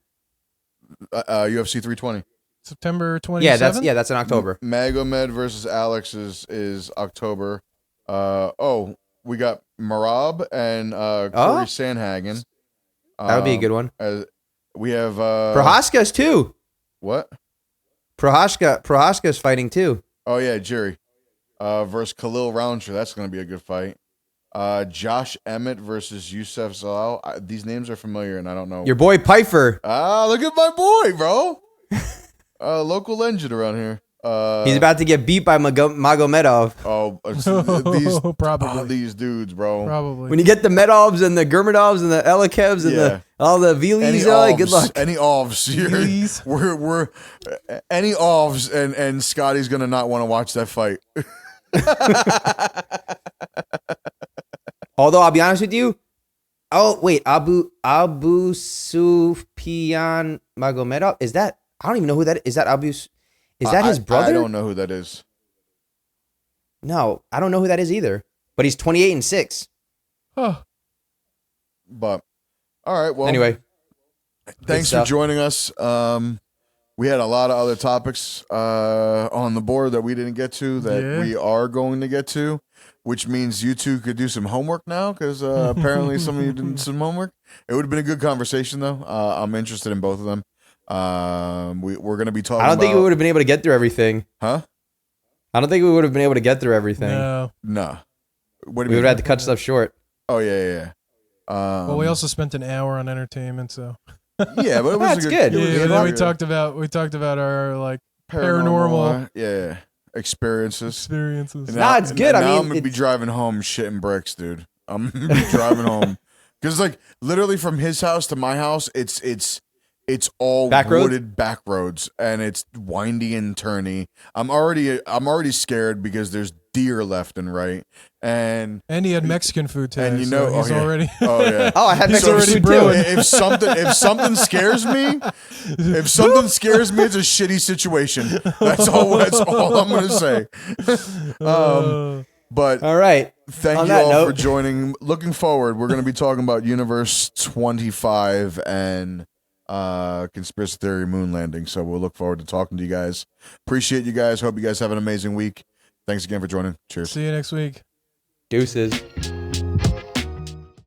UFC 320. September 27th? Yeah, that's in October. Magomed versus Alex is October. We got Marab and Corey Sandhagen. That would be a good one. We have Prohaska's too. what? Prohaska's fighting too. Oh yeah, Jerry. Versus Khalil Roundtree. That's going to be a good fight. Josh Emmett versus Youssef Zalal. These names are familiar, and I don't know. Your boy Pfeiffer. Look at my boy, bro. Local legend around here. He's about to get beat by Magomedov. Probably. These dudes, bro. Probably. When you get the Medovs and the Gurmadovs and the Elekevs and all the Vilis, good luck. Any offs? Vilis. We're any offs, and Scotty's gonna not want to watch that fight. Although I'll be honest with you. Oh wait, Abu Sufyan Magomedov, is that? I don't even know who that is. Is that Abu? Is that his brother? I don't know who that is. No, I don't know who that is either. But he's 28-6. Huh. But all right, well. Anyway, thanks for joining us. We had a lot of other topics on the board that we didn't get to that we are going to get to, which means you two could do some homework now because apparently some of you did some homework. It would have been a good conversation, though. I'm interested in both of them. We're going to be talking I don't think we would have been able to get through everything. Huh? I don't think we would have been able to get through everything. No. What do We you would have had to cut stuff short. Oh, yeah. Well, we also spent an hour on entertainment, so. Yeah, but it was That's good. Yeah, then we talked about our like paranormal experiences. Nah, it's good. Now I mean, I'm gonna be driving home shitting bricks, dude. I'm gonna be driving home because, like, literally from his house to my house, it's all wooded back roads, and it's windy and turny. I'm already scared because there's deer left and right, and he had Mexican food today. and so he's already. Oh yeah. I had He's Mexican already food brewing. too. If something scares me, it's a shitty situation. That's all I'm gonna say. But All right. thank On you that all note, for joining. Looking forward, we're going to be talking about Universe 25 and conspiracy theory moon landing. So we'll look forward to talking to you guys. Appreciate you guys. Hope you guys have an amazing week. Thanks again for joining. Cheers. See you next week. Deuces.